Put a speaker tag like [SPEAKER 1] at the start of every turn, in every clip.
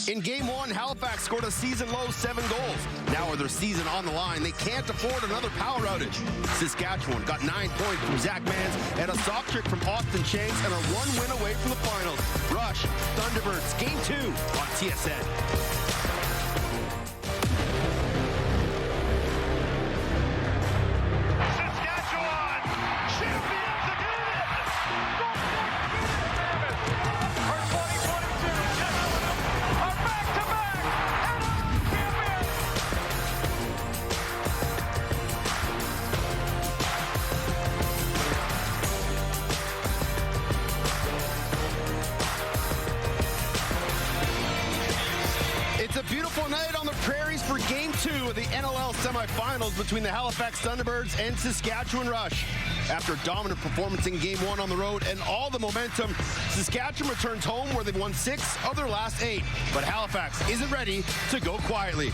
[SPEAKER 1] In Game 1, Halifax scored a season-low 7 goals. Now with their season on the line, they can't afford another power outage. Saskatchewan got 9 points from Zach Mans and a sock trick from Austin Shanks and are 1 win away from the finals. Rush, Thunderbirds, Game 2 on TSN. It's a beautiful night on the prairies for Game 2 of the NLL semifinals between the Halifax Thunderbirds and Saskatchewan Rush. After a dominant performance in Game 1 on the road and all the momentum, Saskatchewan returns home where they've won 6 of their last 8. But Halifax isn't ready to go quietly.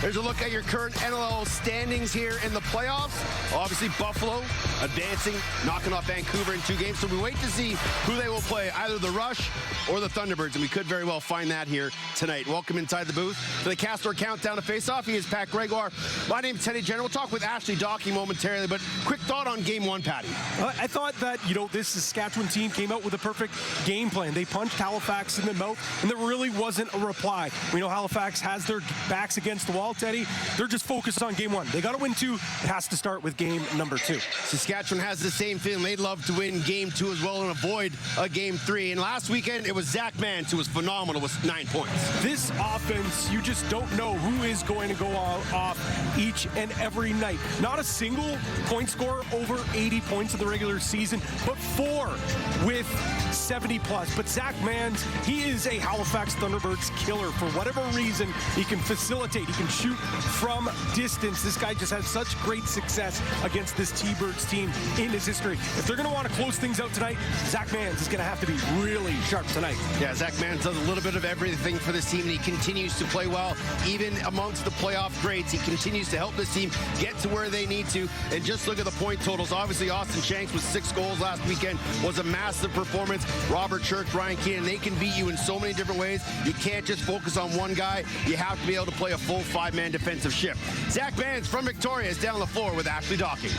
[SPEAKER 1] There's a look at your current NLL standings here in the playoffs. Obviously, Buffalo advancing, knocking off Vancouver in 2 games. So we wait to see who they will play, either the Rush or the Thunderbirds, and we could very well find that here tonight. Welcome inside the booth to the Castor Countdown to Face-Off. He is Pat Gregoire. My name is Teddy Jenner. We'll talk with Ashley Docking momentarily, but quick thought on Game 1, Patty.
[SPEAKER 2] I thought that, this Saskatchewan team came out with a perfect game plan. They punched Halifax in the mouth, and there really wasn't a reply. We know Halifax has their backs against the wall, Teddy. They're just focused on Game 1. They got to win 2. It has to start with game number 2.
[SPEAKER 1] Saskatchewan has the same feeling. They'd love to win Game 2 as well and avoid a Game 3. And last weekend, it was Zach Mans who was phenomenal with 9 points.
[SPEAKER 2] This offense, you just don't know who is going to go off each and every night. Not a single point scorer over 80 points in the regular season, but 4 with 70 plus. But Zach Mans, he is a Halifax Thunderbirds killer. For whatever reason, he can facilitate, he can shoot from distance. This guy just has such great success against this T-Birds team in his history. If they're going to want to close things out tonight, Zach Mans is going to have to be really sharp tonight.
[SPEAKER 1] Yeah, Zach Mans does a little bit of everything for this team, and he continues to play well. Even amongst the playoff grades, he continues to help this team get to where they need to. And just look at the point totals. Obviously, Austin Shanks with 6 goals last weekend was a massive performance. Robert Church, Ryan Keenan, they can beat you in so many different ways. You can't just focus on one guy. You have to be able to play a full 5-man defensive shift. Zach Mans from Victoria is down the floor with Ashley Docking.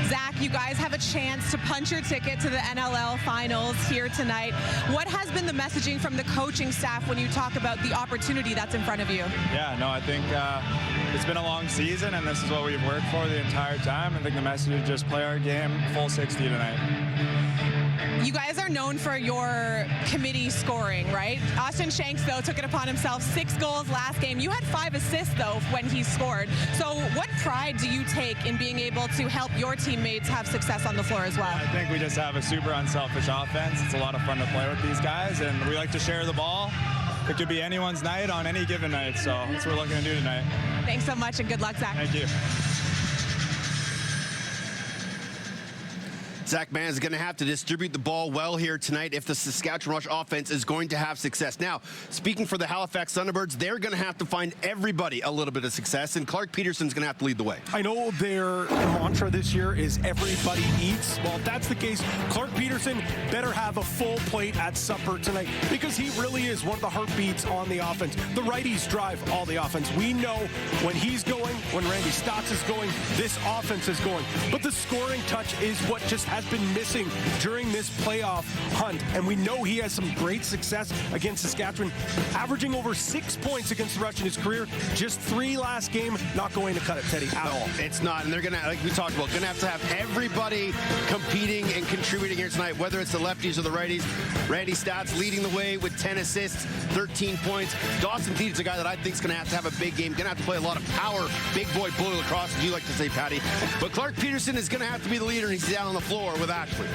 [SPEAKER 3] Zach, you guys have a chance to punch your ticket to the NLL finals here tonight. What has been the messaging from the coaching staff when you talk about the opportunity that's in front of you?
[SPEAKER 4] Yeah, no, I think it's been a long season, and this is what we've worked for the entire time. I think the message is just play our game full 60 tonight.
[SPEAKER 3] You guys are known for your committee scoring, right? Austin Shanks, though, took it upon himself. 6 goals last game. You had 5 assists, though, when he scored. So what pride do you take in being able to help your teammates have success on the floor as well?
[SPEAKER 4] I think we just have a super unselfish offense. It's a lot of fun to play with these guys, and we like to share the ball. It could be anyone's night on any given night, so that's what we're looking to do tonight.
[SPEAKER 3] Thanks so much, and good luck, Zach.
[SPEAKER 4] Thank you.
[SPEAKER 1] Zach Mans is going to have to distribute the ball well here tonight if the Saskatchewan Rush offense is going to have success. Now, speaking for the Halifax Thunderbirds, they're going to have to find everybody a little bit of success, and Clark Peterson's going to have to lead the way.
[SPEAKER 2] I know their mantra this year is everybody eats. Well, if that's the case, Clark Peterson better have a full plate at supper tonight, because he really is one of the heartbeats on the offense. The righties drive all the offense. We know when he's going, when Randy Stotts is going, this offense is going. But the scoring touch is what just has been missing during this playoff hunt, and we know he has some great success against Saskatchewan, averaging over 6 points against the Rush in his career. Just 3 last game, not going to cut it, Teddy, at all.
[SPEAKER 1] It's not, and they're going to, like we talked about, going to have everybody competing and contributing here tonight, whether it's the lefties or the righties. Randy Stotts leading the way with 10 assists, 13 points. Dawson Theed's a guy that I think is going to have a big game, going to have to play a lot of power, big boy blue lacrosse, as you like to say, Patty. But Clark Peterson is going to have to be the leader, and he's down on the floor with Ashley.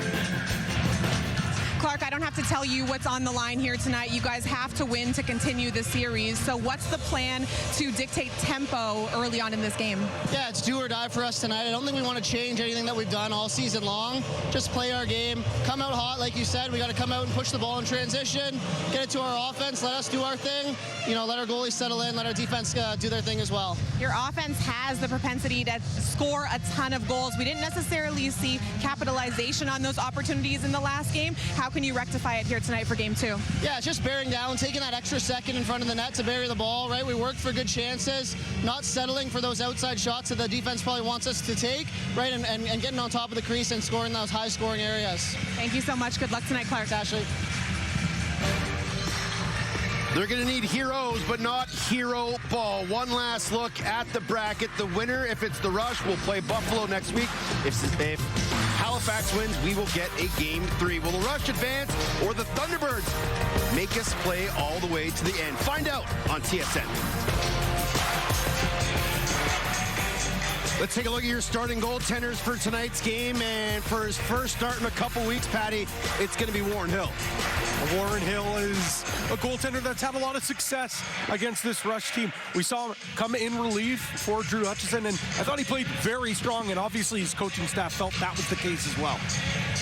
[SPEAKER 3] Clark, I don't have to tell you what's on the line here tonight. You guys have to win to continue the series. So what's the plan to dictate tempo early on in this game?
[SPEAKER 5] Yeah, it's do or die for us tonight. I don't think we want to change anything that we've done all season long. Just play our game, come out hot, like you said. We got to come out and push the ball in transition, get it to our offense, let us do our thing. Let our goalies settle in, let our defense do their thing as well.
[SPEAKER 3] Your offense has the propensity to score a ton of goals. We didn't necessarily see capitalization on those opportunities in the last game. How How can you rectify it here tonight for game 2?
[SPEAKER 5] Yeah, it's just bearing down, taking that extra second in front of the net to bury the ball, right? We worked for good chances, not settling for those outside shots that the defense probably wants us to take, right? And getting on top of the crease and scoring those high-scoring areas.
[SPEAKER 3] Thank you so much. Good luck tonight, Clark.
[SPEAKER 5] Ashley.
[SPEAKER 1] They're going to need heroes, but not hero ball. One last look at the bracket. The winner, if it's the Rush, will play Buffalo next week. If Halifax wins, we will get a game 3. Will the Rush advance or the Thunderbirds make us play all the way to the end? Find out on TSN. Let's take a look at your starting goaltenders for tonight's game. And for his first start in a couple weeks, Patty, it's going to be Warren Hill.
[SPEAKER 2] Warren Hill is a goaltender that's had a lot of success against this Rush team. We saw him come in relief for Drew Hutchison, and I thought he played very strong, and obviously his coaching staff felt that was the case as well.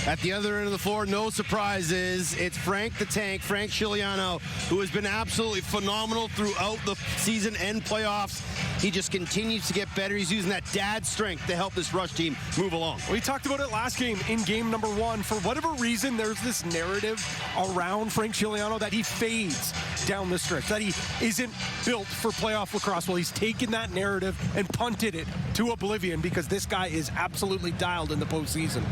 [SPEAKER 1] At the other end of the floor, no surprises. It's Frank the Tank, Frank Chiliano, who has been absolutely phenomenal throughout the season and playoffs. He just continues to get better. He's using that dad strength to help this Rush team move along.
[SPEAKER 2] We talked about it last game in game number 1. For whatever reason, there's this narrative around Frank Chiliano that he fades down the stretch, that he isn't built for playoff lacrosse. Well, he's taken that narrative and punted it to oblivion because this guy is absolutely dialed in the postseason.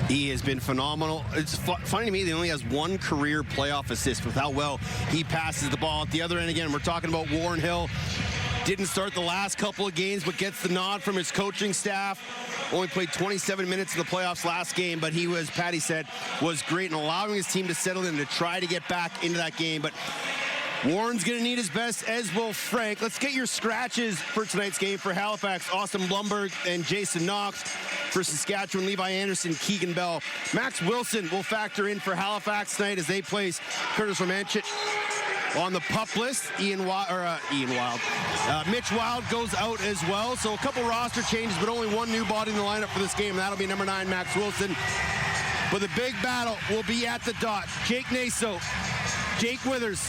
[SPEAKER 1] He has been phenomenal. It's funny to me that he only has one career playoff assist with how well he passes the ball. At the other end, again, we're talking about Warren Hill. Didn't start the last couple of games, but gets the nod from his coaching staff. Only played 27 minutes in the playoffs last game, but he was, Patty said, was great in allowing his team to settle in to try to get back into that game. But Warren's going to need his best, as will Frank. Let's get your scratches for tonight's game. For Halifax, Austin Blumberg and Jason Knox. For Saskatchewan, Levi Anderson, Keegan Bell. Max Wilson will factor in for Halifax tonight as they place Curtis Romanchik on the pup list. Mitch Wild goes out as well. So a couple roster changes, but only one new body in the lineup for this game. And that'll be number 9, Max Wilson. But the big battle will be at the dot. Jake Naso, Jake Withers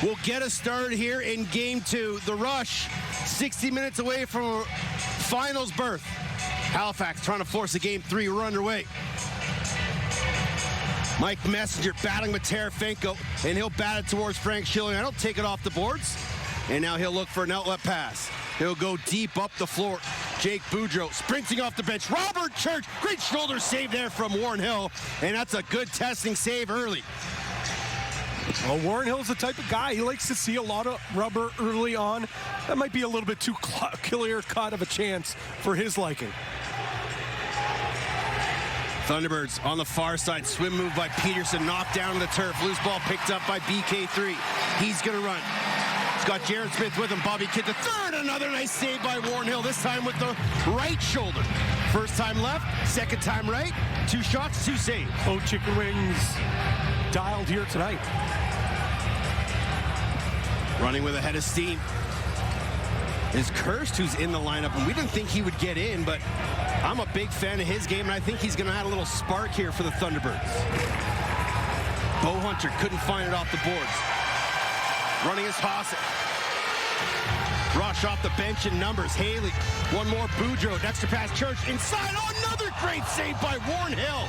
[SPEAKER 1] will get us started here in game 2. The Rush, 60 minutes away from a finals berth. Halifax trying to force a game 3. We're underway. Mike Messenger battling with Terefenko, and he'll bat it towards Frank Chiliano. Take it off the boards, and now he'll look for an outlet pass. He'll go deep up the floor. Jake Boudreau sprinting off the bench. Robert Church, great shoulder save there from Warren Hill, and that's a good testing save early.
[SPEAKER 2] Well, Warren Hill's the type of guy, he likes to see a lot of rubber early on. That might be a little bit too clear cut of a chance for his liking.
[SPEAKER 1] Thunderbirds on the far side. Swim move by Peterson. Knocked down to the turf. Loose ball picked up by BK3. He's going to run. He's got Jared Smith with him. Bobby Kidd the third. Another nice save by Warren Hill. This time with the right shoulder. First time left. Second time right. 2 shots, 2 saves.
[SPEAKER 2] Oh, chicken wings dialed here tonight.
[SPEAKER 1] Running with a head of steam is Kirst, who's in the lineup. And we didn't think he would get in, but I'm a big fan of his game, and I think he's going to add a little spark here for the Thunderbirds. Bo Hunter couldn't find it off the boards. Running is Hossick. Rush off the bench in numbers. Haley, one more. Boudreau, extra pass. Church inside. Oh, another great save by Warren Hill.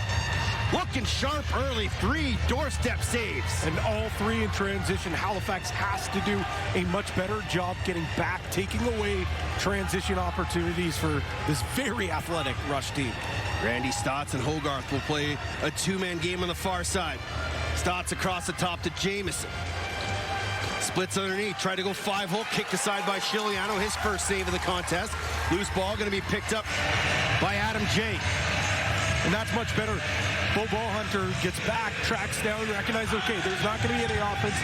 [SPEAKER 1] Looking sharp early. 3 doorstep saves.
[SPEAKER 2] And all 3 in transition. Halifax has to do a much better job getting back, taking away transition opportunities for this very athletic Rush team.
[SPEAKER 1] Randy Stotts and Hogarth will play a 2-man game on the far side. Stotts across the top to Jamison. Splits underneath, tried to go 5-hole, kicked aside by Chiliano, his first save of the contest. Loose ball going to be picked up by Adam J.
[SPEAKER 2] And that's much better. Bo Hunter gets back, tracks down, recognizes, okay, there's not going to be any offense.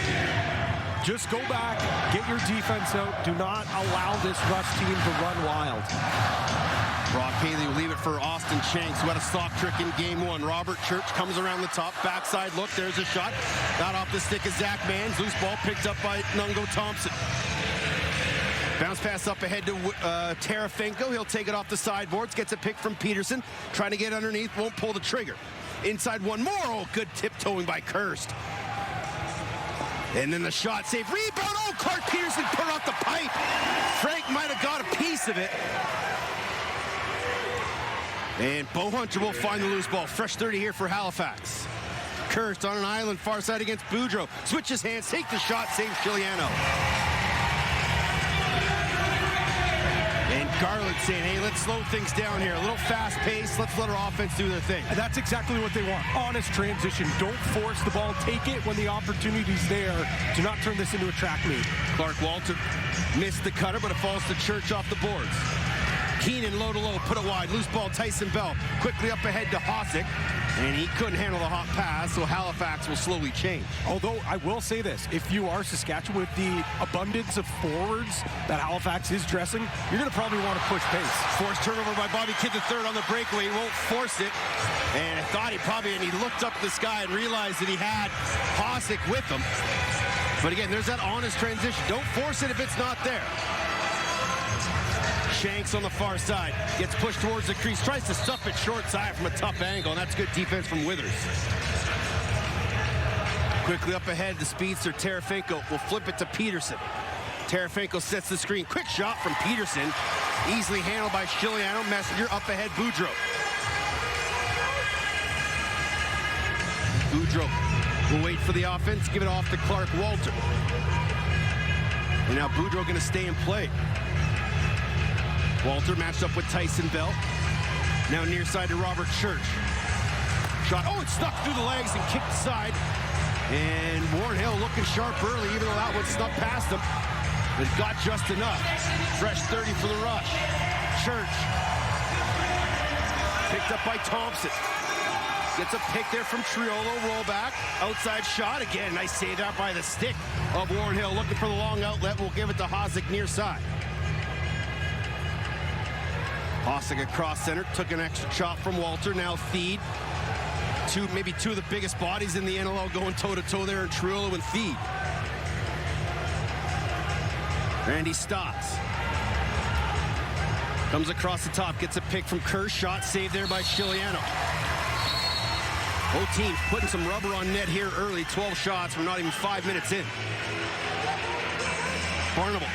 [SPEAKER 2] Just go back, get your defense out. Do not allow this Rush team to run wild.
[SPEAKER 1] Brock Haley will leave it for Austin Shanks, who had a sock trick in game 1. Robert Church comes around the top, backside look, there's a shot. Got off the stick of Zach Manns, loose ball picked up by Nungo Thompson. Bounce pass up ahead to Terefenko. He'll take it off the sideboards, gets a pick from Peterson. Trying to get underneath, won't pull the trigger. Inside one more. Oh, good tiptoeing by Kirst. And then the shot save. Rebound. Oh, Clark Peterson put off the pipe. Frank might have got a piece of it. And Bo Hunter will find the loose ball. Fresh 30 here for Halifax. Kirst on an island far side against Boudreau. Switches hands, take the shot, saves Chiliano. And Garland saying, hey, let's slow things down here. A little fast pace. Let's let our offense do their thing.
[SPEAKER 2] And that's exactly what they want. Honest transition. Don't force the ball. Take it when the opportunity's there. Do not turn this into a track meet.
[SPEAKER 1] Clark Walter missed the cutter, but it falls to Church off the boards. Keenan low to low, put it wide. Loose ball, Tyson Bell. Quickly up ahead to Hosick. And he couldn't handle the hot pass, so Halifax will slowly change.
[SPEAKER 2] Although, I will say this. If you are Saskatchewan with the abundance of forwards that Halifax is dressing, you're going to probably want to push pace.
[SPEAKER 1] Forced turnover by Bobby Kidd III on the breakaway. He won't force it. And I thought he probably, and he looked up at the sky and realized that he had Hosick with him. But again, there's that honest transition. Don't force it if it's not there. Shanks on the far side, gets pushed towards the crease, tries to stuff it short side from a tough angle, and that's good defense from Withers. Quickly up ahead, the speedster Terefenko will flip it to Peterson. Terefenko sets the screen, quick shot from Peterson, easily handled by Chiliano. Messenger up ahead, Boudreau. Boudreau will wait for the offense, give it off to Clark Walter. And now Boudreau going to stay in play. Walter matched up with Tyson Bell. Now near side to Robert Church. Shot, oh, it snuck through the legs and kicked aside. And Warren Hill looking sharp early, even though that one snuck past him. But got just enough. Fresh 30 for the rush. Church. Picked up by Thompson. Gets a pick there from Triolo, roll back. Outside shot again. Nice save out by the stick of Warren Hill. Looking for the long outlet. We'll give it to Hosick near side. Hosick across center, took an extra chop from Walter. Now Theed. Maybe two of the biggest bodies in the NLL going toe-to-toe there in Triolo and Theed. And he stops. Comes across the top, gets a pick from Kerr. Shot saved there by Chiliano. Both teams putting some rubber on net here early. 12 shots. We're not even 5 minutes in. Barnable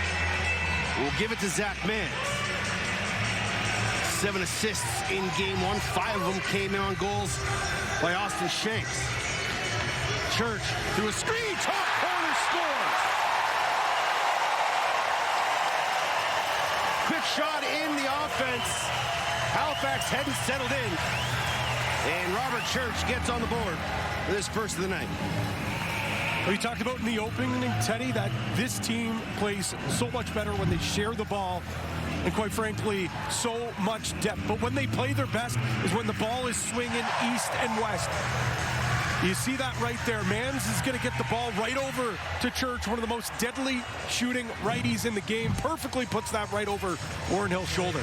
[SPEAKER 1] will give it to Zach Mann. 7 assists in game one. 5 of them came in on goals by Austin Shanks. Church through a screen, top corner, scores. Quick shot in the offense. Halifax hadn't settled in. And Robert Church gets on the board for this first of the night.
[SPEAKER 2] We talked about in the opening, Teddy, that this team plays so much better when they share the ball. And quite frankly, so much depth. But when they play their best is when the ball is swinging east and west. You see that right there. Mans is going to get the ball right over to Church, one of the most deadly shooting righties in the game. Perfectly puts that right over Warren Hill's shoulder.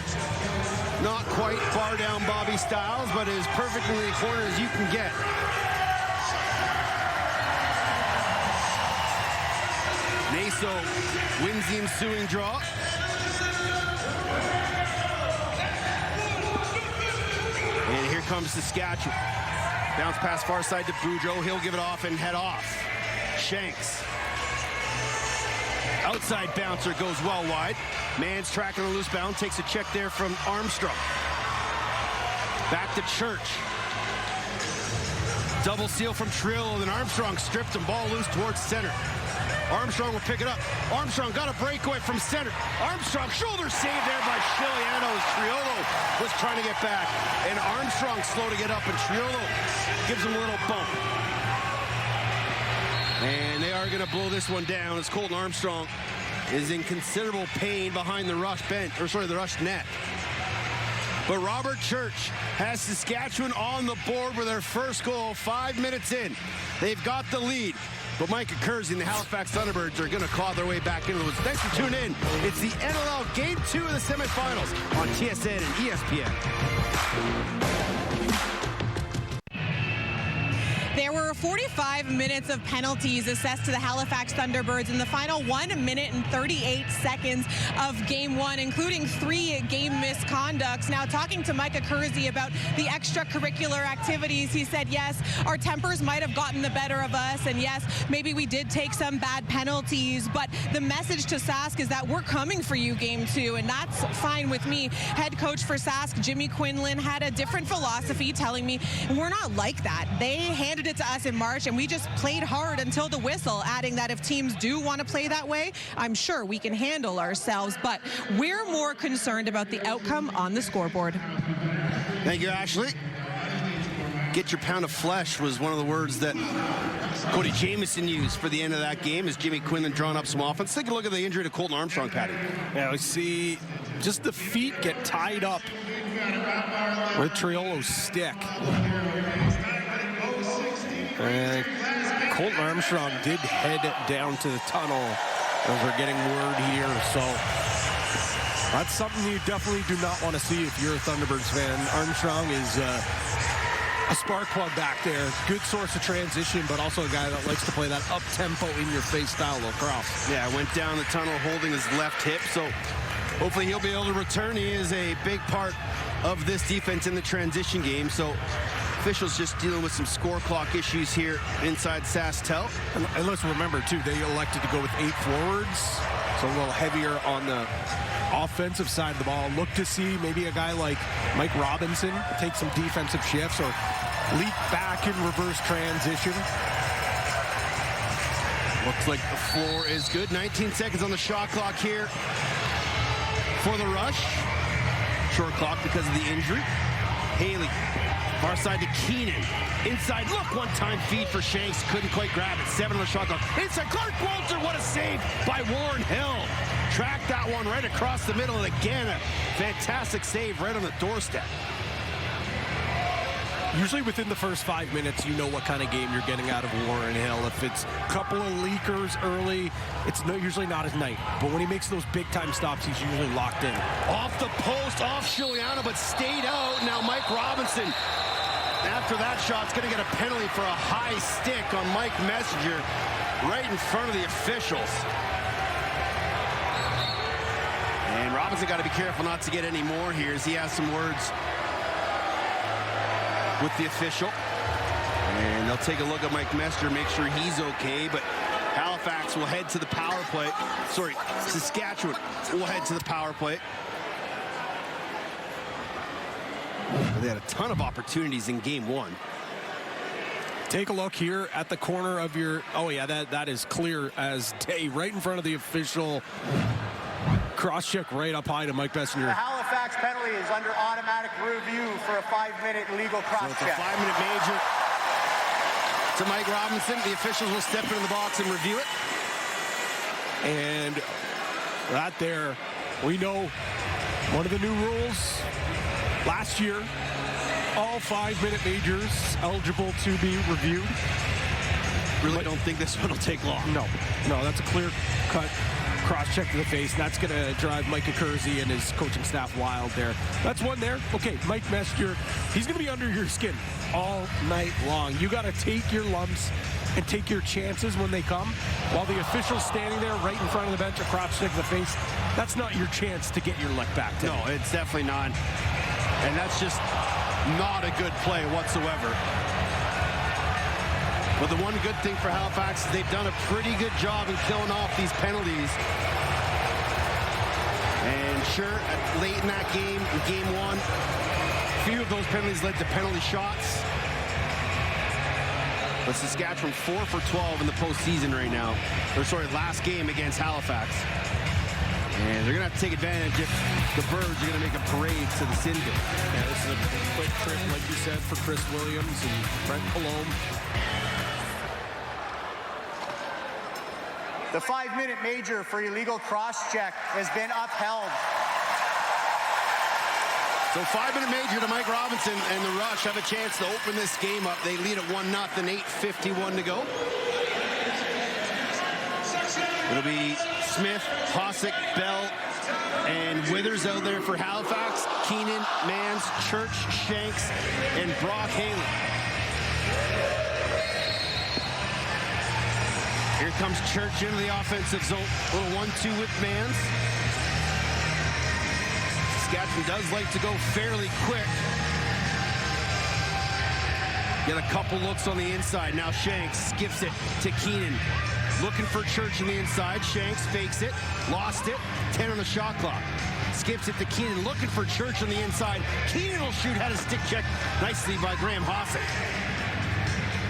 [SPEAKER 1] Not quite far down Bobby Styles, but as perfectly in the corner as you can get. Naso wins the ensuing draw. And here comes Saskatchewan. Bounce pass far side to Boudreau. He'll give it off and head off. Shanks. Outside bouncer goes well wide. Mann's tracking a loose bound. Takes a check there from Armstrong. Back to Church. Double steal from Trill. Then Armstrong stripped him. Ball loose towards center. Armstrong will pick it up. Armstrong got a breakaway from center. Armstrong, shoulder save there by Chiliano as Triolo was trying to get back. And Armstrong slow to get up, and Triolo gives him a little bump. And they are going to blow this one down as Colton Armstrong is in considerable pain behind the rush bench, or sorry, the rush net. But Robert Church has Saskatchewan on the board with their first goal 5 minutes in. They've got the lead. But Micah Kersey and the Halifax Thunderbirds are going to claw their way back into it. Thanks for tuning in. It's the NLL Game 2 of the semifinals on TSN and ESPN.
[SPEAKER 3] There were 45 minutes of penalties assessed to the Halifax Thunderbirds in the final 1 minute and 38 seconds of game one, including 3 game misconducts. Now, talking to Micah Kersey about the extracurricular activities, he said, yes, our tempers might have gotten the better of us, and yes, maybe we did take some bad penalties, but the message to Sask is that we're coming for you game 2, and that's fine with me. Head coach for Sask, Jimmy Quinlan, had a different philosophy, telling me we're not like that. They handed it to us in March, and we just played hard until the whistle, adding that if teams do want to play that way, I'm sure we can handle ourselves, but we're more concerned about the outcome on the scoreboard.
[SPEAKER 1] Thank you, Ashley. Get your pound of flesh was one of the words that Cody Jamieson used for the end of that game as Jimmy Quinlan drawn up some offense. Take a look at the injury to Colton Armstrong, Patty.
[SPEAKER 2] Yeah, we see just the feet get tied up with Triolo's stick. And Colton Armstrong did head down to the tunnel as we're getting word here. So that's something you definitely do not want to see if you're a Thunderbirds fan. Armstrong is a spark plug back there. Good source of transition, but also a guy that likes to play that up-tempo, in-your-face style lacrosse.
[SPEAKER 1] Yeah, went down the tunnel holding his left hip, so hopefully he'll be able to return. He is a big part of this defense in the transition game, so officials just dealing with some score clock issues here inside SaskTel.
[SPEAKER 2] And let's remember, too, they elected to go with 8 forwards, so a little heavier on the offensive side of the ball. Look to see maybe a guy like Mike Robinson take some defensive shifts or leap back in reverse transition.
[SPEAKER 1] Looks like the floor is good. 19 seconds on the shot clock here for the Rush. Short clock because of the injury. Haley, far side to Keenan. Inside, look, one-time feed for Shanks. Couldn't quite grab it. 7 on the shot clock. Inside, Clark Walter, what a save by Warren Hill. Tracked that one right across the middle, and again, a fantastic save right on the doorstep.
[SPEAKER 2] Usually within the first 5 minutes, you know what kind of game you're getting out of Warren Hill. If it's a couple of leakers early, it's usually not his night. But when he makes those big-time stops, he's usually locked in.
[SPEAKER 1] Off the post, off Giuliano, but stayed out. Now Mike Robinson, after that shot, is going to get a penalty for a high stick on Mike Messenger right in front of the officials. And Robinson got to be careful not to get any more here as he has some words with the official. And they'll take a look at Mike Messenger, make sure he's okay. But Halifax will head to the power play. Sorry, Saskatchewan will head to the power play. They had a ton of opportunities in game 1.
[SPEAKER 2] Take a look here at the corner of your... Oh, yeah, that is clear as day. Right in front of the official. Cross-check right up high to Mike Messenger.
[SPEAKER 6] The Halifax penalty is under automatic review for a 5-minute illegal cross-check.
[SPEAKER 1] So it's a 5-minute major to Mike Robinson. The officials will step into the box and review it.
[SPEAKER 2] And right there, we know one of the new rules last year, all 5-minute majors eligible to be reviewed.
[SPEAKER 1] Really don't think this one will take long.
[SPEAKER 2] No, that's a clear-cut cross-check to the face, and that's going to drive Micah Kersey and his coaching staff wild there. That's one there. Okay, Mike Messenger, he's going to be under your skin all night long. You got to take your lumps and take your chances when they come. While the official's standing there right in front of the bench, a cross-check to the face, that's not your chance to get your luck back.
[SPEAKER 1] No, it's definitely not. And that's just not a good play whatsoever. But the one good thing for Halifax is they've done a pretty good job in killing off these penalties. And sure, late in that game, in game 1, a few of those penalties led to penalty shots. But Saskatchewan 4 for 12 in the postseason right now. Or sorry, last game against Halifax. And they're going to have to take advantage if the Birds are going to make a parade to the Sin Bin.
[SPEAKER 2] Yeah, this is a quick trip, like you said, for Chris Williams and Brent Colomb.
[SPEAKER 6] The 5-minute major for illegal cross-check has been upheld.
[SPEAKER 1] So 5-minute major to Mike Robinson, and the Rush have a chance to open this game up. They lead at 1-0, 8:51 to go. It'll be Smith, Hossack, Bell, and Withers out there for Halifax. Keenan, Mans, Church, Shanks, and Brock Haley. Here comes Church into the offensive zone. Little 1-2 with Mans. Saskatchewan does like to go fairly quick. Get a couple looks on the inside. Now Shanks skips it to Keenan. Looking for Church on the inside. Shanks fakes it. Lost it. 10 on the shot clock. Skips it to Keenan. Looking for Church on the inside. Keenan will shoot. Had a stick check nicely by Graham Hossack.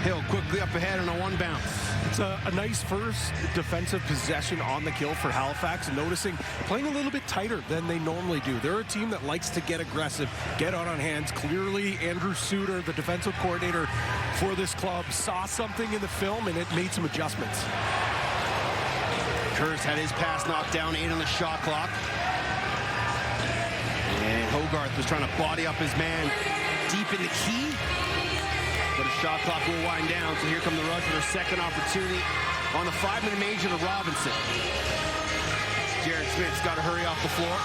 [SPEAKER 1] Hill quickly up ahead on a one bounce.
[SPEAKER 2] It's a nice first defensive possession on the kill for Halifax, noticing playing a little bit tighter than they normally do. They're a team that likes to get aggressive, get out on hands. Clearly, Andrew Suter, the defensive coordinator for this club, saw something in the film and it made some adjustments.
[SPEAKER 1] Kurz had his pass knocked down, 8 on the shot clock. And Hogarth was trying to body up his man deep in the key. But a shot clock will wind down, so here come the Rush with their second opportunity on the 5-minute major to Robinson. Jared Smith's got to hurry off the floor.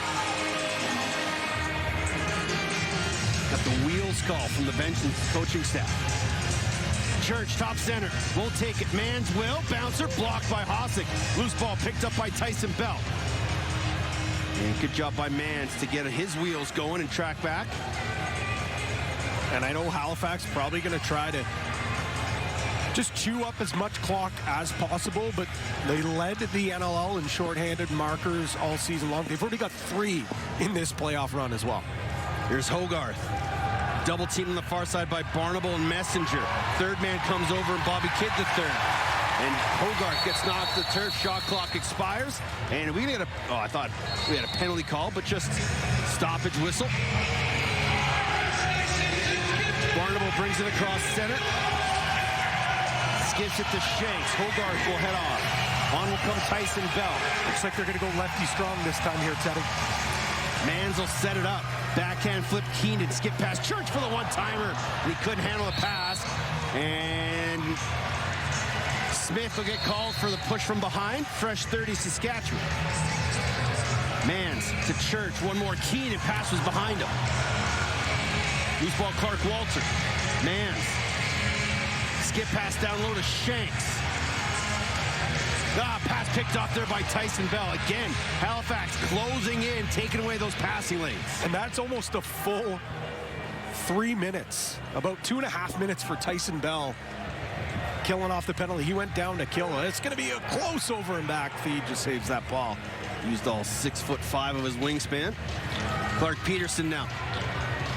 [SPEAKER 1] Got the wheels call from the bench and coaching staff. Church, top center, won't take it. Mans will, bouncer, blocked by Hossack. Loose ball picked up by Tyson Bell. And good job by Mans to get his wheels going and track back.
[SPEAKER 2] And I know Halifax probably going to try to just chew up as much clock as possible, but they led the NLL in shorthanded markers all season long. They've already got 3 in this playoff run as well.
[SPEAKER 1] Here's Hogarth. Double team on the far side by Barnable and Messenger. Third man comes over and Bobby Kidd the third. And Hogarth gets knocked to the turf. Shot clock expires. And we get I thought we had a penalty call, but just stoppage whistle. Barnable brings it across center. Skips it to Shanks. Hogarth will head off. On will come Tyson Bell.
[SPEAKER 2] Looks like they're going to go lefty strong this time here, Teddy.
[SPEAKER 1] Mans will set it up. Backhand flip Keenan. Skip past Church for the one-timer. And he couldn't handle the pass. And Smith will get called for the push from behind. Fresh 30 Saskatchewan. Mans to Church. One more. Keenan. Pass was behind him. Loose ball, Clark Walter. Mans. Skip pass down low to Shanks. Pass picked off there by Tyson Bell. Again, Halifax closing in, taking away those passing lanes.
[SPEAKER 2] And that's almost a full 3 minutes. About 2.5 minutes for Tyson Bell. Killing off the penalty. He went down to kill it. It's going to be a close over and back feed. Just saves that ball.
[SPEAKER 1] Used all 6'5" of his wingspan. Clark Peterson now.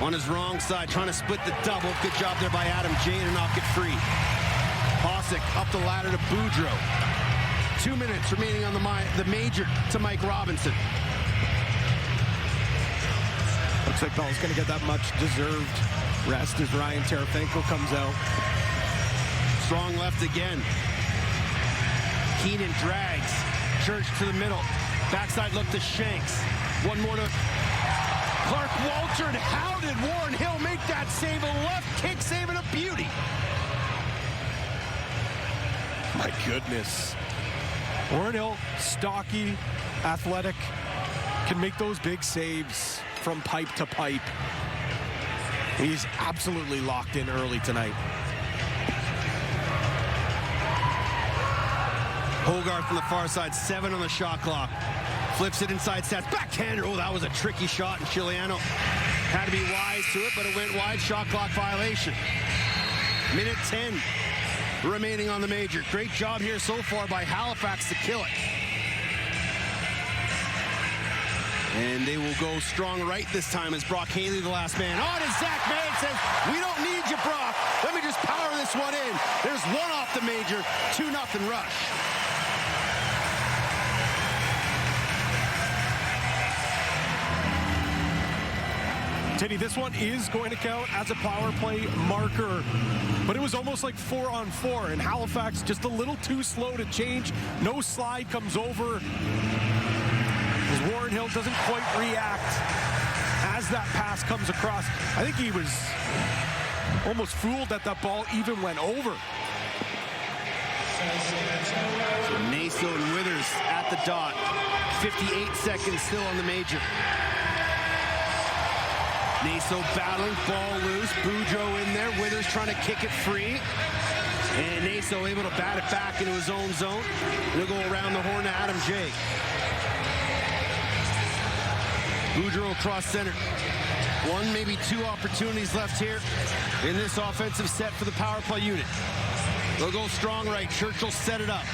[SPEAKER 1] On his wrong side, trying to split the double. Good job there by Adam Jay to knock it free. Hossack up the ladder to Boudreau. 2 minutes remaining on the major to Mike Robinson.
[SPEAKER 2] Looks like Bell's going to get that much deserved rest as Ryan Terefenko comes out.
[SPEAKER 1] Strong left again. Keenan drags. Church to the middle. Backside look to Shanks. One more to Clark Walter. And how did Warren Hill make that save? A left kick save and a beauty.
[SPEAKER 2] My goodness. Warren Hill, stocky, athletic, can make those big saves from pipe to pipe. He's absolutely locked in early tonight.
[SPEAKER 1] Hogarth on the far side, 7 on the shot clock. Flips it inside Stats. Backhander. Oh, that was a tricky shot. And Chiliano had to be wise to it, but it went wide. Shot clock violation. Minute 10 remaining on the major. Great job here so far by Halifax to kill it. And they will go strong right this time as Brock Haley, the last man. On and Zach Mann says, we don't need you, Brock. Let me just power this one in. There's one off the major, 2-0 Rush.
[SPEAKER 2] Teddy, this one is going to count as a power play marker, but it was almost like 4-on-4, and Halifax just a little too slow to change. No slide comes over. As Warren Hill doesn't quite react as that pass comes across. I think he was almost fooled that that ball even went over.
[SPEAKER 1] So Naso and Withers at the dot. 58 seconds still on the major. Naso battling, ball loose. Boudreau in there. Withers trying to kick it free. And Naso able to bat it back into his own zone. He'll go around the horn to Adam Jay. Boudreau across center. One, maybe two opportunities left here in this offensive set for the power play unit. They'll go strong right. Churchill set it up.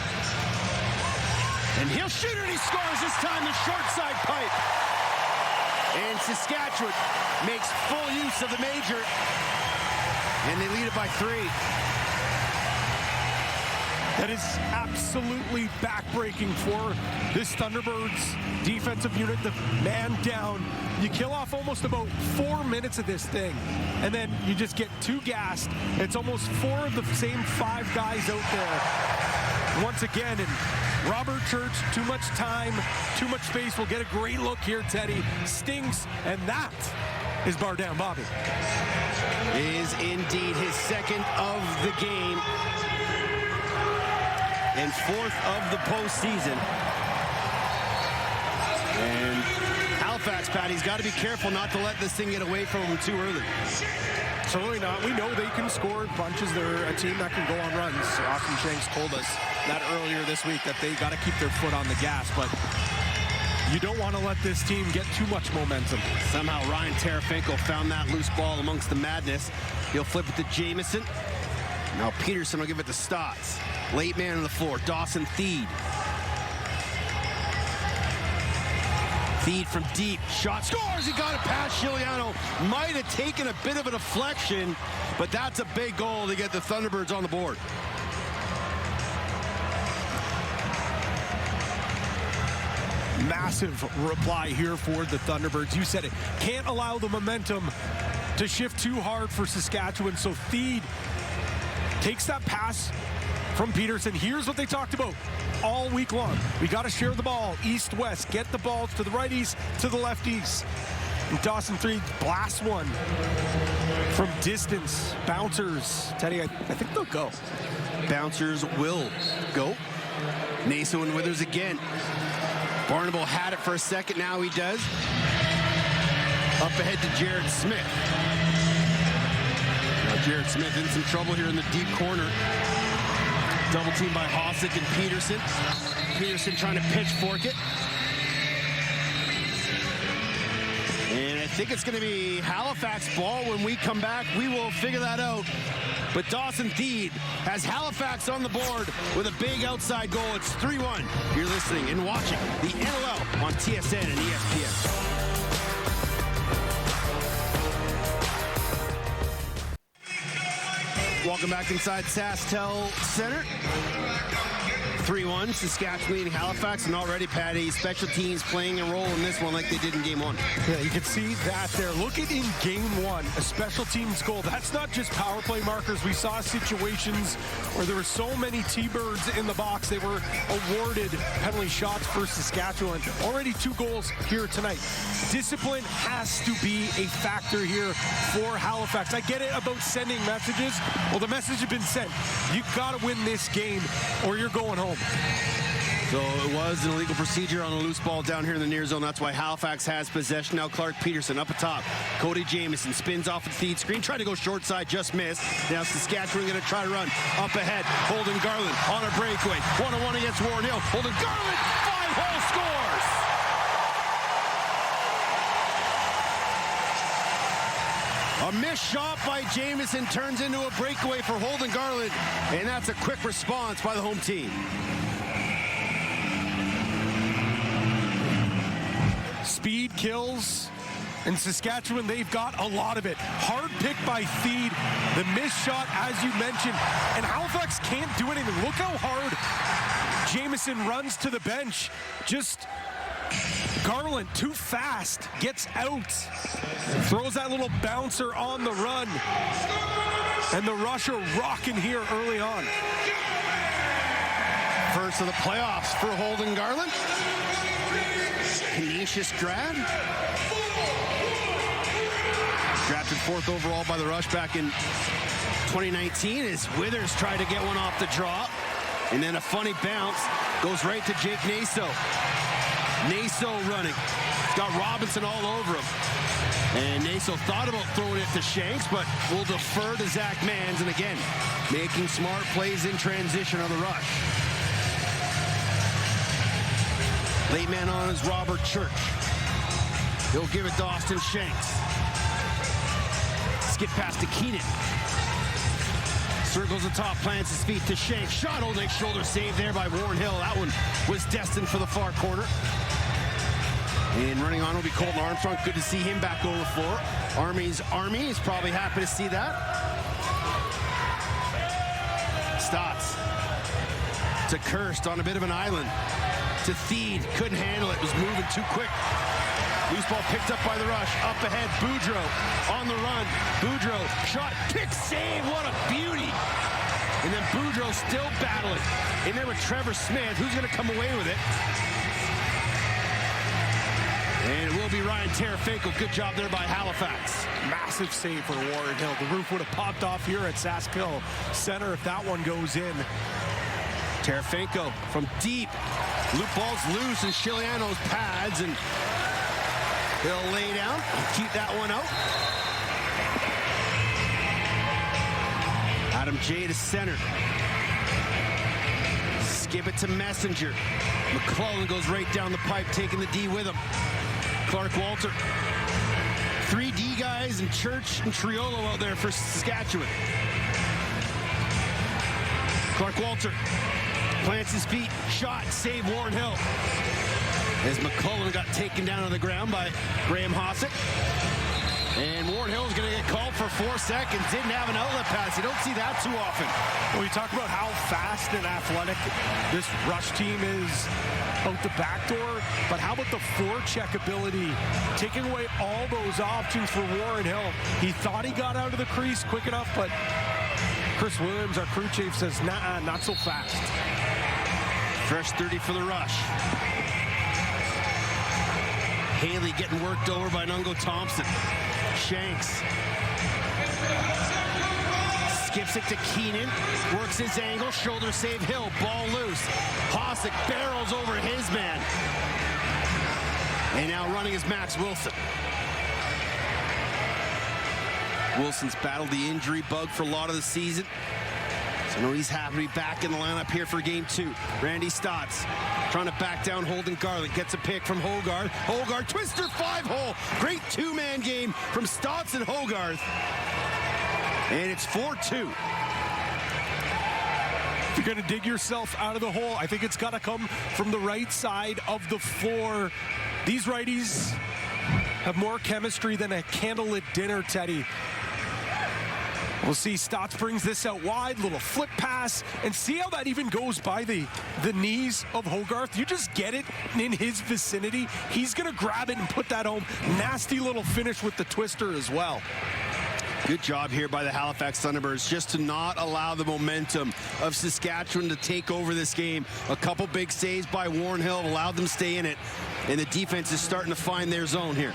[SPEAKER 1] And he'll shoot it, and he scores this time the short side pipe. And Saskatchewan makes full use of the major. And they lead it by 3.
[SPEAKER 2] that is absolutely backbreaking for this Thunderbirds defensive unit. The man down. You kill off almost about 4 minutes of this thing, and then you just get too gassed. It's almost 4 of the same 5 guys out there once again. And Robert Church, too much time, too much space. We'll get a great look here, Teddy. Stinks, and that is bar down Bobby.
[SPEAKER 1] Is indeed his second of the game and 4th of the postseason. And Halifax, Patty's got to be careful not to let this thing get away from him too early.
[SPEAKER 2] Certainly not. We know they can score bunches. They're a team that can go on runs. Austin Shanks told us that earlier this week, that they got to keep their foot on the gas, but you don't want to let this team get too much momentum.
[SPEAKER 1] Somehow Ryan Tarafinko found that loose ball amongst the madness. He'll flip it to Jamieson. Now Peterson will give it to Stotts. Late man on the floor, Dawson Theed. Theed from deep, shot, scores, he got it past Giuliano. Might have taken a bit of a deflection, but that's a big goal to get the Thunderbirds on the board.
[SPEAKER 2] Massive reply here for the Thunderbirds. You said it. Can't allow the momentum to shift too hard for Saskatchewan. So Theed takes that pass from Peterson. Here's what they talked about all week long. We got to share the ball east-west. Get the balls to the righties, to the lefties. And Dawson Theed blasts one from distance. Bouncers. Teddy, I think they'll go.
[SPEAKER 1] Bouncers will go. Naso and Withers again. Barnable had it for a second, now he does. Up ahead to Jared Smith. Now Jared Smith in some trouble here in the deep corner. Double team by Hossack and Peterson. Peterson trying to pitchfork it. And I think it's going to be Halifax ball when we come back. We will figure that out. But Dawson Theed has Halifax on the board with a big outside goal. It's 3-1. You're listening and watching the NLL on TSN and ESPN. Welcome back inside SaskTel Center. 3-1, Saskatchewan leading Halifax, and already, Patty, special teams playing a role in this one like they did in Game 1.
[SPEAKER 2] Yeah, you can see that there. Look at in Game 1, a special teams goal. That's not just power play markers. We saw situations where there were so many T-Birds in the box. They were awarded penalty shots for Saskatchewan. Already 2 goals here tonight. Discipline has to be a factor here for Halifax. I get it about sending messages. Well, the message has been sent. You got to win this game or you're going home.
[SPEAKER 1] So it was an illegal procedure on a loose ball down here in the near zone. That's why Halifax has possession. Now Clark Peterson up atop. Cody Jamieson spins off the feed screen. Tried to go short side, just missed. Now Saskatchewan going to try to run up ahead. Holden Garland on a breakaway. 1-on-1 against Warren Hill. Holden Garland, 5-hole scores! A missed shot by Jamieson turns into a breakaway for Holden Garland. And that's a quick response by the home team.
[SPEAKER 2] Speed kills, and Saskatchewan, they've got a lot of it. Hard pick by Theed, the missed shot, as you mentioned, and Halifax can't do anything. Look how hard Jamieson runs to the bench. Just Garland, too fast, gets out, throws that little bouncer on the run, and the Rush are rocking here early on.
[SPEAKER 1] First of the playoffs for Holden Garland. Canisius grad. Drafted 4th overall by the Rush back in 2019 as Withers tried to get one off the draw. And then a funny bounce goes right to Jake Naso. Naso running. Got Robinson all over him. And Naso thought about throwing it to Shanks, but will defer to Zach Mans. And again, making smart plays in transition on the Rush. Late man on is Robert Church. He'll give it to Austin Shanks. Skip past to Keenan. Circles the top, plants his feet to Shanks. Shot, old next shoulder save there by Warren Hill. That one was destined for the far corner. And running on will be Colton Armstrong. Good to see him back on the floor. Army's Army is probably happy to see that. Stotts. To Kirst on a bit of an island. To Theed, couldn't handle it, was moving too quick. Loose ball picked up by the rush. Up ahead, Boudreau on the run. Boudreau, shot, pick, save, what a beauty. And then Boudreau still battling. In there with Trevor Smith, who's going to come away with it? And it will be Ryan Tarafinko. Good job there by Halifax.
[SPEAKER 2] Massive save for Warren Hill. The roof would have popped off here at Saskatchewan Center if that one goes in.
[SPEAKER 1] Tarafinko from deep. Loop ball's loose and Chiliano's pads, and he'll lay down, keep that one out. Adam J to center. Skip it to Messenger. McClellan goes right down the pipe, taking the D with him. Clark Walter. 3 D guys and Church and Triolo out there for Saskatchewan. Clark Walter plants his feet, shot, save Warren Hill. As McClellan got taken down on the ground by Graham Hossick. And Warren Hill's going to get called for 4 seconds. Didn't have an outlet pass. You don't see that too often.
[SPEAKER 2] When we talk about how fast and athletic this rush team is out the back door, but how about the forecheck ability? Taking away all those options for Warren Hill. He thought he got out of the crease quick enough, but Chris Williams, our crew chief, says, nah, not so fast.
[SPEAKER 1] Fresh 30 for the rush. Haley getting worked over by Nungo Thompson. Shanks. Skips it to Keenan. Works his angle. Shoulder save Hill. Ball loose. Hossick barrels over his man. And now running is Max Wilson. Wilson's battled the injury bug for a lot of the season. So I know he's happy to be back in the lineup here for game 2. Randy Stotts trying to back down Holden Garlick. Gets a pick from Hogarth. Hogarth, twister 5-hole. Great 2-man game from Stotts and Hogarth. And it's 4-2.
[SPEAKER 2] If you're going to dig yourself out of the hole, I think it's got to come from the right side of the floor. These righties have more chemistry than a candlelit dinner, Teddy. We'll see. Stotts brings this out wide, little flip pass, and see how that even goes by the knees of Hogarth. You just get it in his vicinity. He's going to grab it and put that home. Nasty little finish with the twister as well.
[SPEAKER 1] Good job here by the Halifax Thunderbirds just to not allow the momentum of Saskatchewan to take over this game. A couple big saves by Warren Hill allowed them to stay in it, and the defense is starting to find their zone here.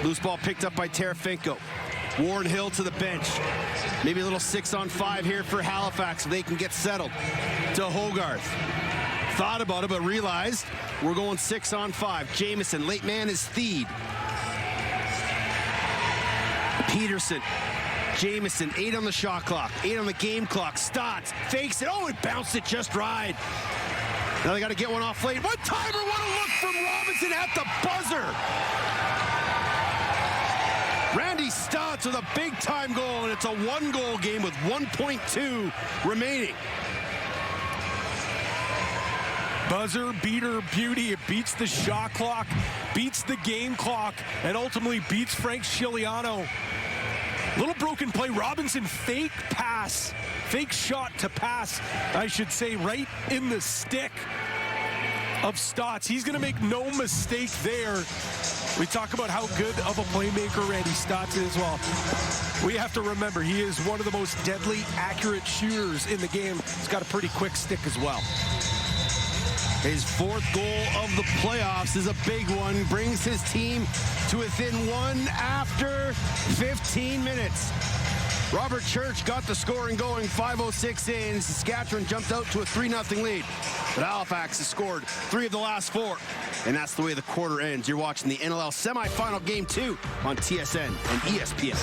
[SPEAKER 1] Loose ball picked up by Tarafinko. Warren Hill to the bench. Maybe a little 6-on-5 here for Halifax so they can get settled. To Hogarth. Thought about it, but realized we're going 6-on-5. Jamison, late man is Theed. Peterson. Jamison, 8 on the shot clock, 8 on the game clock. Stotts fakes it. Oh, it bounced it just right. Now they got to get one off late. One timer, what a look from Robinson at the buzzer. Randy Stotts with a big-time goal, and it's a 1-goal game with 1.2 remaining.
[SPEAKER 2] Buzzer beater beauty. It beats the shot clock, beats the game clock, and ultimately beats Frank Chiliano. Little broken play. Robinson fake pass, fake shot to pass, I should say, right in the stick of Stotts. He's going to make no mistake there. We talk about how good of a playmaker Randy Stotts is. Well, we have to remember he is one of the most deadly, accurate shooters in the game. He's got a pretty quick stick as well.
[SPEAKER 1] His 4th goal of the playoffs is a big one. Brings his team to within 1 after 15 minutes. Robert Church got the scoring going, 5:06 in. Saskatchewan jumped out to a 3-0 lead. But Halifax has scored 3 of the last 4. And that's the way the quarter ends. You're watching the NLL semifinal game 2 on TSN and ESPN.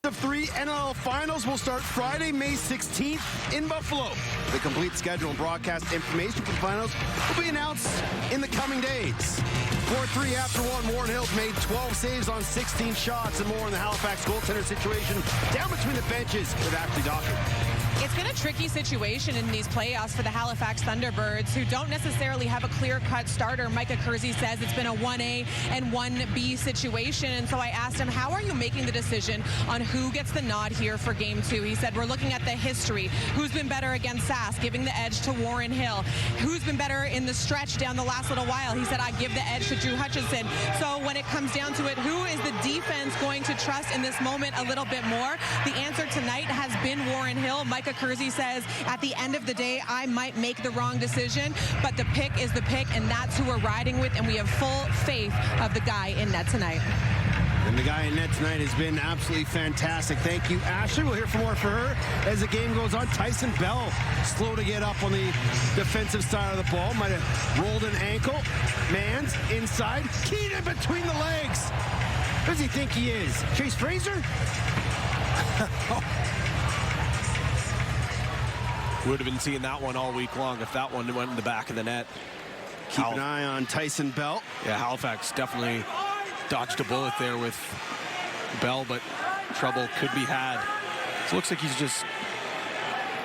[SPEAKER 1] The 3 NLL finals will start Friday, May 16th in Buffalo. The complete schedule and broadcast information for the finals will be announced in the coming days. 4-3 after one. Warren Hill's made 12 saves on 16 shots, and more in the Halifax goaltender situation down between the benches with Ashley Docker.
[SPEAKER 3] It's been a tricky situation in these playoffs for the Halifax Thunderbirds, who don't necessarily have a clear-cut starter. Micah Kersey says it's been a 1A and 1B situation, and so I asked him, how are you making the decision on who gets the nod here for Game 2? He said, we're looking at the history. Who's been better against Sask, giving the edge to Warren Hill? Who's been better in the stretch down the last little while? He said, I give the edge to Drew Hutchinson. So when it comes down to it, who is the defense going to trust in this moment a little bit more? The answer tonight has been Warren Hill. Micah Kersey says, at the end of the day, I might make the wrong decision, but the pick is the pick, and that's who we're riding with, and we have full faith of the guy in net tonight.
[SPEAKER 1] And the guy in net tonight has been absolutely fantastic. Thank you, Ashley. We'll hear from more for her as the game goes on. Tyson Bell, slow to get up on the defensive side of the ball. Might have rolled an ankle. Mans inside. Keenan between the legs. Who does he think he is? Chase Fraser?
[SPEAKER 2] Would have been seeing that one all week long if that one went in the back of the net.
[SPEAKER 1] Keep an eye on Tyson Bell.
[SPEAKER 2] Yeah, Halifax definitely dodged a bullet there with Bell, but trouble could be had. So it looks like he's just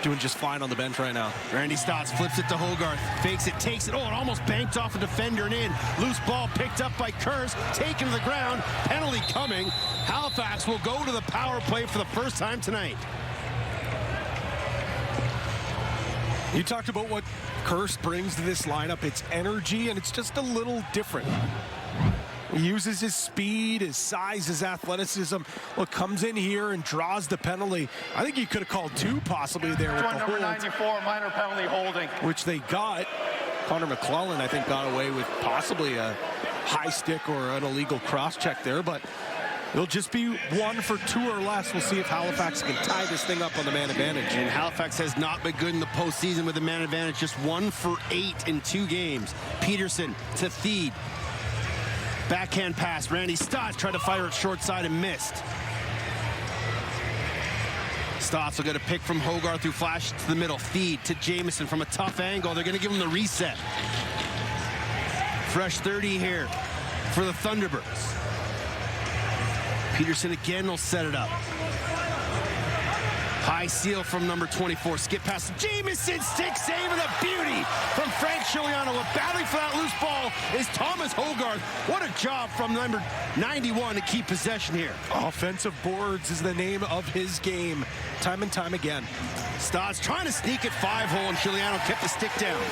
[SPEAKER 2] doing just fine on the bench right now.
[SPEAKER 1] Randy Stotts flips it to Hogarth, fakes it, takes it. Oh, it almost banked off a defender and in. Loose ball picked up by Kurz, taken to the ground. Penalty coming. Halifax will go to the power play for the first time tonight.
[SPEAKER 2] You talked about what Kurz brings to this lineup. It's energy, and it's just a little different. He uses his speed, his size, his athleticism. Well, comes in here and draws the penalty. I think he could have called two possibly there with the
[SPEAKER 6] number
[SPEAKER 2] hold,
[SPEAKER 6] 94, minor penalty holding.
[SPEAKER 2] which they got. Connor McClellan, I think, got away with possibly a high stick or an illegal cross-check there, but it'll just be 1 for 2 or less. We'll see if Halifax can tie this thing up on the man advantage.
[SPEAKER 1] And Halifax has not been good in the postseason with the man advantage. Just 1 for 8 in 2 games. Peterson to Theed. Backhand pass. Randy Stotts tried to fire it short side and missed. Stotts will get a pick from Hogarth who flashed to the middle. Feed to Jamieson from a tough angle. They're going to give him the reset. Fresh 30 here for the Thunderbirds. Peterson again will set it up. High seal from number 24. Skip past Jamieson. Stick save and a beauty from Frank Chiliano. Battling for that loose ball is Thomas Hogarth. What a job from number 91 to keep possession here.
[SPEAKER 2] Offensive boards is the name of his game, time and time again.
[SPEAKER 1] Stotts trying to sneak it 5-hole, and Chiliano kept the stick down.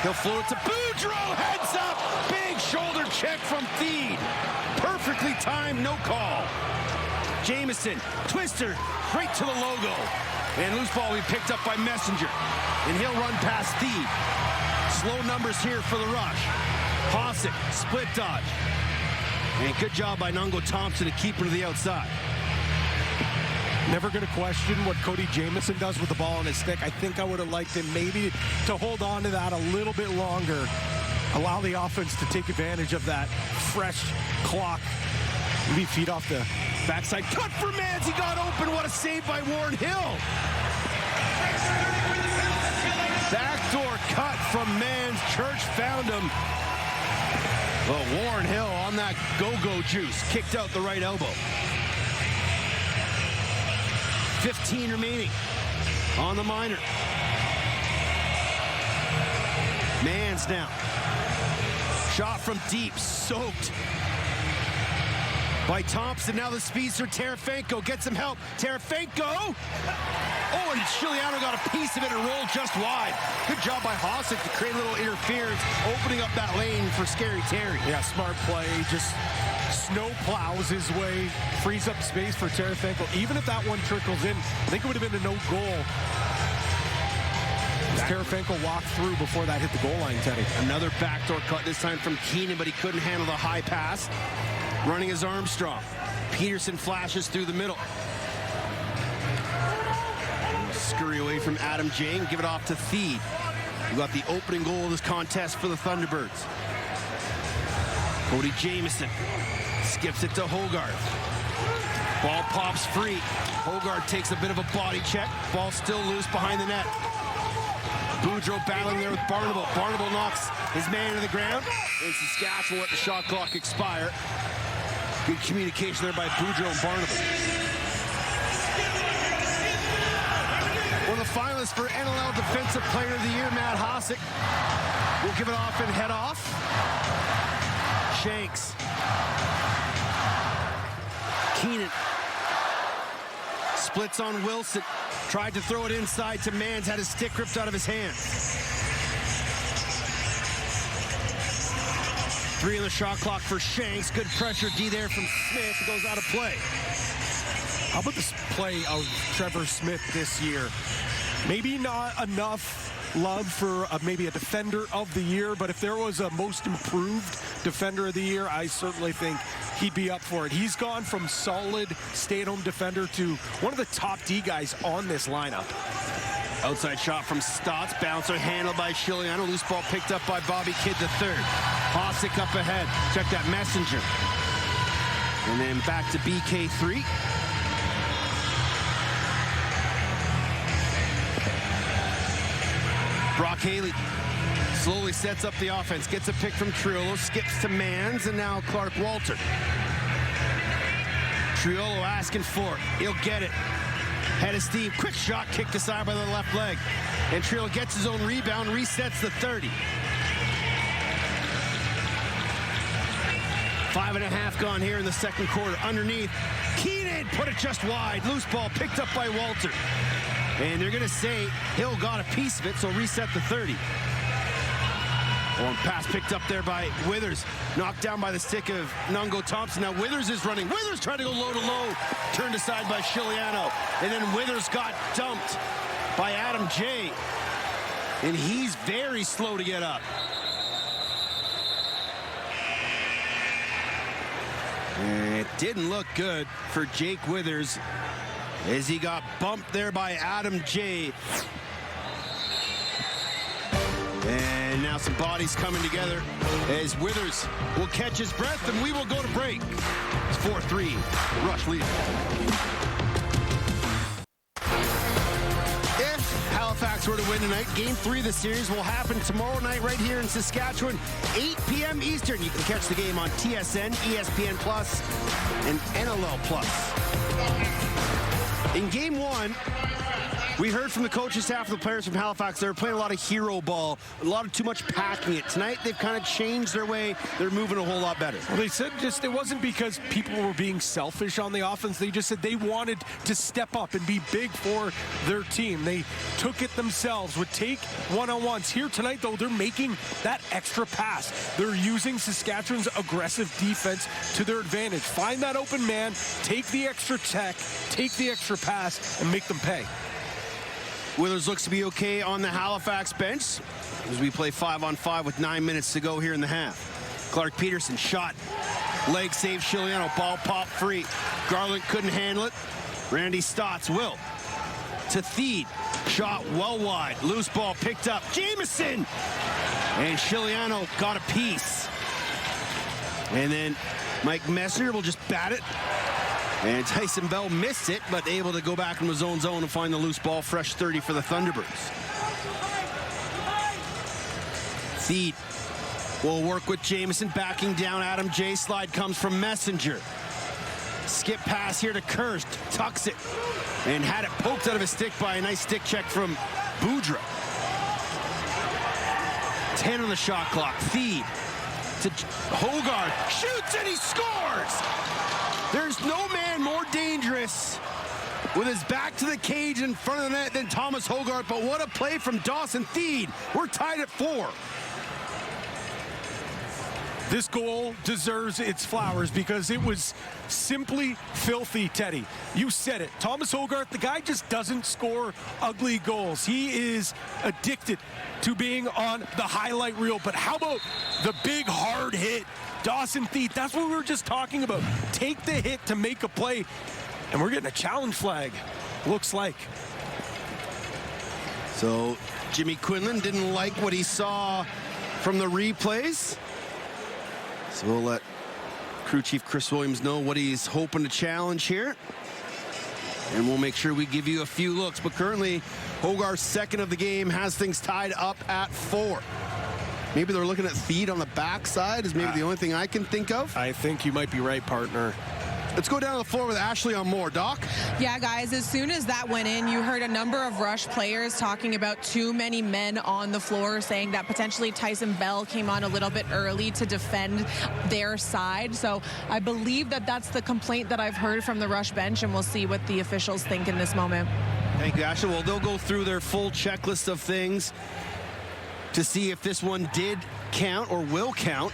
[SPEAKER 1] He'll float it to Boudreau. Heads up. Big shoulder check from Theed. Perfectly timed, no call. Jamieson, twister, right to the logo. And loose ball will be picked up by Messenger. And he'll run past Theed. Slow numbers here for the rush. Hossack, split dodge. And good job by Nungo Thompson to keep her to the outside.
[SPEAKER 2] Never going to question what Cody Jamieson does with the ball on his stick. I think I would have liked him maybe to hold on to that a little bit longer. Allow the offense to take advantage of that fresh clock. Maybe feed off the
[SPEAKER 1] backside cut for Mans. He got open. What a save by Warren Hill. Backdoor cut from Mans. Church found him. Well, Warren Hill on that go-go juice. Kicked out the right elbow. 15 remaining on the minor. Mans now. Shot from deep, soaked by Thompson. Now the speedster Terefenko gets some help. Terefenko. Oh, and Chiliano got a piece of it and rolled just wide. Good job by Hossack to create a little interference, opening up that lane for Scary Terry.
[SPEAKER 2] Yeah, smart play. Just snow plows his way, frees up space for Terefenko. Even if that one trickles in, I think it would have been a no goal. Terefenko walked through before that hit the goal line, Teddy.
[SPEAKER 1] Another backdoor cut, this time from Keenan, but he couldn't handle the high pass. Running his Armstrong. Peterson flashes through the middle. Scurry away from Adam Jane, give it off to Theed. We got the opening goal of this contest for the Thunderbirds. Cody Jamieson skips it to Hogarth. Ball pops free. Hogarth takes a bit of a body check. Ball still loose behind the net. Boudreau battling there with Barnable. Barnable knocks his man to the ground. And Saskatchewan let the shot clock expire. Good communication there by Boudreau and Barnable. One of the finalists for NLL Defensive Player of the Year, Matt Hosick, will give it off and head off. Shanks. Keenan splits on Wilson. Tried to throw it inside to Mans, had his stick ripped out of his hand. 3 on the shot clock for Shanks. Good pressure D there from Smith. It goes out of play.
[SPEAKER 2] How about this play of Trevor Smith this year? Maybe not enough love for maybe a defender of the year, but if there was a most improved defender of the year, I certainly think he'd be up for it. He's gone from solid stay-at-home defender to one of the top D guys on this lineup.
[SPEAKER 1] Outside shot from Stotts. Bouncer handled by Chiliano. Loose ball picked up by Bobby Kidd III. Hosick up ahead. Check that Messenger. And then back to BK3. Brock Haley slowly sets up the offense. Gets a pick from Triolo. Skips to Mans. And now Clark Walter. Triolo asking for it. He'll get it. Head of steam. Quick shot kicked aside by the left leg. And Triolo gets his own rebound. Resets the 30. 5.5 gone here in the second quarter. Underneath. Keenan put it just wide. Loose ball picked up by Walter. And they're going to say Hill got a piece of it, so reset the 30. And pass picked up there by Withers. Knocked down by the stick of Nungo Thompson. Now Withers is running. Withers tried to go low to low. Turned aside by Chiliano. And then Withers got dumped by Adam J. And he's very slow to get up. And it didn't look good for Jake Withers as he got bumped there by Adam J. And now some bodies coming together as Withers will catch his breath and we will go to break. It's 4-3, Rush lead. If Halifax were to win tonight, Game 3 of the series will happen tomorrow night right here in Saskatchewan, 8 p.m. Eastern. You can catch the game on TSN, ESPN Plus, and NLL Plus. In Game 1, we heard from the coaching staff and the players from Halifax. They were playing a lot of hero ball, a lot of too much packing it. Tonight, they've kind of changed their way. They're moving a whole lot better.
[SPEAKER 2] Well, they said just it wasn't because people were being selfish on the offense. They just said they wanted to step up and be big for their team. They took it themselves, would take one-on-ones. Here tonight, though, they're making that extra pass. They're using Saskatchewan's aggressive defense to their advantage. Find that open man, take the extra tech, take the extra pass, and make them pay.
[SPEAKER 1] Withers looks to be okay on the Halifax bench as we play 5-on-5 with 9 minutes to go here in the half. Clark Peterson shot. Leg save Chiliano. Ball pop free. Garland couldn't handle it. Randy Stotts will. To Theed. Shot well wide. Loose ball picked up. Jamieson! And Chiliano got a piece. And then Mike Messer will just bat it. And Tyson Bell missed it, but able to go back in his own zone and find the loose ball. Fresh 30 for the Thunderbirds. Theed will work with Jamieson, backing down Adam J. Slide comes from Messenger. Skip pass here to Kirst. Tucks it. And had it poked out of his stick by a nice stick check from Boudreau. 10 on the shot clock. Theed to Hogarth. Shoots and he scores! There's no man more dangerous with his back to the cage in front of the net than Thomas Hogarth, but what a play from Dawson Theed. We're tied at 4.
[SPEAKER 2] This goal deserves its flowers because it was simply filthy, Teddy. You said it. Thomas Hogarth, the guy just doesn't score ugly goals. He is addicted to being on the highlight reel, but how about the big hard hit? Dawson Theed, that's what we were just talking about. Take the hit to make a play, and we're getting a challenge flag, looks like.
[SPEAKER 1] So Jimmy Quinlan didn't like what he saw from the replays. So we'll let crew chief Chris Williams know what he's hoping to challenge here. And we'll make sure we give you a few looks. But currently, Hogarth's second of the game has things tied up at 4. Maybe they're looking at feed on the backside is maybe the only thing I can think of.
[SPEAKER 2] I think you might be right, partner.
[SPEAKER 1] Let's go down to the floor with Ashley on more. Doc?
[SPEAKER 3] Yeah, guys, as soon as that went in, you heard a number of Rush players talking about too many men on the floor, saying that potentially Tyson Bell came on a little bit early to defend their side. So I believe that that's the complaint that I've heard from the Rush bench, and we'll see what the officials think in this moment.
[SPEAKER 1] Thank you, Ashley. Well, they'll go through their full checklist of things to see if this one did count or will count.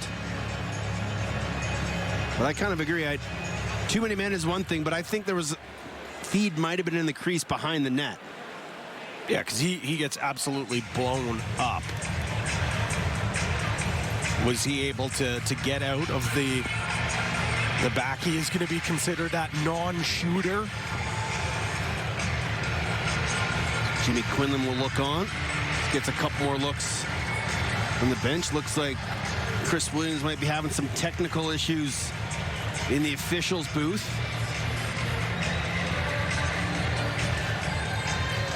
[SPEAKER 1] But I kind of agree. Too many men is one thing, but I think there was feed might have been in the crease behind the net.
[SPEAKER 2] Yeah, because he gets absolutely blown up. Was he able to get out of the back? He is going to be considered that non-shooter.
[SPEAKER 1] Jimmy Quinlan will look on. Gets a couple more looks from the bench. Looks like Chris Williams might be having some technical issues in the officials booth.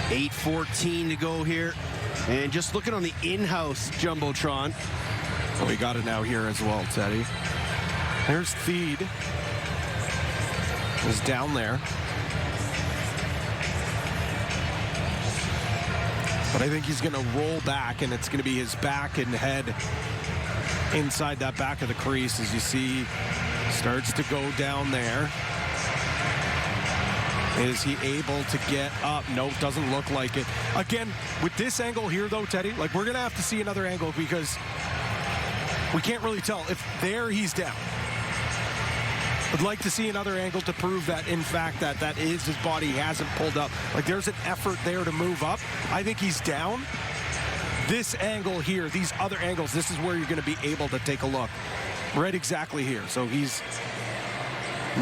[SPEAKER 1] 8:14 to go here. And just looking on the in-house Jumbotron.
[SPEAKER 2] Oh, we got it now here as well, Teddy. There's feed. Is down there. But I think he's going to roll back, and it's going to be his back and head inside that back of the crease, as you see, starts to go down there. Is he able to get up? Nope, doesn't look like it. Again, with this angle here, though, Teddy, like, we're going to have to see another angle because we can't really tell. If there, he's down. I'd like to see another angle to prove that, in fact, that is his body. He hasn't pulled up. Like, there's an effort there to move up. I think he's down. This angle here, these other angles, this is where you're going to be able to take a look. Right exactly here. So he's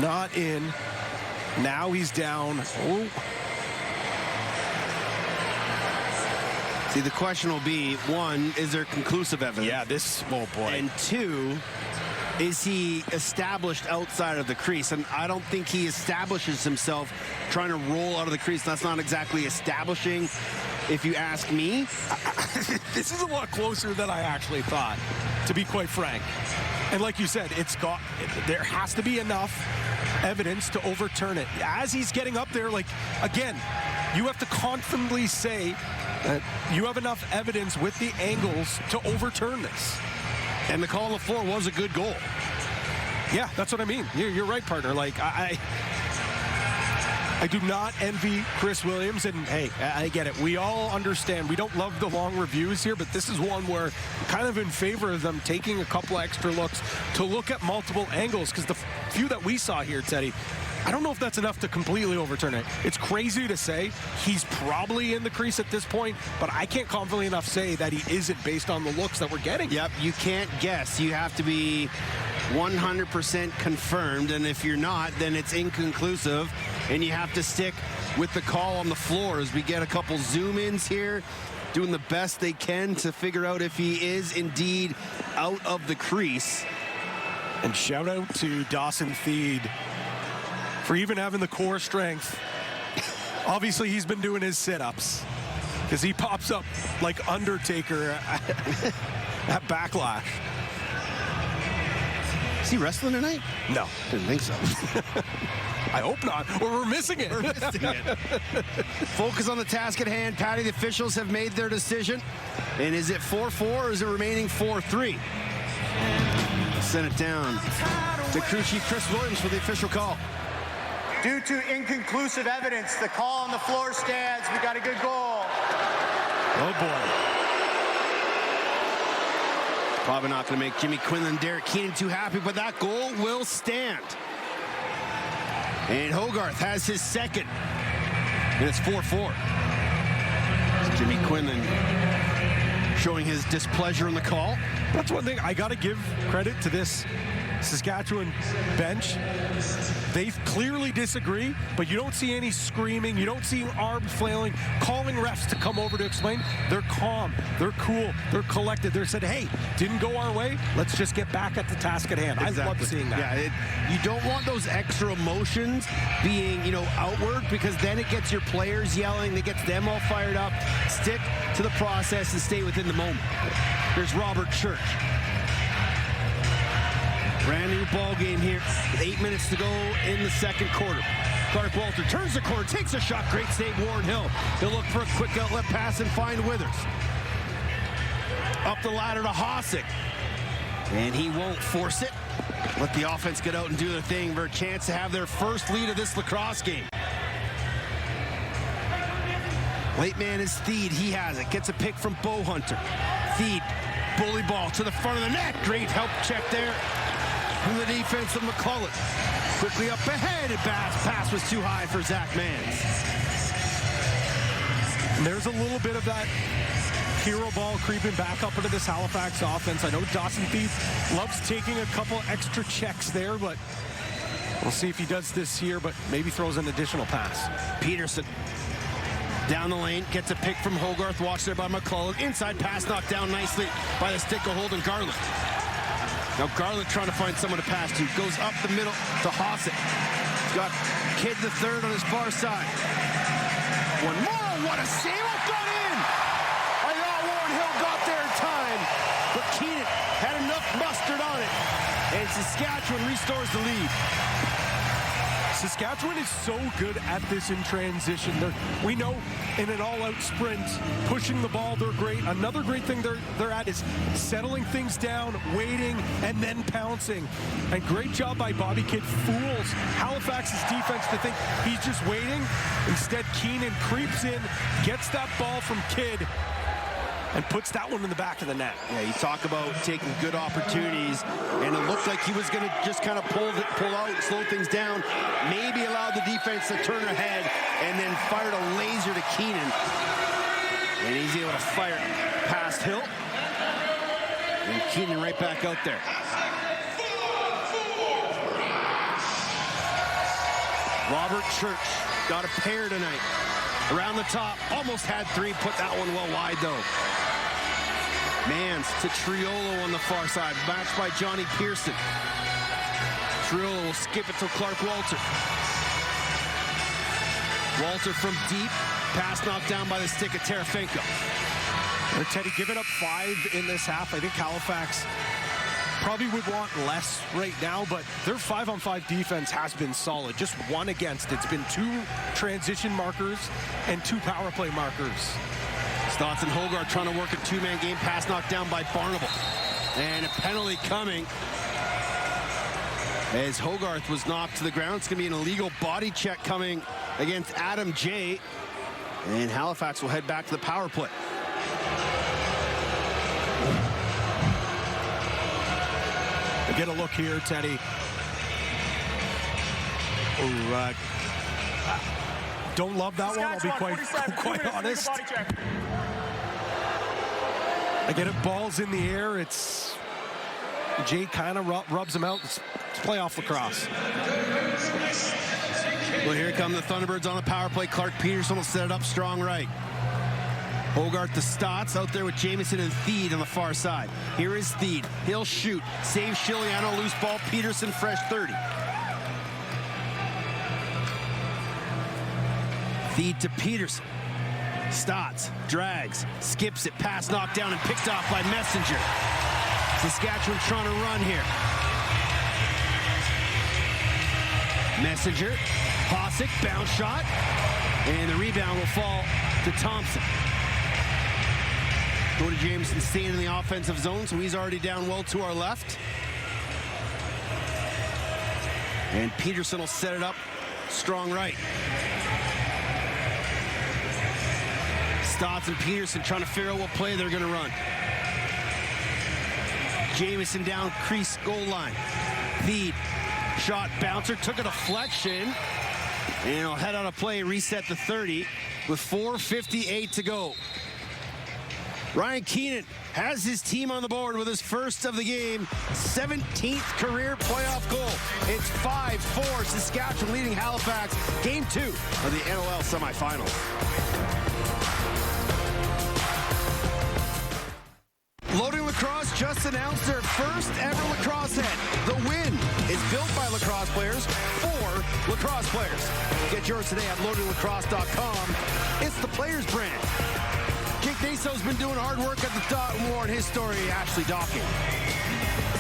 [SPEAKER 2] not in. Now he's down. Oh.
[SPEAKER 1] See, the question will be, one, is there conclusive evidence?
[SPEAKER 2] Yeah, this, oh boy.
[SPEAKER 1] And two, is he established outside of the crease? And I don't think he establishes himself trying to roll out of the crease. That's not exactly establishing, if you ask me.
[SPEAKER 2] This is a lot closer than I actually thought, to be quite frank. And like you said, there has to be enough evidence to overturn it. As he's getting up there, like, again, you have to confidently say that you have enough evidence with the angles to overturn this.
[SPEAKER 1] And the call on the floor was a good goal.
[SPEAKER 2] Yeah, that's what I mean. You're right, partner. Like, I do not envy Chris Williams, and hey, I get it. We all understand. We don't love the long reviews here, but this is one where I'm kind of in favor of them taking a couple extra looks to look at multiple angles, because the few that we saw here, Teddy, I don't know if that's enough to completely overturn it. It's crazy to say he's probably in the crease at this point, but I can't confidently enough say that he isn't based on the looks that we're getting.
[SPEAKER 1] Yep, you can't guess. You have to be 100% confirmed, and if you're not, then it's inconclusive, and you have to stick with the call on the floor as we get a couple zoom-ins here, doing the best they can to figure out if he is indeed out of the crease.
[SPEAKER 2] And shout out to Dawson Feed for even having the core strength. Obviously, he's been doing his sit-ups because he pops up like Undertaker at Backlash.
[SPEAKER 1] Is he wrestling tonight?
[SPEAKER 2] No.
[SPEAKER 1] Didn't think so.
[SPEAKER 2] I hope not, or we're missing it.
[SPEAKER 1] We're missing it. Focus on the task at hand. Patty, the officials have made their decision. And is it 4-4 or is it remaining 4-3? Send it down to crew chief Chris Williams for the official call.
[SPEAKER 6] Due to inconclusive evidence, the call on the floor stands. We got a good goal.
[SPEAKER 2] Oh, boy.
[SPEAKER 1] Probably not going to make Jimmy Quinlan, Derek Keenan too happy, but that goal will stand. And Hogarth has his second. And it's 4-4. Jimmy Quinlan showing his displeasure in the call.
[SPEAKER 2] That's one thing I got to give credit to this Saskatchewan bench, they clearly disagree, but you don't see any screaming, you don't see arms flailing, calling refs to come over to explain. They're calm, they're cool, they're collected. They're said, hey, didn't go our way, let's just get back at the task at hand.
[SPEAKER 1] Exactly.
[SPEAKER 2] I love seeing that.
[SPEAKER 1] Yeah, you don't want those extra emotions being, outward, because then it gets your players yelling, it gets them all fired up. Stick to the process and stay within the moment. There's Robert Church. Brand new ball game here with 8 minutes to go in the second quarter. Clark Walter turns the corner, takes a shot. Great save, Warren Hill. He'll look for a quick outlet pass and find Withers. Up the ladder to Hosick. And he won't force it. Let the offense get out and do their thing for a chance to have their first lead of this lacrosse game. Late man is Theed. He has it. Gets a pick from Bowhunter. Theed, bully ball to the front of the net. Great help check there from the defense of McCullough. Quickly up ahead, and pass was too high for Zach Mans.
[SPEAKER 2] And there's a little bit of that hero ball creeping back up into this Halifax offense. I know Dawson Theed loves taking a couple extra checks there, but we'll see if he does this year, but maybe throws an additional pass.
[SPEAKER 1] Peterson down the lane, gets a pick from Hogarth, watched there by McCullough. Inside pass knocked down nicely by the stick of Holden Garland. Now Garland trying to find someone to pass to. Goes up the middle to Hosick. Got Kidd the third on his far side. One more, what a save, got in! I thought Warren Hill got there in time, but Keenan had enough mustard on it, and Saskatchewan restores the lead.
[SPEAKER 2] Saskatchewan is so good at this in transition. We know in an all-out sprint, pushing the ball, they're great. Another great thing they're at is settling things down, waiting, and then pouncing. And great job by Bobby Kidd. Fools Halifax's defense to think he's just waiting. Instead, Keenan creeps in, gets that ball from Kidd, and puts that one in the back of the net.
[SPEAKER 1] Yeah, you talk about taking good opportunities, and it looked like he was going to just kind of pull out, slow things down, maybe allow the defense to turn ahead, and then fired a laser to Keenan. And he's able to fire past Hill. And Keenan right back out there. Robert Church got a pair tonight. Around the top, almost had three, put that one well wide though. Mans to Triolo on the far side, matched by Johnny Pearson. Triolo will skip it to Clark Walter. Walter from deep, pass knocked down by the stick of Terafenko.
[SPEAKER 2] Teddy, giving up 5 in this half. I think Halifax probably would want less right now, but their 5-on-5 defense has been solid. Just one against. It's been 2 transition markers and 2 power play markers.
[SPEAKER 1] Stotts and Hogarth trying to work a 2-man game. Pass knocked down by Barnable. And a penalty coming as Hogarth was knocked to the ground. It's going to be an illegal body check coming against Adam J. And Halifax will head back to the power play.
[SPEAKER 2] Get a look here, Teddy. Don't love that one, I'll be quite honest. I get it, balls in the air. It's Jay kind of rubs him out. It's playoff lacrosse.
[SPEAKER 1] Well, here come the Thunderbirds on the power play. Clark Peterson will set it up strong right. Hogarth to Stotts out there with Jamieson and Theed on the far side. Here is Theed. He'll shoot. Saves Chiliano. Loose ball. Peterson fresh 30. Theed to Peterson. Stotts drags. Skips it. Pass knocked down and picked off by Messenger. Saskatchewan trying to run here. Messenger. Hosick. Bounce shot. And the rebound will fall to Thompson. Cody Jamieson staying in the offensive zone, so he's already down well to our left. And Peterson will set it up strong right. Stotts and Peterson trying to figure out what play they're going to run. Jamieson down crease goal line. Theed, shot, bouncer, took a deflection. And he'll head out of play, reset to 30 with 4:58 to go. Ryan Keenan has his team on the board with his first of the game, 17th career playoff goal. It's 5-4, Saskatchewan leading Halifax, game 2 of the NLL semifinals. Loading Lacrosse just announced their first ever lacrosse head. The win is built by lacrosse players for lacrosse players. Get yours today at loadinglacrosse.com. It's the players brand. Jake Naso's been doing hard work at the dot. More on his story, Ashley Docking.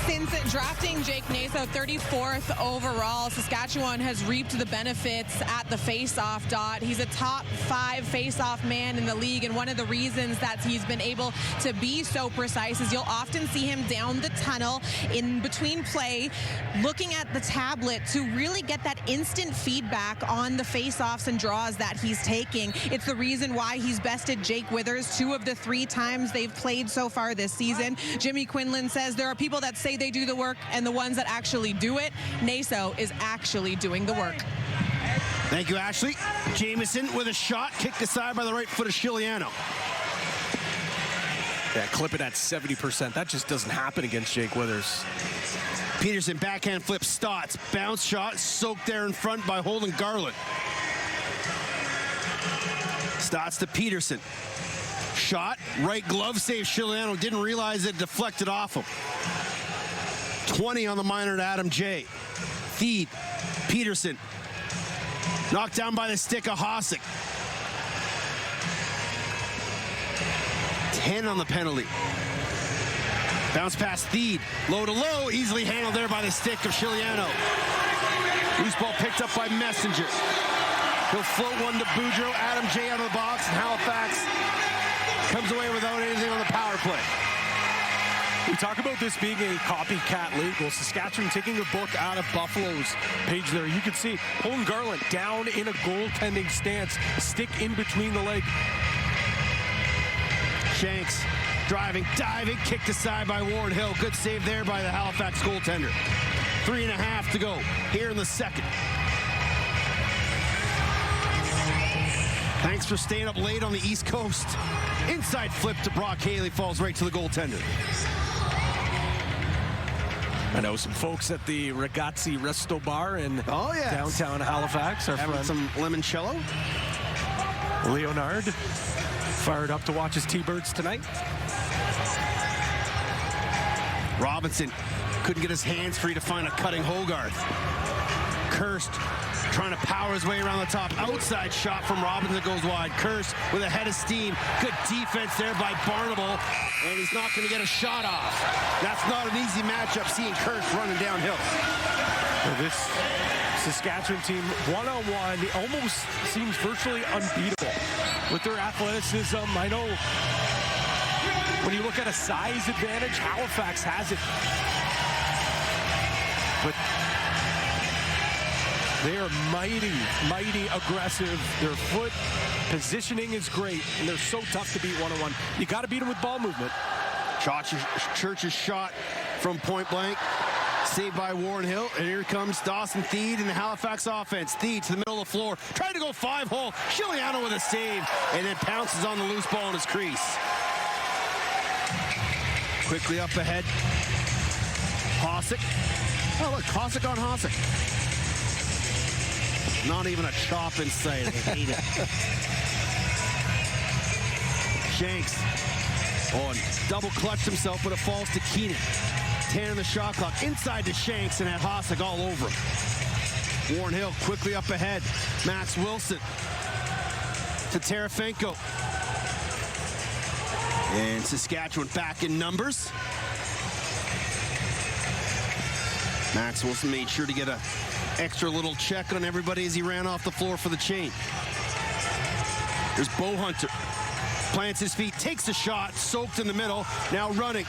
[SPEAKER 3] Since drafting Jake Naso 34th overall, Saskatchewan has reaped the benefits at the face-off dot. He's a top 5 face-off man in the league, and one of the reasons that he's been able to be so precise is you'll often see him down the tunnel in between play, looking at the tablet to really get that instant feedback on the face-offs and draws that he's taking. It's the reason why he's bested Jake Withers 2 of the 3 times they've played so far this season. Jimmy Quinlan says there are people that say they do the work and the ones that actually do it. Naso is actually doing the work.
[SPEAKER 1] Thank you, Ashley. Jamieson with a shot, kicked aside by the right foot of Chiliano.
[SPEAKER 2] Yeah, clip it at 70%. That just doesn't happen against Jake Withers.
[SPEAKER 1] Peterson backhand flip Stotts. Bounce shot soaked there in front by Holden Garland. Stotts to Peterson. Shot, right glove save Chiliano. Didn't realize it deflected off him. 20 on the minor to Adam J. Feed. Peterson. Knocked down by the stick of Hossack. 10 on the penalty. Bounce pass Feed. Low to low. Easily handled there by the stick of Chiliano. Loose ball picked up by Messenger. He'll float one to Boudreau. Adam J out of the box. And Halifax comes away without anything on the power play.
[SPEAKER 2] We talk about this being a copycat league. Well, Saskatchewan taking a book out of Buffalo's page there. You can see Holden Garland down in a goaltending stance, stick in between the leg.
[SPEAKER 1] Shanks driving, diving, kicked aside by Warren Hill. Good save there by the Halifax goaltender. 3.5 to go here in the second. Thanks for staying up late on the East Coast. Inside flip to Brock Haley, falls right to the goaltender.
[SPEAKER 2] I know some folks at the Ragazzi Resto Bar in downtown Halifax are
[SPEAKER 1] having some limoncello.
[SPEAKER 2] Leonard fired up to watch his T-Birds tonight.
[SPEAKER 1] Robinson couldn't get his hands free to find a cutting Hogarth. Kirst trying to power his way around the top. Outside shot from Robinson that goes wide. Kirst with a head of steam. Good defense there by Barnable. And he's not going to get a shot off. That's not an easy matchup, seeing Kirst running downhill.
[SPEAKER 2] Well, this Saskatchewan team, one-on-one, almost seems virtually unbeatable with their athleticism. I know when you look at a size advantage, Halifax has it. But they are mighty, mighty aggressive. Their foot positioning is great, and they're so tough to beat one-on-one. You got to beat them with ball movement.
[SPEAKER 1] Church's shot from point blank. Saved by Warren Hill. And here comes Dawson Theed in the Halifax offense. Theed to the middle of the floor. Trying to go 5-hole. Chiliano with a save. And then pounces on the loose ball in his crease. Quickly up ahead. Hossack. Oh, look. Hossack on Hossack. Not even a chop in sight. I hate it. Shanks. Oh, and double clutched himself, but it falls to Keenan. 10 in the shot clock. Inside to Shanks and had Hossack all over him. Warren Hill quickly up ahead. Max Wilson to Terefenko. And Saskatchewan back in numbers. Max Wilson made sure to get an extra little check on everybody as he ran off the floor for the chain. There's Bo Hunter. Plants his feet, takes a shot, soaked in the middle, now running.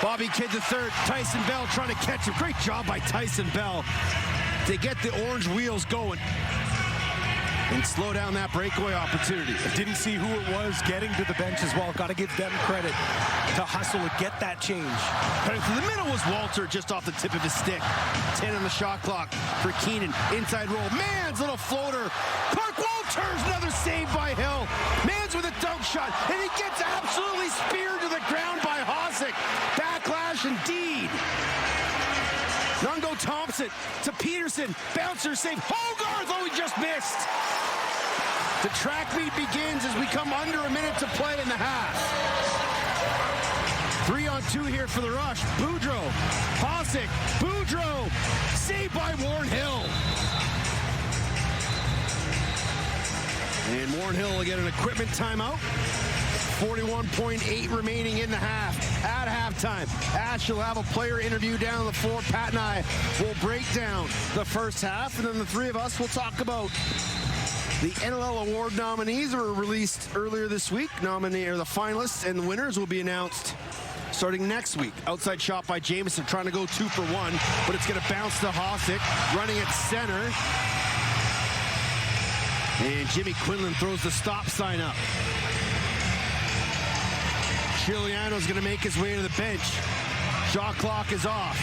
[SPEAKER 1] Bobby Kidd the third, Tyson Bell trying to catch him. Great job by Tyson Bell to get the orange wheels going. and slow down that breakaway opportunity.
[SPEAKER 2] Didn't see who it was getting to the bench as well. Got to give them credit to hustle and get that change.
[SPEAKER 1] Cutting through the middle was Walter, just off the tip of his stick. 10 on the shot clock for Keenan. Inside roll. Mans, little floater. Clark Walters, another save by Hill. Mans with a dunk shot, and he gets absolutely speared to the ground by Hosick. Backlash indeed. Nungo Thompson to Peterson. Bouncer save. Hogarth, oh, he just missed. The track meet begins as we come under a minute to play in the half. 3-on-2 here for the Rush. Boudreau, Hosick, Boudreau, saved by Warren Hill. And Warren Hill will get an equipment timeout. 41.8 remaining in the half. At halftime, Ash will have a player interview down the floor. Pat and I will break down the first half, and then the three of us will talk about the NLL award nominees that were released earlier this week. The finalists and the winners will be announced starting next week. Outside shot by Jamieson, trying to go 2 for 1, but it's going to bounce to Hosick, running at center. And Jimmy Quinlan throws the stop sign up. Chiliano's going to make his way to the bench. Shot clock is off.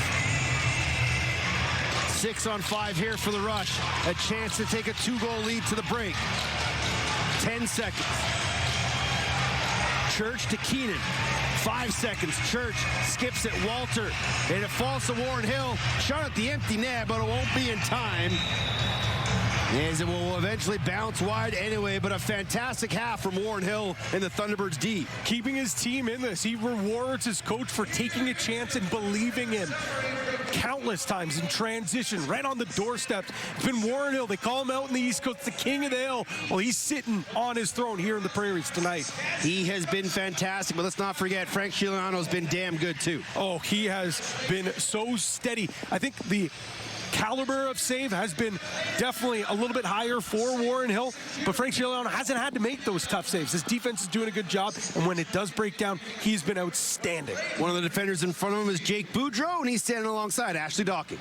[SPEAKER 1] 6 on 5 here for the Rush. A chance to take a 2-goal lead to the break. 10 seconds. Church to Keenan. 5 seconds. Church skips it. Walter. And it falls to Warren Hill. Shot at the empty net, but it won't be in time, as it will eventually bounce wide anyway. But a fantastic half from Warren Hill and the Thunderbirds D.
[SPEAKER 2] Keeping his team in this. He rewards his coach for taking a chance and believing in countless times in transition, right on the doorstep. It's been Warren Hill. They call him out in the East Coast, the king of the hill. Well, he's sitting on his throne here in the Prairies tonight.
[SPEAKER 1] He has been fantastic, but let's not forget, Frank Chiliano's been damn good too.
[SPEAKER 2] Oh, he has been so steady. I think the caliber of save has been definitely a little bit higher for Warren Hill, but Frank Chiliano hasn't had to make those tough saves. His defense is doing a good job, and when it does break down, he's been outstanding.
[SPEAKER 1] One of the defenders in front of him is Jake Boudreau, and he's standing alongside Ashley Docking.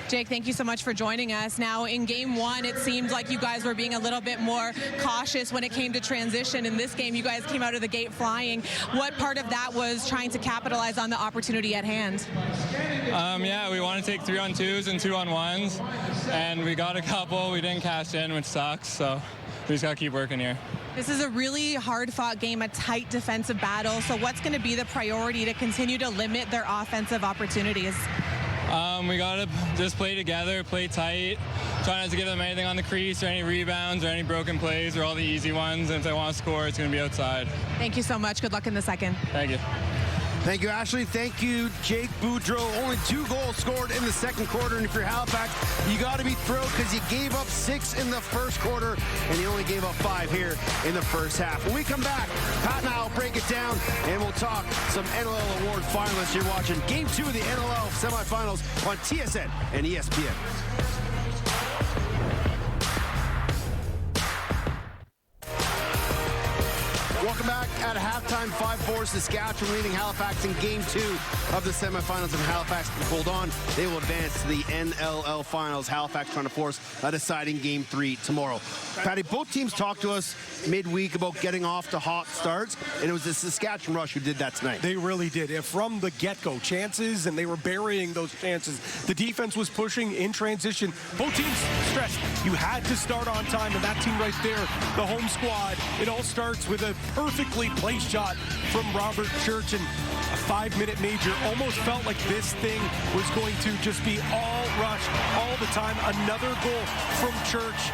[SPEAKER 3] Jake, thank you so much for joining us. Now, in game one, it seemed like you guys were being a little bit more cautious when it came to transition. In this game, you guys came out of the gate flying. What part of that was trying to capitalize on the opportunity at hand?
[SPEAKER 4] Yeah, we want to take 3-on-2s and 2-on-1s, and we got a couple. We didn't cash in, which sucks, so we just got to keep working here.
[SPEAKER 3] This is a really hard-fought game, a tight defensive battle. So what's going to be the priority to continue to limit their offensive opportunities?
[SPEAKER 4] We got to just play together, play tight, try not to give them anything on the crease or any rebounds or any broken plays or all the easy ones. And if they want to score, it's going to be outside.
[SPEAKER 3] Thank you so much. Good luck in the second.
[SPEAKER 4] Thank you.
[SPEAKER 1] Thank you, Ashley. Thank you, Jake Boudreau. Only 2 goals scored in the second quarter, and if you're Halifax, you got to be thrilled because you gave up 6 in the first quarter, and you only gave up 5 here in the first half. When we come back, Pat and I will break it down, and we'll talk some NLL award finalists. You're watching Game 2 of the NLL semifinals on TSN and ESPN. Welcome back. At halftime, 5-4, Saskatchewan leading Halifax in Game 2 of the semifinals. If Halifax can hold on, they will advance to the NLL finals. Halifax trying to force a deciding Game 3 tomorrow. Patty, both teams talked to us midweek about getting off to hot starts, and it was the Saskatchewan Rush who did that tonight.
[SPEAKER 2] They really did. From the get-go, chances, and they were burying those chances. The defense was pushing in transition. Both teams stressed you had to start on time, and that team right there, the home squad, it all starts with a perfectly placed shot from Robert Church, and a 5-minute major. Almost felt like this thing was going to just be all Rush all the time. Another goal from Church,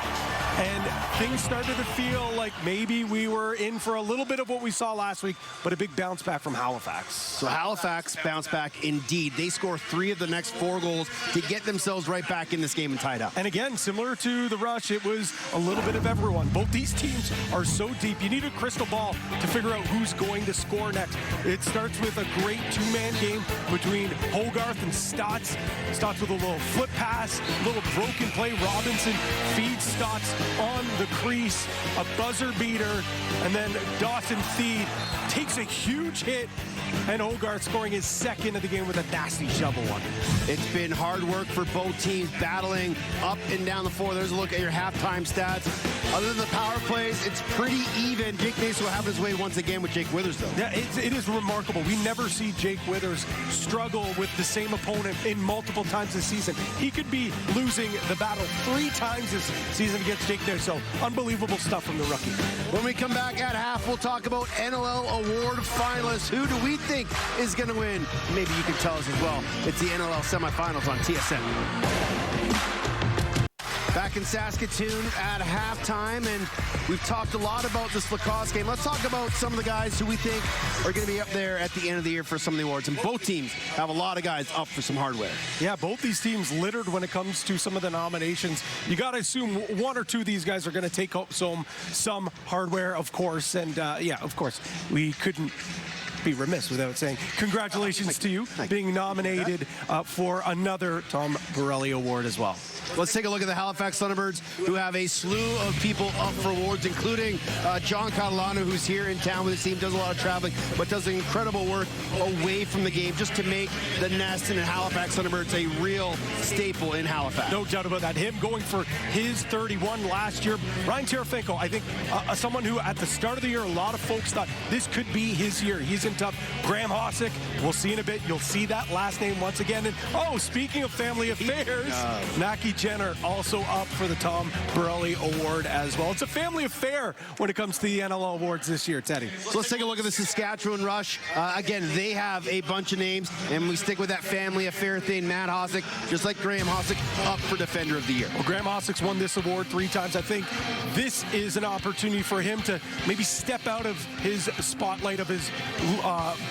[SPEAKER 2] and things started to feel like maybe we were in for a little bit of what we saw last week, but a big bounce back from Halifax.
[SPEAKER 1] So Halifax bounced back indeed. They score 3 of the next 4 goals to get themselves right back in this game and tied up.
[SPEAKER 2] And again, similar to the Rush, it was a little bit of everyone. Both these teams are so deep. You need a crystal ball to figure out who's going to score next. It starts with a great 2-man game between Hogarth and Stotts. Stotts with a little flip pass, a little broken play. Robinson feeds Stotts on the crease, a buzzer beater, and then Dawson Feed takes a huge hit, and Hogarth scoring his second of the game with a nasty shovel one.
[SPEAKER 1] It's been hard work for both teams, battling up and down the floor. There's a look at your halftime stats. Other than the power plays, it's pretty even. Jake Mason will have his way once again with Jake Withers, though.
[SPEAKER 2] Yeah, it is remarkable. We never see Jake Withers struggle with the same opponent in multiple times this season. He could be losing the battle 3 times this season against Jake there. So unbelievable stuff from the rookie.
[SPEAKER 1] When we come back at half, we'll talk about NLL award finalists. Who do we think is going to win? Maybe you can tell us as well. It's the NLL semifinals on TSN. Back in Saskatoon at halftime, and we've talked a lot about this lacrosse game. Let's talk about some of the guys who we think are going to be up there at the end of the year for some of the awards. And both teams have a lot of guys up for some hardware.
[SPEAKER 2] Yeah, both these teams littered when it comes to some of the nominations. You got to assume 1 or 2 of these guys are going to take home some hardware, of course. And yeah, of course, we couldn't be remiss without saying congratulations to you being nominated for another Tom Borelli Award as well.
[SPEAKER 1] Let's take a look at the Halifax Thunderbirds, who have a slew of people up for awards, including John Catalano, who's here in town with his team, does a lot of traveling, but does incredible work away from the game just to make the Nest and the Halifax Thunderbirds a real staple in Halifax.
[SPEAKER 2] No doubt about that. Him going for his 31 last year. Ryan Terafenko, I think someone who at the start of the year, a lot of folks thought this could be his year. He's in tough. Graham Hosick, we'll see in a bit. You'll see that last name once again. And oh, speaking of family affairs, Naki Jenner also up for the Tom Borelli Award as well. It's a family affair when it comes to the NLL awards this year, Teddy.
[SPEAKER 1] So let's take a look at the Saskatchewan Rush. Again, they have a bunch of names, and we stick with that family affair thing. Matt Hosick, just like Graham Hosick, up for Defender of the Year.
[SPEAKER 2] Well, Graham Hosick's won this award 3 times. I think this is an opportunity for him to maybe step out of his spotlight of his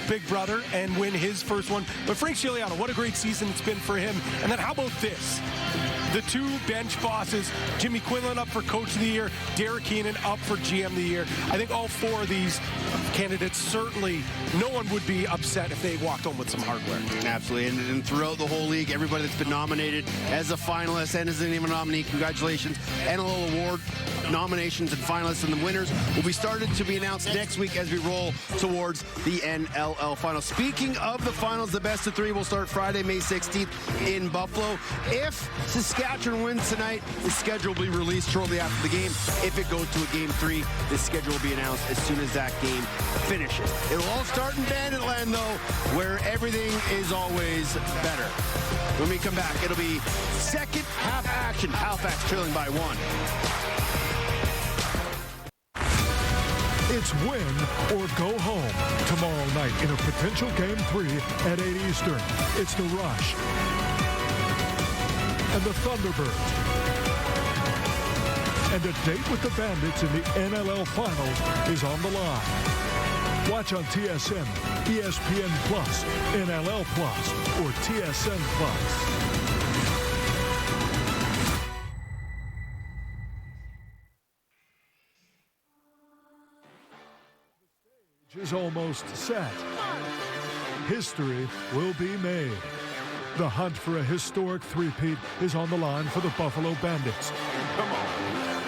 [SPEAKER 2] big brother and win his first one. But Frank Scigliano, what a great season it's been for him. And then how about this? The 2 bench bosses, Jimmy Quinlan up for Coach of the Year, Derek Keenan up for GM of the Year. I think all 4 of these candidates, certainly no one would be upset if they walked home with some hardware.
[SPEAKER 1] Absolutely, and throughout the whole league, everybody that's been nominated as a finalist and as an even nominee, congratulations. NLL Award nominations and finalists, and the winners will be started to be announced next week as we roll towards the NLL finals. Speaking of the finals, the best of 3 will start Friday, May 16th in Buffalo. If Saskatchewan wins tonight, the schedule will be released shortly after the game. If it goes to a game 3, the schedule will be announced as soon as that game finishes. It'll all start in Banditland, though, where everything is always better. When we come back, it'll be second half action. Halifax trailing by 1.
[SPEAKER 7] It's win or go home. Tomorrow night in a potential Game 3 at 8 Eastern. It's the Rush and the Thunderbirds. And a date with the Bandits in the NLL Finals is on the line. Watch on TSN, ESPN Plus, NLL Plus, or TSN Plus. Is almost set. History will be made. The hunt for a historic three-peat is on the line for the Buffalo Bandits.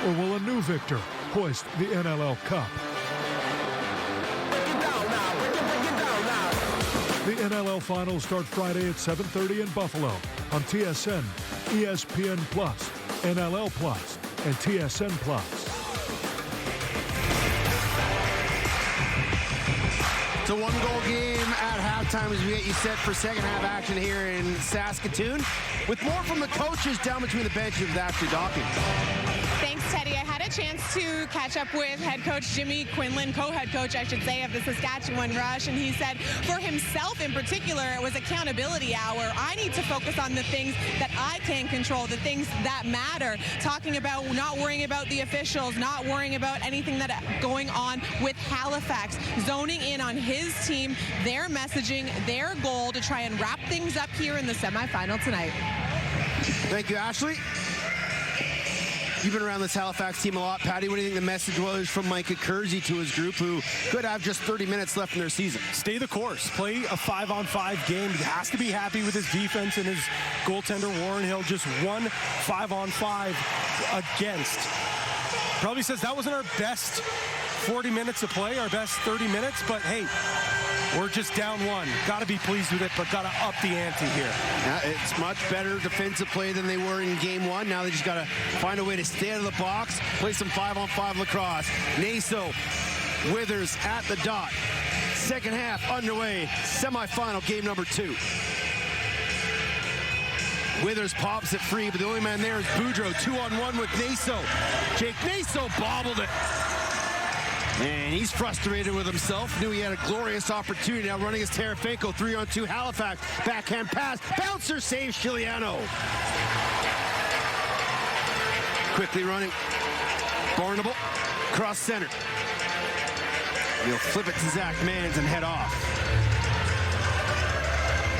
[SPEAKER 7] Or will a new victor hoist the NLL Cup? The NLL Finals start Friday at 7:30 in Buffalo on TSN, ESPN Plus, NLL Plus, and TSN Plus.
[SPEAKER 1] It's a 1-goal game at halftime as we get you set for second half action here in Saskatoon. With more from the coaches down between the benches with Ashley Dawkins.
[SPEAKER 3] Thanks, Teddy. I had a chance to catch up with head coach Jimmy Quinlan, co-head coach, I should say, of the Saskatchewan Rush, and he said for himself in particular, it was accountability hour. I need to focus on the things that I can control, the things that matter. Talking about not worrying about the officials, not worrying about anything that's going on with Halifax, zoning in on his team, their messaging, their goal to try and wrap things up here in the semifinal tonight.
[SPEAKER 1] Thank you, Ashley. You've been around this Halifax team a lot. Patty, what do you think the message was from Micah Kersey to his group, who could have just 30 minutes left in their season?
[SPEAKER 2] Stay the course. Play a 5-on-5 game. He has to be happy with his defense and his goaltender, Warren Hill. Just one 5-on-5 against Probably says that wasn't our best 40 minutes of play, our best 30 minutes, but hey, we're just down one. Got to be pleased with it, but got to up the ante here.
[SPEAKER 1] It's much better defensive play than they were in game one. Now they just got to find a way to stay out of the box, play some 5-on-5 lacrosse. Naso, Withers at the dot. Second half underway, semifinal game number 2. Withers pops it free, but the only man there is Boudreau. 2-on-1 with Naso. Jake Naso bobbled it. And he's frustrated with himself. Knew he had a glorious opportunity. Now running his Terefenko. 3-on-2 Halifax. Backhand pass. Bouncer saves Chiliano. Quickly running. Barnable. Cross center. He'll flip it to Zach Mans and head off.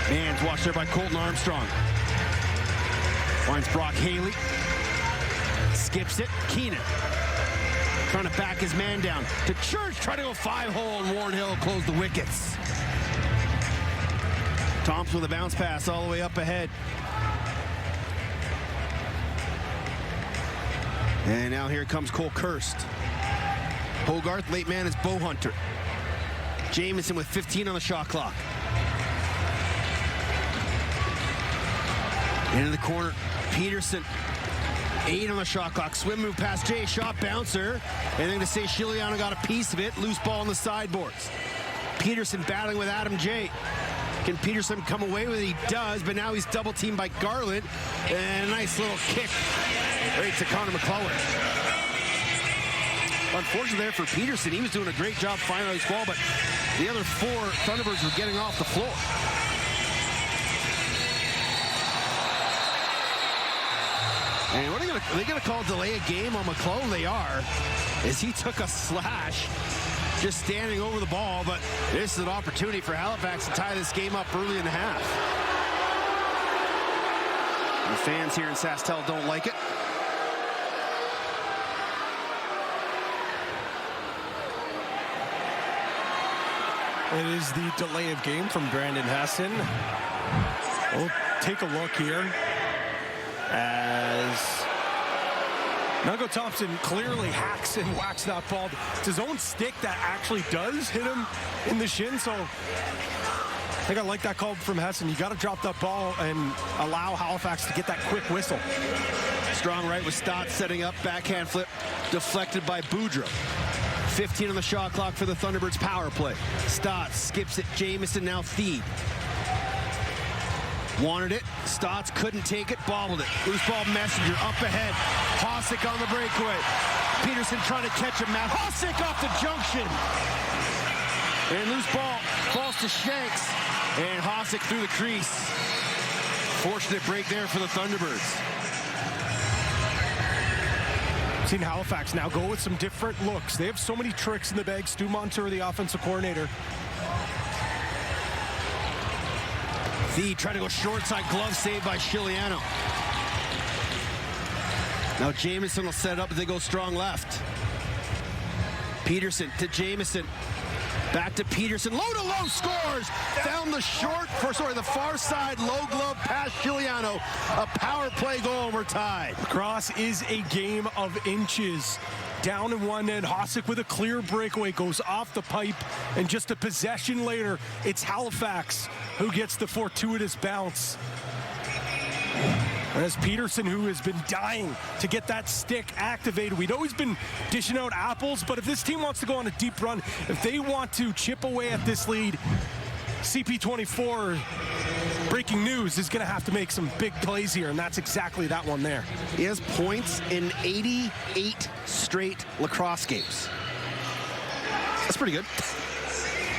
[SPEAKER 1] Mans watched there by Colton Armstrong. Finds Brock Haley. Skips it. Keenan. Trying to back his man down. To Church. Trying to go 5-hole, and Warren Hill close the wickets. Thompson with a bounce pass all the way up ahead. And now here comes Cole Kirst. Hogarth, late man is Bo Hunter. Jamieson with 15 on the shot clock. Into the corner, Peterson. 8 on the shot clock. Swim move past Jay. Shot bouncer. Anything to say Chiliano got a piece of it. Loose ball on the sideboards. Peterson battling with Adam Jay. Can Peterson come away with it? He does, but now he's double teamed by Garland. And a nice little kick right to Connor McClellan. Unfortunately there for Peterson, he was doing a great job finding his ball, but the other 4 Thunderbirds were getting off the floor. And what are they gonna call delay a game on McClellan? They are, as he took a slash just standing over the ball, but this is an opportunity for Halifax to tie this game up early in the half. The fans here in SaskTel don't like it.
[SPEAKER 2] It is the delay of game from Brandon Hesson. We'll take a look here as Nungo Thompson clearly hacks and whacks that ball. It's his own stick that actually does hit him in the shin, so I think I like that call from Hesson. You got to drop that ball and allow Halifax to get that quick whistle.
[SPEAKER 1] Strong right with Stott setting up, backhand flip, deflected by Boudreau. 15 on the shot clock for the Thunderbirds power play. Stott skips it, Jamieson now feed. Wanted it, Stotts couldn't take it, bobbled it. Loose ball Messenger up ahead. Hosick on the breakaway. Peterson trying to catch him. Matt Hosick off the junction. And loose ball falls to Shanks. And Hosick through the crease. Fortunate break there for the Thunderbirds.
[SPEAKER 2] Seen Halifax now go with some different looks. They have so many tricks in the bag. Stu Montour, the offensive coordinator.
[SPEAKER 1] Feed trying to go short side, glove saved by Chiliano. Now Jamieson will set it up as they go strong left. Peterson to Jamieson. Back to Peterson. Low to low scores. Found the the far side low glove past Chiliano. A power play goal and we're tied.
[SPEAKER 2] Cross is a game of inches. Down in one end, Hosick with a clear breakaway goes off the pipe, and just a possession later, it's Halifax who gets the fortuitous bounce. And as Peterson, who has been dying to get that stick activated, we'd always been dishing out apples, but if this team wants to go on a deep run, if they want to chip away at this lead, CP24, breaking news, is going to have to make some big plays here, and that's exactly that one there.
[SPEAKER 1] He has points in 88 straight lacrosse games. That's pretty good.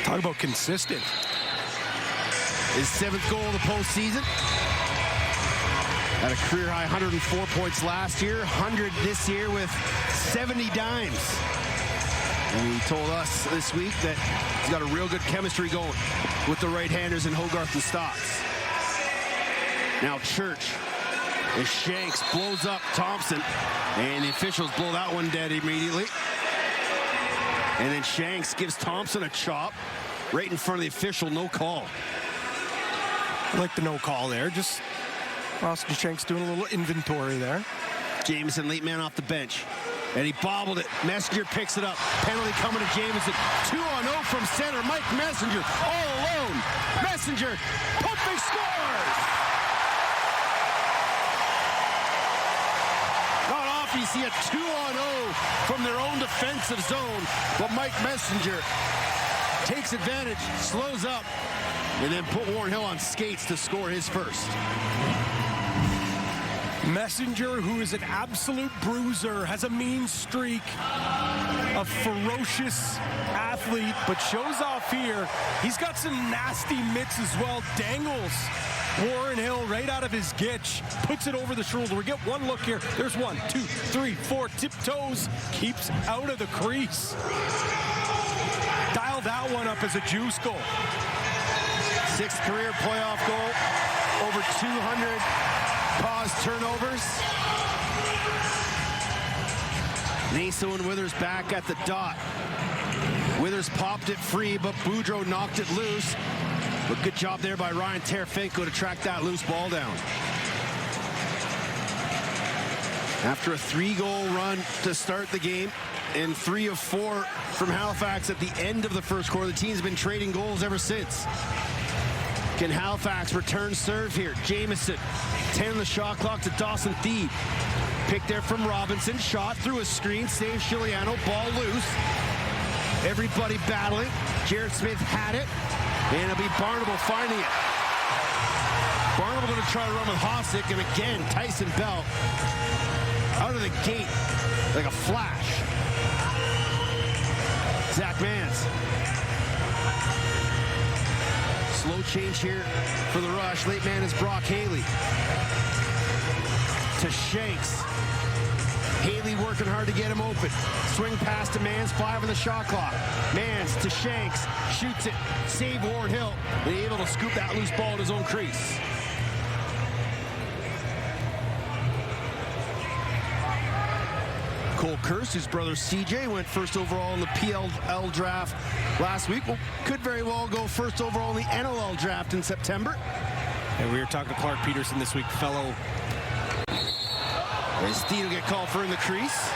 [SPEAKER 2] Talk about consistent.
[SPEAKER 1] His 7th goal of the postseason. Had a career-high 104 points last year, 100 this year with 70 dimes. And he told us this week that he's got a real good chemistry going with the right-handers in Hogarth and Stotts. Now Church, as Shanks blows up Thompson, and the officials blow that one dead immediately. And then Shanks gives Thompson a chop right in front of the official, no call.
[SPEAKER 2] I like the no call there, just Austin Shanks doing a little inventory there.
[SPEAKER 1] Jamieson, late man off the bench. And he bobbled it. Messenger picks it up. Penalty coming to Jamison. 2-0 from center. Mike Messenger all alone. Messenger, pumping, scores! Not often you see a 2-0 from their own defensive zone, but Mike Messenger takes advantage, slows up, and then put Warren Hill on skates to score his first.
[SPEAKER 2] Messenger, who is an absolute bruiser, has a mean streak, a ferocious athlete, but shows off here. He's got some nasty mitts as well. Dangles Warren Hill right out of his gitch, puts it over the shoulder. We get one look here. There's 1, 2, 3, 4, tiptoes, keeps out of the crease. Dial that one up as a juice goal.
[SPEAKER 1] 6th career playoff goal, over 200 pause turnovers. Naso and Withers back at the dot. Withers popped it free, but Boudreau knocked it loose. But good job there by Ryan Terefenko to track that loose ball down. After a 3-goal run to start the game, and 3 of 4 from Halifax at the end of the first quarter, the team's been trading goals ever since. Can Halifax return serve here? Jamison, 10 on the shot clock to Dawson Thede. Pick there from Robinson, shot through a screen, saves Chiliano, ball loose. Everybody battling. Jared Smith had it, and it'll be Barnable finding it. Barnable going to try to run with Hosick, and again, Tyson Bell out of the gate like a flash. Zach Mans. Slow change here for the Rush. Late man is Brock Haley. To Shanks. Haley working hard to get him open. Swing pass to Mans, 5 on the shot clock. Mans to Shanks, shoots it, save Warren Hill. And he's able to scoop that loose ball in his own crease. Cole Kurse, his brother CJ, went first overall in the PLL draft last week. Well, could very well go first overall in the NLL draft in September.
[SPEAKER 2] And we were talking to Clark Peterson this week, fellow.
[SPEAKER 1] And Steve will get called for in the crease.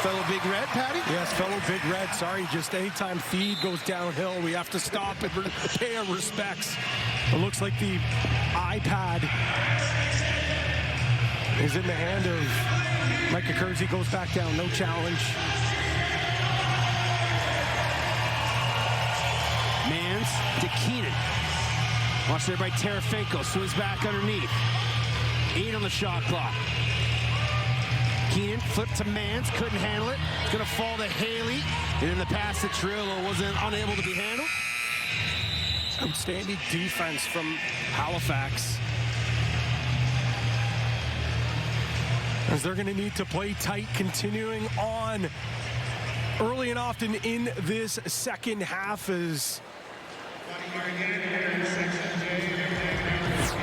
[SPEAKER 1] Fellow Big Red, Patty?
[SPEAKER 2] Yes, fellow Big Red. Sorry, just anytime Thede goes downhill, we have to stop and pay our respects. It looks like the iPad is in the hand of Micah Kersey. Goes back down, no challenge.
[SPEAKER 1] Mans to Keenan. Watch there by Terefenko. Swings back underneath. 8 on the shot clock. Keenan flipped to Mans, couldn't handle it. It's going to fall to Haley. And in the pass to Trillo, wasn't unable to be handled.
[SPEAKER 2] Outstanding defense from Halifax. As they're going to need to play tight, continuing on early and often in this second half as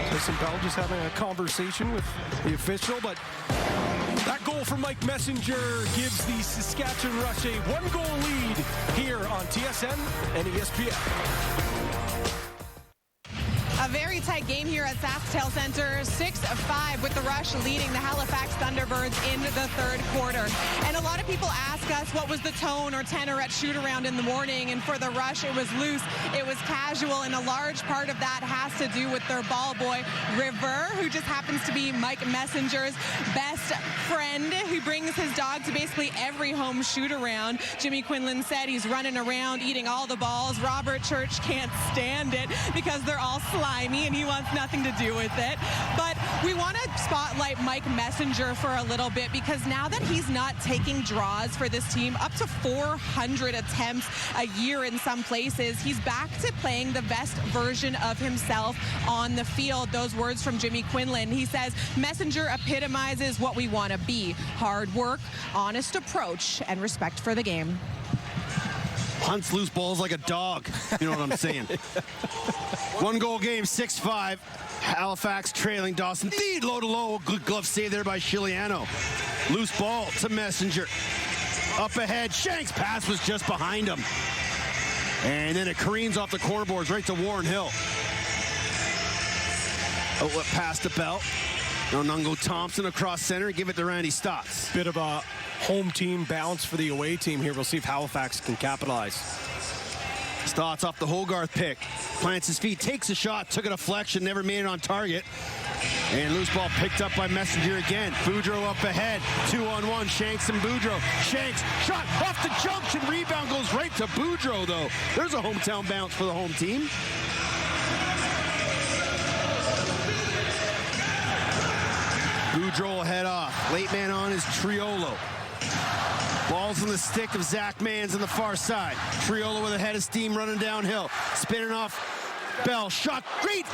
[SPEAKER 2] Tyson Bell just having a conversation with the official, but that goal from Mike Messenger gives the Saskatchewan Rush a 1-goal lead here on TSN and ESPN.
[SPEAKER 3] A very tight game here at Sasktel Center, 6-5 with the Rush leading the Halifax Thunderbirds in the third quarter. And a lot of people ask us what was the tone or tenor at shoot-around in the morning, and for the Rush it was loose, it was casual, and a large part of that has to do with their ball boy, River, who just happens to be Mike Messenger's best friend. He brings his dog to basically every home shoot-around. Jimmy Quinlan said he's running around eating all the balls. Robert Church can't stand it because they're all slimy and he wants nothing to do with it. But we want to spotlight Mike Messenger for a little bit, because now that he's not taking draws for this team, up to 400 attempts a year in some places, he's back to playing the best version of himself on the field. Those words from Jimmy Quinlan. He says, Messenger epitomizes what we want to be: hard work, honest approach, and respect for the game.
[SPEAKER 1] Hunts loose balls like a dog. You know what I'm saying? 1-goal game, 6-5. Halifax trailing. Dawson Thede low to low. Good glove save there by Chiliano. Loose ball to Messenger. Up ahead. Shanks' pass was just behind him. And then it careens off the corner boards right to Warren Hill. Outlet pass to Bell. Nungo Thompson across center. Give it to Randy Stotts.
[SPEAKER 2] Bit of a home team bounce for the away team here. We'll see if Halifax can capitalize.
[SPEAKER 1] Stotts off the Hogarth pick. Plants his feet, takes a shot, took a deflection, never made it on target. And loose ball picked up by Messenger again. Boudreau up ahead. 2-on-1. Shanks and Boudreau. Shanks, shot off the junction. Rebound goes right to Boudreau, though. There's a hometown bounce for the home team. Boudreau will head off. Late man on is Triolo. Ball's in the stick of Zach Mans on the far side. Triolo with a head of steam running downhill. Spinning off Bell. Shot. Great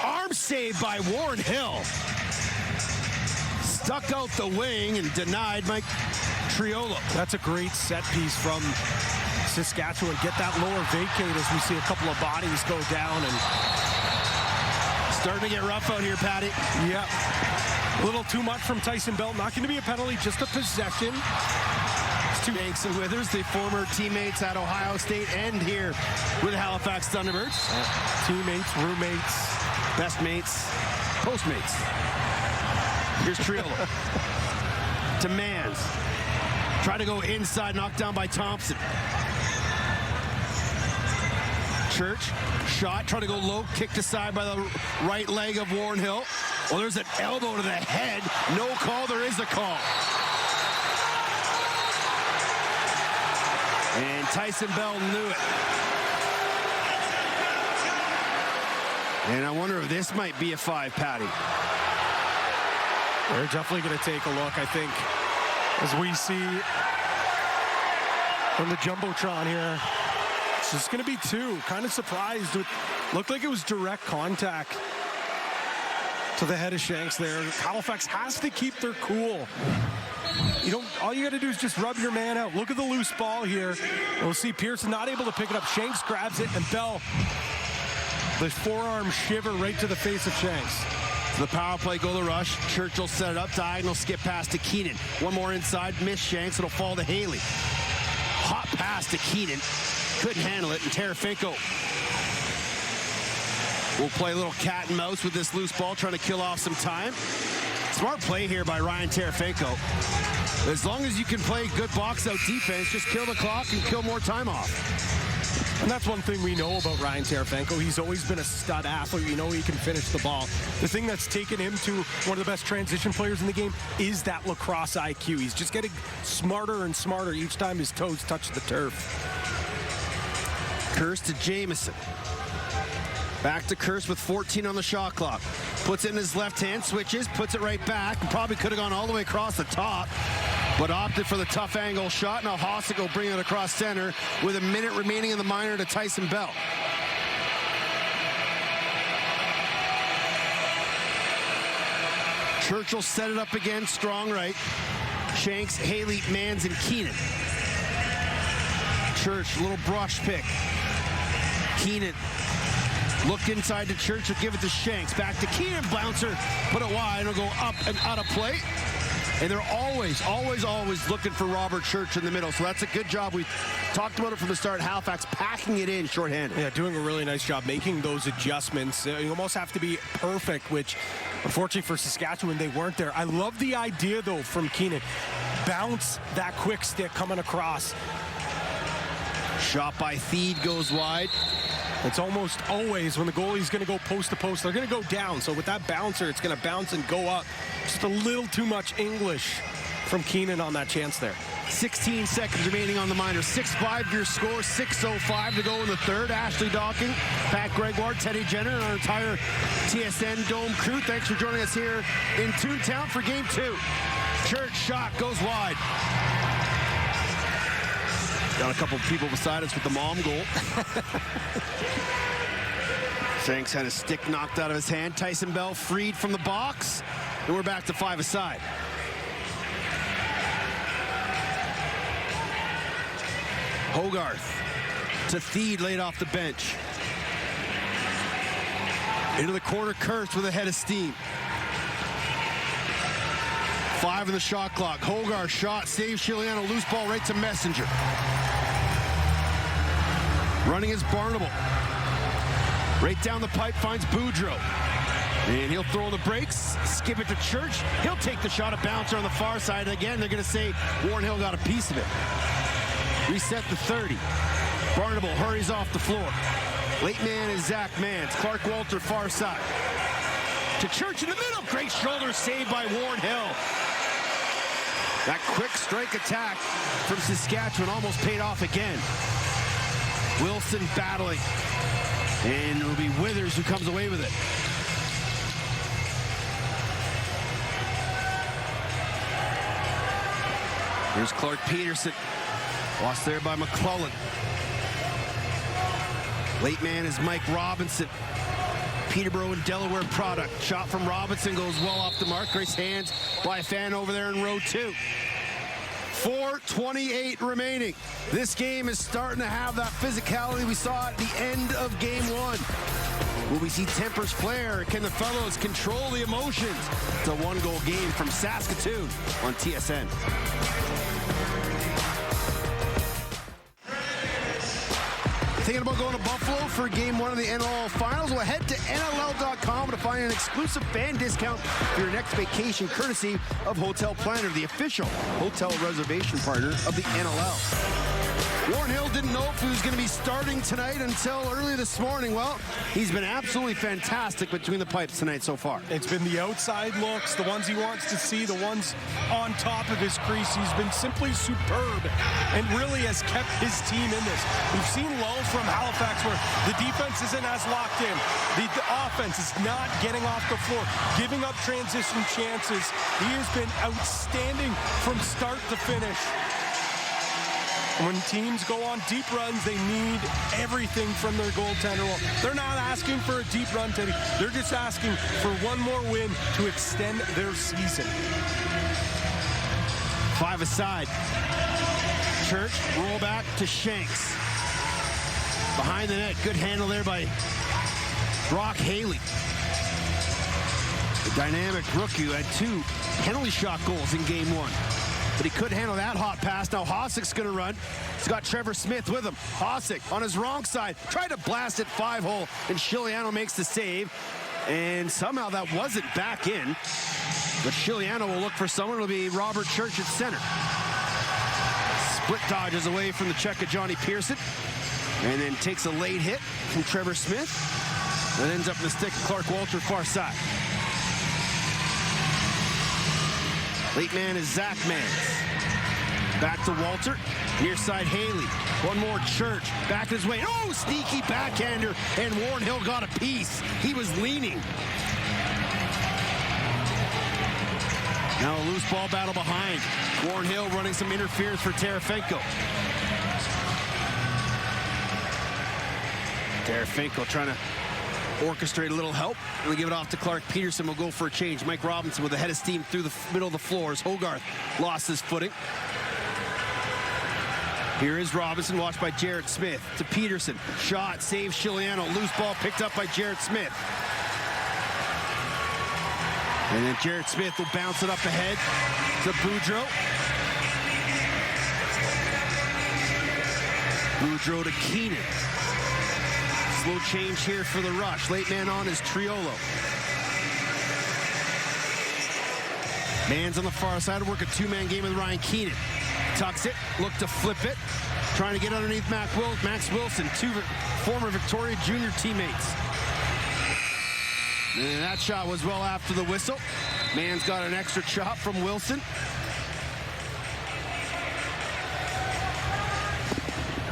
[SPEAKER 1] arm save by Warren Hill. Stuck out the wing and denied Mike Triolo.
[SPEAKER 2] That's a great set piece from Saskatchewan. Get that lower vacate as we see a couple of bodies go down. And
[SPEAKER 1] starting to get rough out here, Patty.
[SPEAKER 2] Yep. A little too much from Tyson Bell. Not going to be a penalty, just a possession.
[SPEAKER 1] Shanks and Withers, the former teammates at Ohio State and here with the Halifax Thunderbirds.
[SPEAKER 2] Teammates, roommates,
[SPEAKER 1] best mates, postmates. Here's Triolo. To Mans. Try to go inside, knocked down by Thompson. Church, shot, try to go low, kicked aside by the right leg of Warren Hill. Well, there's an elbow to the head. No call, there is a call. And Tyson Bell knew it. And I wonder if this might be a 5, Patty.
[SPEAKER 2] They're definitely going to take a look, I think, as we see from the Jumbotron here. It's just going to be 2. Kind of surprised. It looked like it was direct contact to the head of Shanks there. Halifax has to keep their cool. All you got to do is just rub your man out. Look at the loose ball here. We'll see Pearson not able to pick it up. Shanks grabs it, and Bell, the forearm shiver right to the face of Shanks.
[SPEAKER 1] The power play, go the rush. Churchill set it up, diagonal skip pass to Keenan. One more inside, miss Shanks, it'll fall to Haley. Hot pass to Keenan, couldn't handle it, and Terefenko will play a little cat and mouse with this loose ball, trying to kill off some time. Smart play here by Ryan Terefenko. As long as you can play good box-out defense, just kill the clock and kill more time off.
[SPEAKER 2] And that's one thing we know about Ryan Terefenko. He's always been a stud athlete. You know he can finish the ball. The thing that's taken him to one of the best transition players in the game is that lacrosse IQ. He's just getting smarter and smarter each time his toes touch the turf.
[SPEAKER 1] Curse to Jamieson. Back to Curse with 14 on the shot clock. Puts it in his left hand, switches, puts it right back. Probably could have gone all the way across the top, but opted for the tough angle shot. Now Hossack will bring it across center with a minute remaining in the minor to Tyson Bell. Churchill set it up again, strong right. Shanks, Haley, Mans, and Keenan. Church, little brush pick. Keenan. Look inside to Church, will give it to Shanks. Back to Keenan, bouncer, put it wide, it'll go up and out of play. And they're always looking for Robert Church in the middle. So that's a good job. We talked about it from the start. Halifax packing it in shorthanded.
[SPEAKER 2] Yeah, doing a really nice job making those adjustments. You almost have to be perfect, which unfortunately for Saskatchewan, they weren't there. I love the idea, though, from Keenan. Bounce that quick stick coming across.
[SPEAKER 1] Shot by Theed goes wide.
[SPEAKER 2] It's almost always when the goalie's going to go post to post, they're going to go down. So with that bouncer, it's going to bounce and go up. Just a little too much English from Keenan on that chance there.
[SPEAKER 1] 16 seconds remaining on the minor. 6-5 your score, 6:05 to go in the third. Ashley Dawkins, Pat Gregoire, Teddy Jenner, and our entire TSN Dome crew. Thanks for joining us here in Toontown for Game 2. Church shot goes wide. Got a couple of people beside us with the mom goal. Shanks had a stick knocked out of his hand. Tyson Bell freed from the box. And we're back to 5-a-side. Hogarth to Theed laid off the bench. Into the corner, Kurtz with a head of steam. 5 in the shot clock. Hogarth shot, saves Chiliano, loose ball right to Messenger. Running is Barnable. Right down the pipe, finds Boudreau. And he'll throw the brakes, skip it to Church. He'll take the shot, a bouncer on the far side. And again, they're going to say Warren Hill got a piece of it. Reset to 30. Barnable hurries off the floor. Late man is Zach Mans. Clark Walter far side. To Church in the middle. Great shoulder save by Warren Hill. That quick strike attack from Saskatchewan almost paid off again. Wilson battling. And it'll be Withers who comes away with it. Here's Clark Peterson. Lost there by McClellan. Late man is Mike Robinson. Peterborough and Delaware product. Shot from Robinson goes well off the mark. Grace hands by a fan over there in row 2. 4:28 remaining. This game is starting to have that physicality we saw at the end of game 1. Will we see tempers flare? Can the fellows control the emotions? It's a 1-goal game from Saskatoon on TSN. Thinking about going to Buffalo for game 1 of the NLL finals? Well, head to NLL.com to find an exclusive fan discount for your next vacation, courtesy of Hotel Planner, the official hotel reservation partner of the NLL. Warren Hill didn't know if he was going to be starting tonight until early this morning. Well, he's been absolutely fantastic between the pipes tonight so far.
[SPEAKER 2] It's been the outside looks, the ones he wants to see, the ones on top of his crease. He's been simply superb and really has kept his team in this. We've seen lulls from Halifax where the defense isn't as locked in. The offense is not getting off the floor, giving up transition chances. He has been outstanding from start to finish. When teams go on deep runs, they need everything from their goaltender. Well, they're not asking for a deep run, Teddy. They're just asking for one more win to extend their season.
[SPEAKER 1] 5 aside. Church, roll back to Shanks. Behind the net, good handle there by Brock Haley. The dynamic rookie who had 2 penalty shot goals in game 1. But he couldn't handle that hot pass. Now Hossack's going to run. He's got Trevor Smith with him. Hossack on his wrong side. Tried to blast it 5-hole, and Chiliano makes the save. And somehow that wasn't back in. But Chiliano will look for someone. It'll be Robert Church at center. Split dodges away from the check of Johnny Pearson. And then takes a late hit from Trevor Smith. That ends up in the stick of Clark Walter far side. Late man is Zach Mans. Back to Walter. Near side Haley. One more Church. Back his way. Oh, sneaky backhander. And Warren Hill got a piece. He was leaning. Now a loose ball battle behind. Warren Hill running some interference for Terefenko. Terefenko trying to orchestrate a little help. And we give it off to Clark Peterson. Will go for a change. Mike Robinson with a head of steam through the middle of the floor as Hogarth lost his footing. Here is Robinson, watched by Jarrett Smith. To Peterson. Shot, saves Chiliano. Loose ball picked up by Jarrett Smith. And then Jarrett Smith will bounce it up ahead to Boudreau. Boudreau to Keenan. Slow change here for the Rush. Late man on is Triolo. Man's on the far side to work a 2-man game with Ryan Keenan. Tucks it, look to flip it. Trying to get underneath Max Wilson, 2 former Victoria Junior teammates. And that shot was well after the whistle. Man's got an extra chop from Wilson.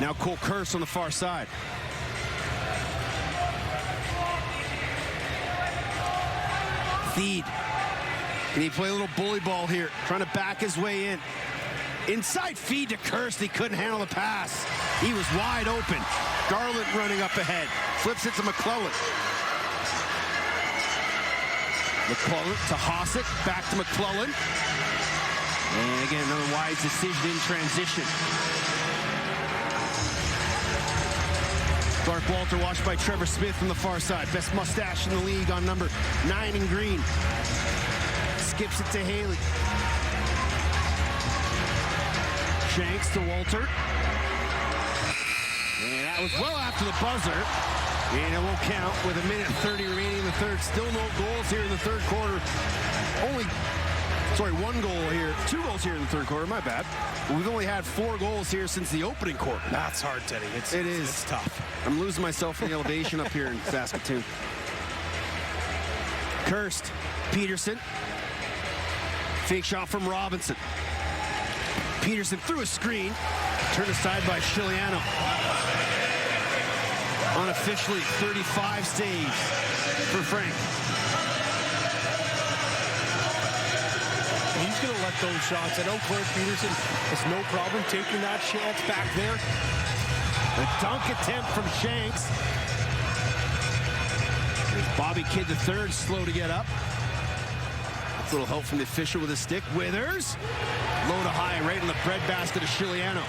[SPEAKER 1] Now Cole Kurse on the far side. Feed. Can he play a little bully ball here? Trying to back his way in. Inside feed to Kurse. He couldn't handle the pass. He was wide open. Garland running up ahead. Flips it to McClellan. McClellan to Hossack. Back to McClellan. And again, another wise decision in transition. Clark Walter watched by Trevor Smith from the far side. Best mustache in the league on number 9 in green. Skips it to Haley. Shanks to Walter. And that was well after the buzzer. And it won't count with 1:30 remaining in the third. Still no goals here in the third quarter. One goal here. 2 goals here in the third quarter. My bad. We've only had 4 goals here since the opening quarter.
[SPEAKER 2] That's hard, Teddy. It's tough.
[SPEAKER 1] I'm losing myself in the elevation up here in Saskatoon. Kirst. Peterson. Fake shot from Robinson. Peterson through a screen. Turned aside by Chiliano. Unofficially 35 saves for Frank.
[SPEAKER 2] He's going to let those shots. I know Clark Peterson has no problem taking that chance back there.
[SPEAKER 1] A dunk attempt from Shanks. There's Bobby Kidd III, slow to get up. A little help from the official with his stick. Withers. Low to high, right in the breadbasket of Chiliano.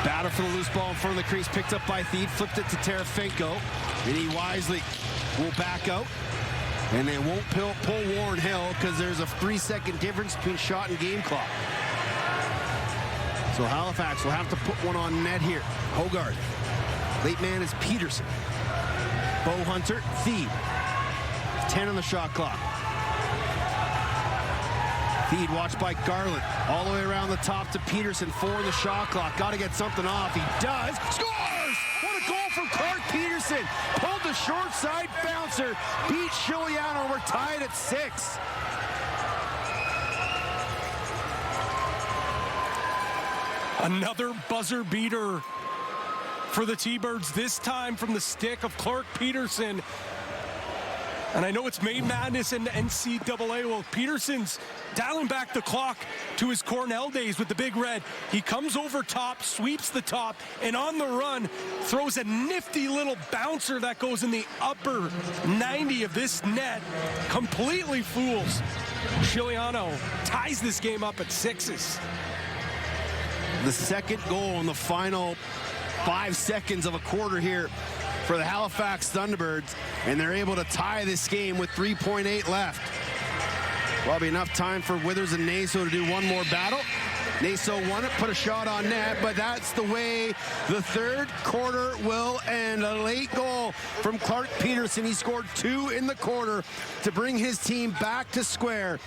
[SPEAKER 1] Battle for the loose ball in front of the crease, picked up by Thied, flipped it to Terefenko, and he wisely will back out. And they won't pull Warren Hill because there's a 3-second difference between shot and game clock. So Halifax will have to put one on net here. Hogarth. Late man is Peterson. Bo Hunter, Thied. 10 on the shot clock. Thied watched by Garland. All the way around the top to Peterson. 4 on the shot clock. Got to get something off. He does. Scores! What a goal from Clark Peterson. Pulled the short side bouncer. Beat Chiliano. We're tied at 6.
[SPEAKER 2] Another buzzer beater for the T-Birds, this time from the stick of Clark Peterson. And I know it's May Madness and NCAA. Well, Peterson's dialing back the clock to his Cornell days with the Big Red. He comes over top, sweeps the top, and on the run, throws a nifty little bouncer that goes in the upper 90 of this net. Completely fools Chiliano. Ties this game up at 6s.
[SPEAKER 1] The second goal in the final 5 seconds of a quarter here for the Halifax Thunderbirds, and they're able to tie this game with 3.8 left. Probably enough time for Withers and Naso to do one more battle. Naso won it, put a shot on net, but that's the way the third quarter will end. A late goal from Clark Peterson. He scored 2 in the quarter to bring his team back to square.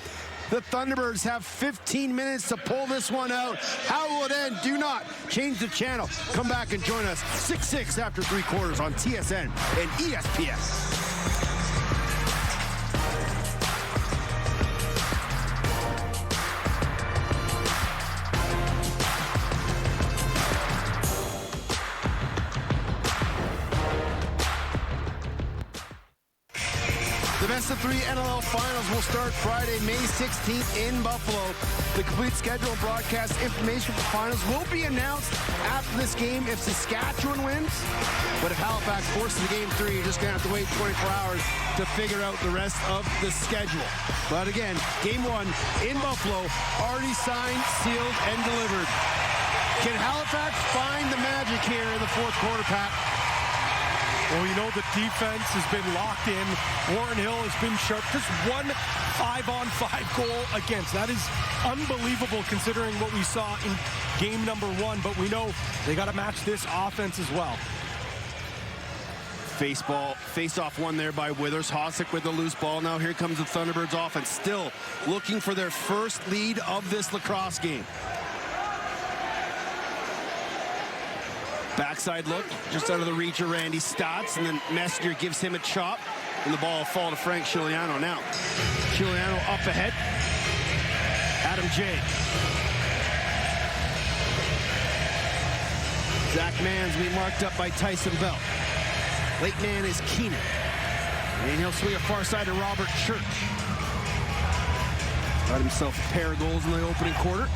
[SPEAKER 1] The Thunderbirds have 15 minutes to pull this one out. How will it end? Do not change the channel. Come back and join us 6-6 after 3 quarters on TSN and ESPN. Best of 3 NLL finals will start Friday, May 16th in Buffalo. The complete schedule and broadcast information for the finals will be announced after this game if Saskatchewan wins. But if Halifax forces the game 3, you're just going to have to wait 24 hours to figure out the rest of the schedule. But again, game 1 in Buffalo, already signed, sealed, and delivered. Can Halifax find the magic here in the fourth quarter, Pat?
[SPEAKER 2] Well, you know, the defense has been locked in. Warren Hill has been sharp. Just 1 5-on-5 goal against. That is unbelievable considering what we saw in game number 1. But we know they got to match this offense as well.
[SPEAKER 1] Face-off one there by Withers. Hosick with the loose ball. Now here comes the Thunderbirds offense. Still looking for their first lead of this lacrosse game. Backside look, just out of the reach of Randy Stotts, and then Messenger gives him a chop, and the ball will fall to Frank Chiliano. Now, Chiliano up ahead. Adam J. Zach Mann's being marked up by Tyson Bell. Late man is Keenan. And he'll swing a far side to Robert Church. Got himself a pair of goals in the opening quarter.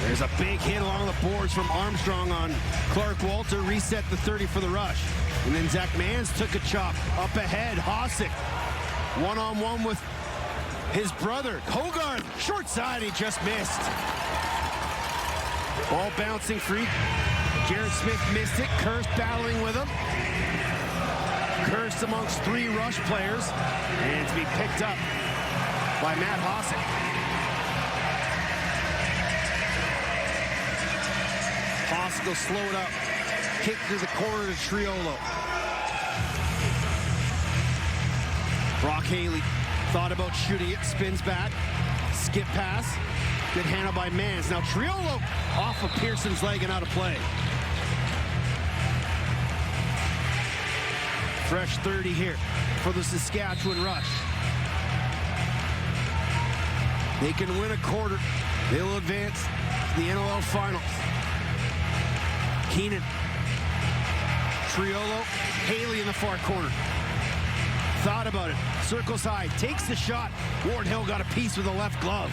[SPEAKER 1] There's a big hit along the boards from Armstrong on Clark Walter. Reset the 30 for the rush. And then Zach Mans took a chop up ahead. Hosick one-on-one with his brother. Hogarth, short side, he just missed. Ball bouncing free. Jared Smith missed it. Kirst battling with him. Kirst amongst 3 rush players. And to be picked up by Matt Hosick. Hoskell slow it up. Kick to the corner to Triolo. Brock Haley thought about shooting it, spins back, skip pass, good handle by Mans. Now Triolo off of Pearson's leg and out of play. Fresh 30 here for the Saskatchewan Rush. They can win a quarter. They'll advance to the NLL Finals. Keenan, Triolo, Haley in the far corner. Thought about it, circles high, takes the shot. Ward Hill got a piece with the left glove.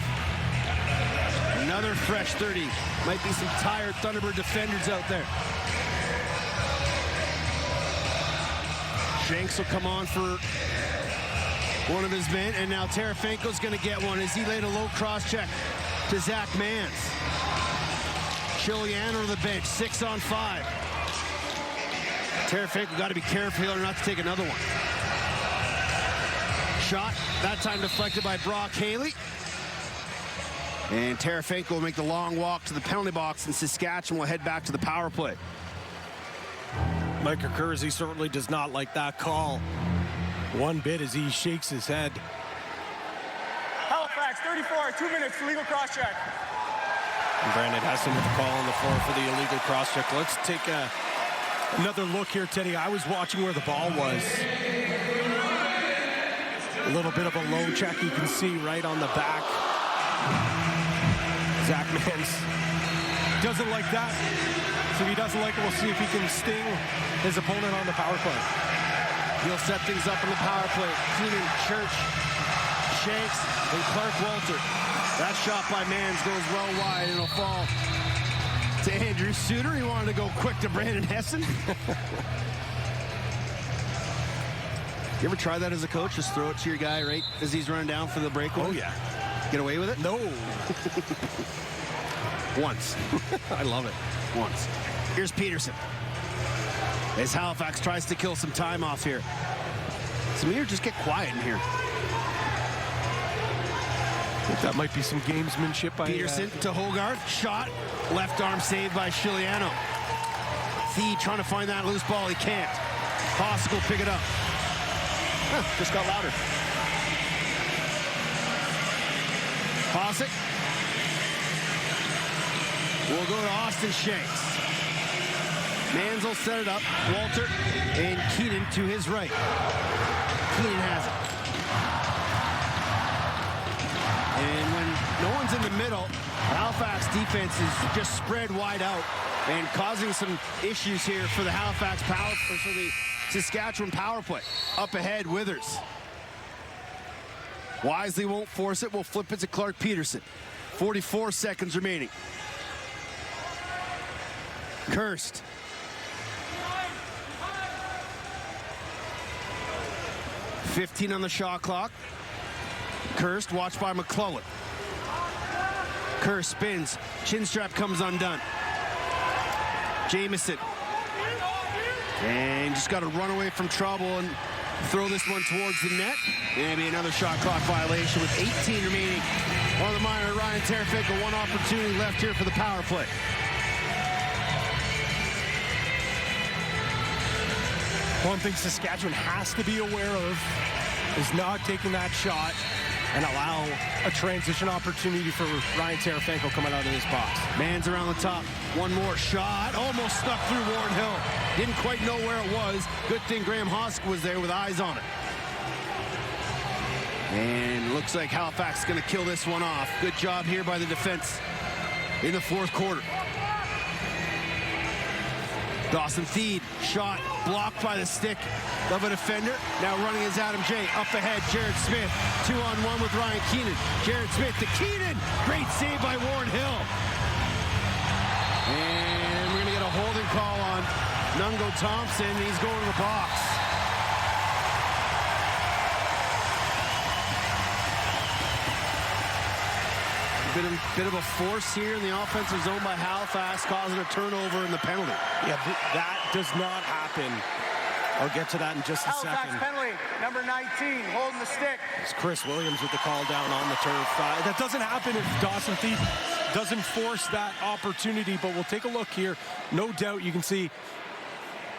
[SPEAKER 1] Another fresh 30. Might be some tired Thunderbird defenders out there. Shanks will come on for one of his men, and now Terefenko's going to get one as he laid a low cross check to Zach Mans. Chiliano to the bench, 6 on 5. Terefenko got to be careful here not to take another one. Shot, that time deflected by Brock Haley. And Terefenko will make the long walk to the penalty box, and Saskatchewan will head back to the power play.
[SPEAKER 2] Micah Kersey certainly does not like that call one bit as he shakes his head.
[SPEAKER 8] Halifax, 34, 2 minutes, illegal cross-check.
[SPEAKER 2] And Brandon Hesson with the call on the floor for the illegal cross-check. Let's take another look here, Teddy. I was watching where the ball was. A little bit of a low check you can see right on the back. Zach Mans doesn't like that. So if he doesn't like it, we'll see if he can sting his opponent on the power play.
[SPEAKER 1] He'll set things up in the power play. Keenan, Church, Shanks, and Clark Walter. That shot by Mans goes well wide, and it'll fall to Andrew Suter. He wanted to go quick to Brandon Hesson. You ever try that as a coach? Just throw it to your guy right as he's running down for the breakaway?
[SPEAKER 2] Oh, yeah.
[SPEAKER 1] Get away with it?
[SPEAKER 2] No.
[SPEAKER 1] Once.
[SPEAKER 2] I love it.
[SPEAKER 1] Once. Here's Peterson. As Halifax tries to kill some time off here. Samir, just get quiet in here.
[SPEAKER 2] I think that might be some gamesmanship by
[SPEAKER 1] Peterson to Hogarth. Shot. Left arm saved by Chiliano. Thee trying to find that loose ball. He can't. Hoskell pick it up. Just got louder. Posick. We'll go to Austin Shanks. Mans will set it up. Walter and Keenan to his right. Keenan has it. And when no one's in the middle, Halifax defense is just spread wide out and causing some issues here for the Halifax power, or for the Saskatchewan power play. Up ahead, Withers. Wisely won't force it. We'll flip it to Clark Peterson. 44 seconds remaining. Kirst. $15 on the shot clock. Kirst watched by McClellan. Kirst spins. Chin strap comes undone. Jamieson. And just got to run away from trouble and throw this one towards the net. Maybe another shot clock violation with 18 remaining on the minor. Ryan Terefenko, one opportunity left here for the power play.
[SPEAKER 2] One thing Saskatchewan has to be aware of is not taking that shot and allow a transition opportunity for Ryan Terefenko coming out of this box.
[SPEAKER 1] Mans around the top. One more shot. Almost stuck through Ward Hill. Didn't quite know where it was. Good thing Graham Hoskell was there with eyes on it. And looks like Halifax is going to kill this one off. Good job here by the defense in the fourth quarter. Dawson Theed, shot blocked by the stick of a defender. Now running is Adam J. Up ahead, Jared Smith. 2-on-1 with Ryan Keenan. Jared Smith to Keenan. Great save by Ward Hill. And we're going to get a holding call on Nungo Thompson. He's going to the box. Bit of a force here in the offensive zone by Halifax, causing a turnover in the penalty.
[SPEAKER 2] Yeah, that does not happen. I'll get to that in just a
[SPEAKER 6] Halifax
[SPEAKER 2] second.
[SPEAKER 6] penalty, number 19, holding the stick.
[SPEAKER 2] It's Chris Williams with the call down on the turf. That doesn't happen if Dawson Theed doesn't force that opportunity, but we'll take a look here. No doubt you can see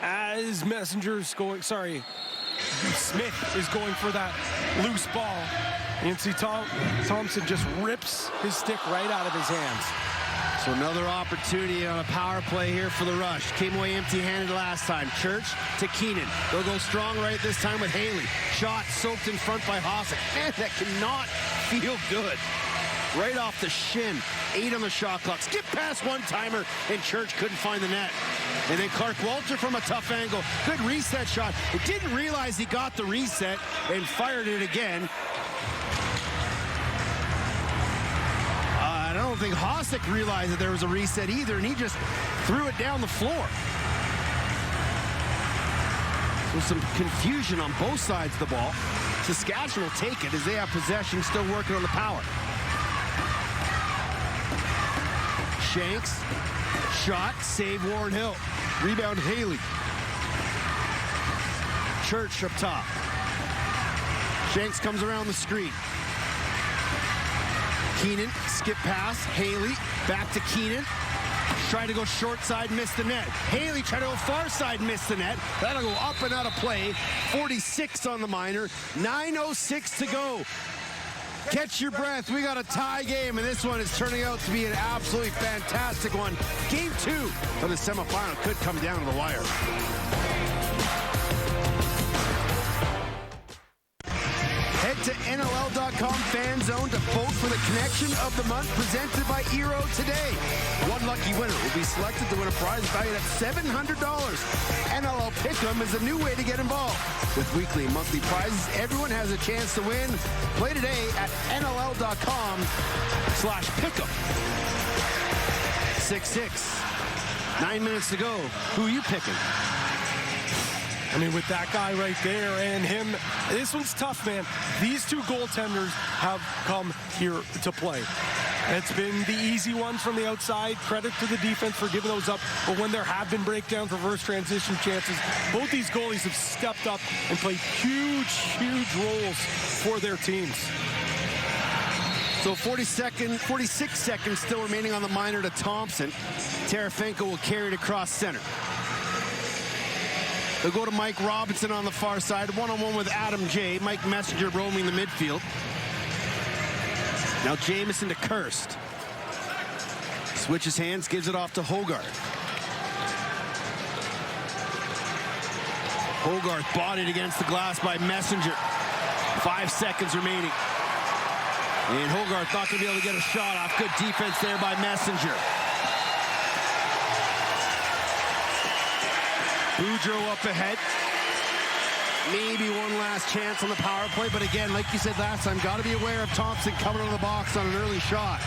[SPEAKER 2] as Messenger's going, Smith is going for that loose ball. You can see Thompson just rips his stick right out of his hands.
[SPEAKER 1] So another opportunity on a power play here for the Rush. Came away empty-handed last time. Church to Keenan. They'll go strong right this time with Haley. Shot soaked in front by Hossack. Man, that cannot feel good. Right off the shin. 8 on the shot clock. Skip past one-timer, and Church couldn't find the net. And then Clark Walter from a tough angle. Good reset shot. He didn't realize he got the reset and fired it again. I don't think Hossack realized that there was a reset either, and he just threw it down the floor. So some confusion on both sides of the ball. Saskatchewan will take it as they have possession, still working on the power. Shanks, shot, save Warren Hill. Rebound Haley. Church up top. Shanks comes around the screen. Keenan, skip pass, Haley, back to Keenan. Try to go short side, missed the net. Haley tried to go far side, missed the net. That'll go up and out of play. 46 on the minor, 9:06 to go. Catch your breath, we got a tie game, and this one is turning out to be an absolutely fantastic one. Game 2 of the semifinal could come down to the wire. Head to NLL.com fan zone to vote for the Connection of the Month presented by Eero today. One lucky winner will be selected to win a prize valued at $700. NLL Pick'em is a new way to get involved. With weekly and monthly prizes, everyone has a chance to win. Play today at NLL.com/Pick'em. 6-6. 9 minutes to go. Who are you picking?
[SPEAKER 2] I mean, with that guy right there and him, this one's tough, man. These two goaltenders have come here to play. It's been the easy ones from the outside. Credit to the defense for giving those up. But when there have been breakdowns, reverse transition chances, both these goalies have stepped up and played huge, huge roles for their teams.
[SPEAKER 1] So 46 seconds still remaining on the minor to Thompson. Terefenko will carry it across center. They'll go to Mike Robinson on the far side. One-on-one with Adam J. Mike Messenger roaming the midfield. Now Jamison to Kirst. Switches hands, gives it off to Hogarth. Hogarth bodied against the glass by Messenger. 5 seconds remaining. And Hogarth not going to be able to get a shot off. Good defense there by Messenger. Boudreau up ahead. Maybe one last chance on the power play, but again, like you said last time, got to be aware of Thompson coming out of the box on an early shot.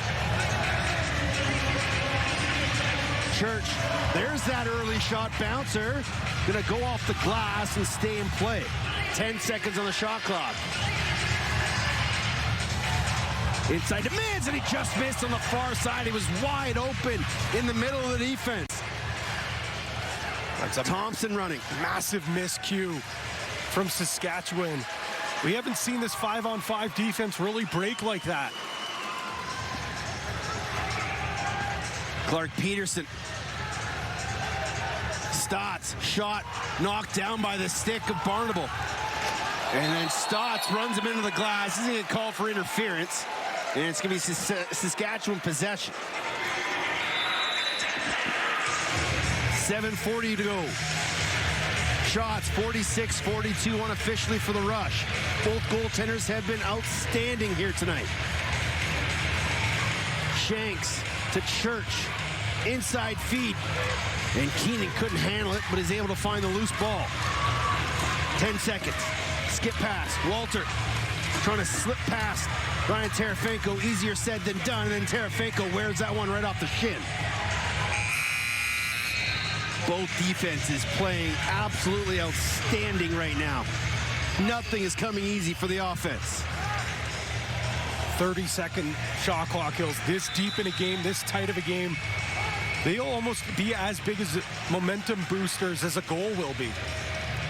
[SPEAKER 1] Church, there's that early shot bouncer. Gonna go off the glass and stay in play. 10 seconds on the shot clock. Inside demands, and he just missed on the far side. He was wide open in the middle of the defense. Thompson running.
[SPEAKER 2] Massive miscue from Saskatchewan. We haven't seen this 5-on-5 defense really break like that.
[SPEAKER 1] Clark Peterson. Stotts, shot, knocked down by the stick of Barnable. And then Stotts runs him into the glass. He's going to get called for interference. And it's going to be Saskatchewan possession. 7:40 to go. Shots 46-42 unofficially for the Rush. Both goaltenders have been outstanding here tonight. Shanks to Church. Inside feed. And Keenan couldn't handle it, but is able to find the loose ball. 10 seconds. Skip pass. Walter trying to slip past Ryan Terefenko. Easier said than done. And then Terefenko wears that one right off the shin. Both defenses playing absolutely outstanding right now. Nothing is coming easy for the offense.
[SPEAKER 2] 30-second shot clock kills. This deep in a game, this tight of a game, they'll almost be as big as momentum boosters as a goal will be.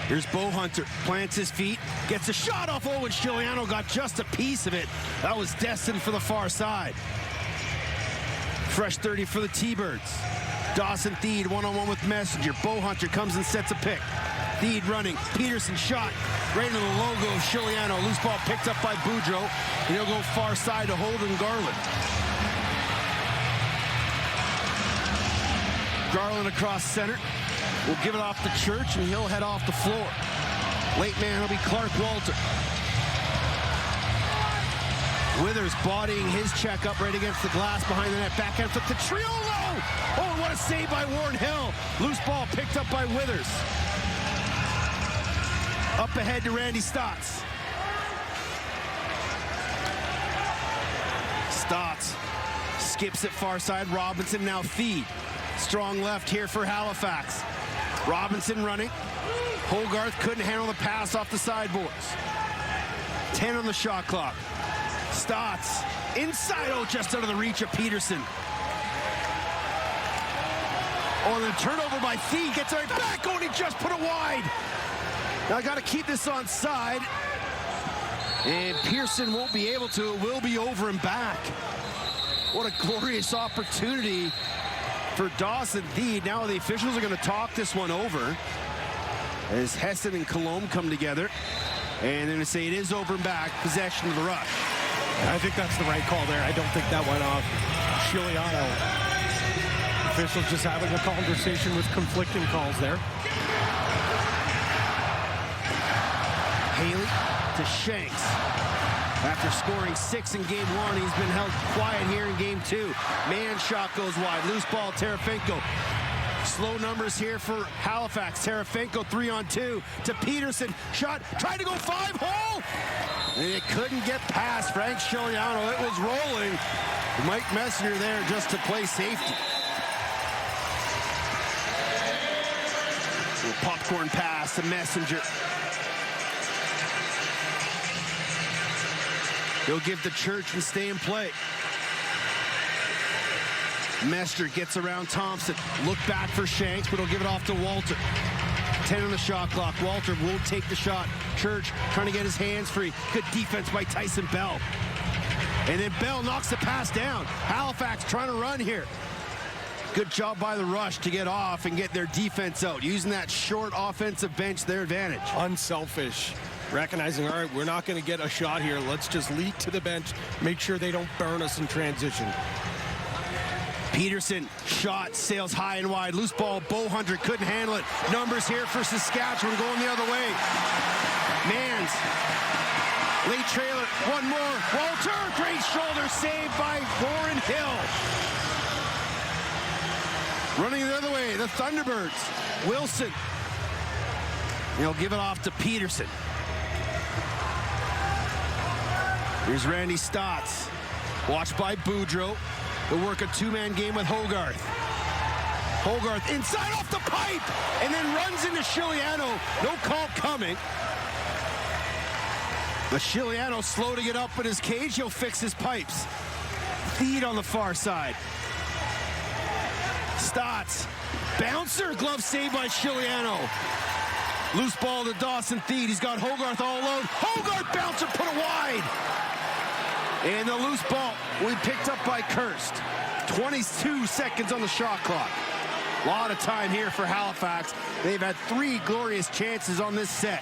[SPEAKER 1] Here's Bo Hunter, plants his feet, gets a shot off Owen Chiliano, got just a piece of it. That was destined for the far side. Fresh 30 for the T-Birds. Dawson Theed one-on-one with Messenger. Bowhunter comes and sets a pick. Theed running. Peterson shot right into the logo of Chiliano. Loose ball picked up by Boudreau. And he'll go far side to Holden Garland. Garland across center. Will give it off to Church, and he'll head off the floor. Late man will be Clark Walter. Withers bodying his check up right against the glass behind the net. Backhand flip to Triolo. Oh, what a save by Warren Hill. Loose ball picked up by Withers. Up ahead to Randy Stotts. Stotts skips it far side. Robinson now feed. Strong left here for Halifax. Robinson running. Hogarth couldn't handle the pass off the sideboards. 10 on the shot clock. Stotts inside, oh, just out of the reach of Peterson. Oh, and the turnover by Thee gets it back. Oh, and he just put it wide. Now I got to keep this on side. And Pearson won't be able to. It will be over and back. What a glorious opportunity for Dawson Thee. Now the officials are going to talk this one over as Heston and Colombe come together. And they're going to say it is over and back. Possession of the Rush.
[SPEAKER 2] I think that's the right call there. I don't think that went off. Chiliano. Officials just having a conversation with conflicting calls there.
[SPEAKER 1] Haley to Shanks. After scoring 6 in game 1, he's been held quiet here in game 2. Man shot goes wide. Loose ball, Terefenko. Slow numbers here for Halifax. Terefenko 3-on-2 to Peterson. Shot, tried to go 5-hole. And it couldn't get past Frank Chiliano. It was rolling. Mike Messenger there just to play safety. A popcorn pass to Messenger. He'll give the Church and stay in play. Messenger gets around Thompson. Look back for Shanks, but he'll give it off to Walter. 10 on the shot clock. Walter won't take the shot. Church trying to get his hands free. Good defense by Tyson Bell. And then Bell knocks the pass down. Halifax trying to run here. Good job by the Rush to get off and get their defense out. Using that short offensive bench to their advantage.
[SPEAKER 2] Unselfish. Recognizing, all right, we're not going to get a shot here. Let's just lead to the bench. Make sure they don't burn us in transition.
[SPEAKER 1] Peterson shot, sails high and wide. Loose ball, Bowhunter couldn't handle it. Numbers here for Saskatchewan going the other way. Mans. Late trailer, one more. Walter, great shoulder save by Warren Hill. Running the other way, the Thunderbirds. Wilson. He'll give it off to Peterson. Here's Randy Stotts. Watched by Boudreau. They'll work a two-man game with Hogarth. Hogarth inside off the pipe and then runs into Chiliano. No call coming. But Chiliano slow to get up in his cage. He'll fix his pipes. Feed on the far side. Stotts. Bouncer. Glove saved by Chiliano. Loose ball to Dawson Theed. He's got Hogarth all alone. Hogarth bouncer put it wide. And the loose ball will be picked up by Kirst. 22 seconds on the shot clock. A lot of time here for Halifax. They've had 3 glorious chances on this set.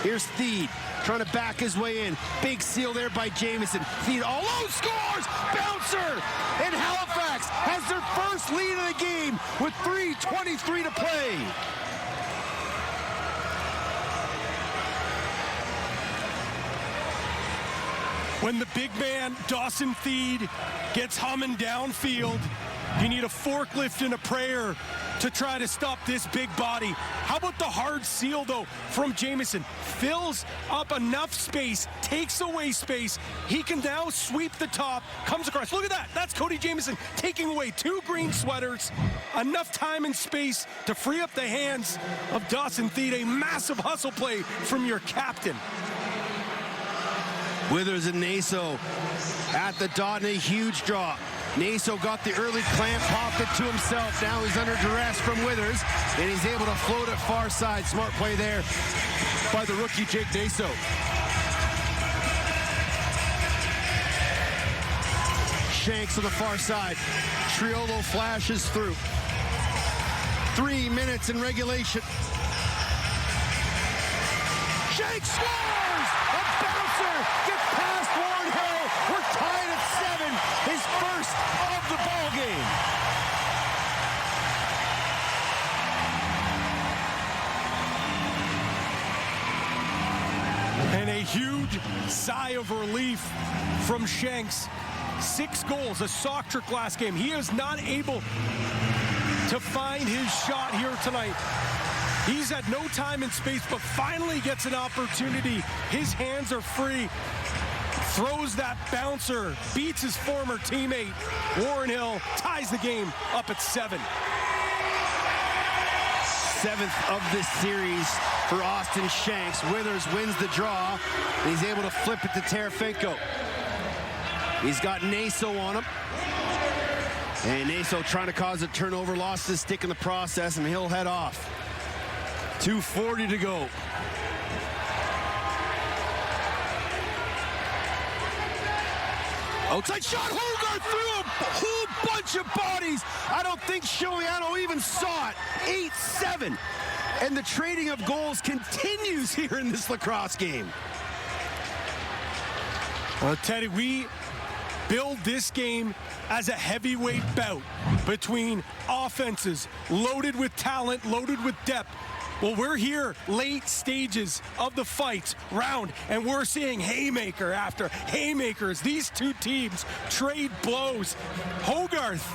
[SPEAKER 1] Here's Theed trying to back his way in. Big seal there by Jamieson. Theed all alone scores! Bouncer! And Halifax has their first lead of the game with 3:23 to play.
[SPEAKER 2] When the big man, Dawson Theed, gets humming downfield, you need a forklift and a prayer to try to stop this big body. How about the hard seal, though, from Jamieson? Fills up enough space, takes away space. He can now sweep the top, comes across. Look at that. That's Cody Jamieson taking away 2 green sweaters. Enough time and space to free up the hands of Dawson Theed. A massive hustle play from your captain.
[SPEAKER 1] Withers and Naso at the dot and a huge draw. Naso got the early clamp, popped it to himself. Now he's under duress from Withers, and he's able to float it far side. Smart play there by the rookie Jake Naso. Shanks on the far side. Triolo flashes through. 3 minutes in regulation. Shanks scores! A bouncer gets past Warren Hill. We're tied at 7. His first of the ball game.
[SPEAKER 2] And a huge sigh of relief from Shanks. 6 goals, a sock trick last game. He is not able to find his shot here tonight. He's had no time and space, but finally gets an opportunity. His hands are free. Throws that bouncer, beats his former teammate. Warren Hill ties the game up at 7.
[SPEAKER 1] 7th of this series for Austin Shanks. Withers wins the draw. He's able to flip it to Terefenko. He's got Naso on him. And Naso trying to cause a turnover, lost his stick in the process, and he'll head off. 2:40 to go. Outside shot, Hogarth threw a whole bunch of bodies. I don't think Shiliano even saw it. 8-7. And the trading of goals continues here in this lacrosse game.
[SPEAKER 2] Well, Teddy, we build this game as a heavyweight bout between offenses loaded with talent, loaded with depth. Well, we're here late stages of the fight round, and we're seeing haymaker after haymaker as these two teams trade blows. Hogarth,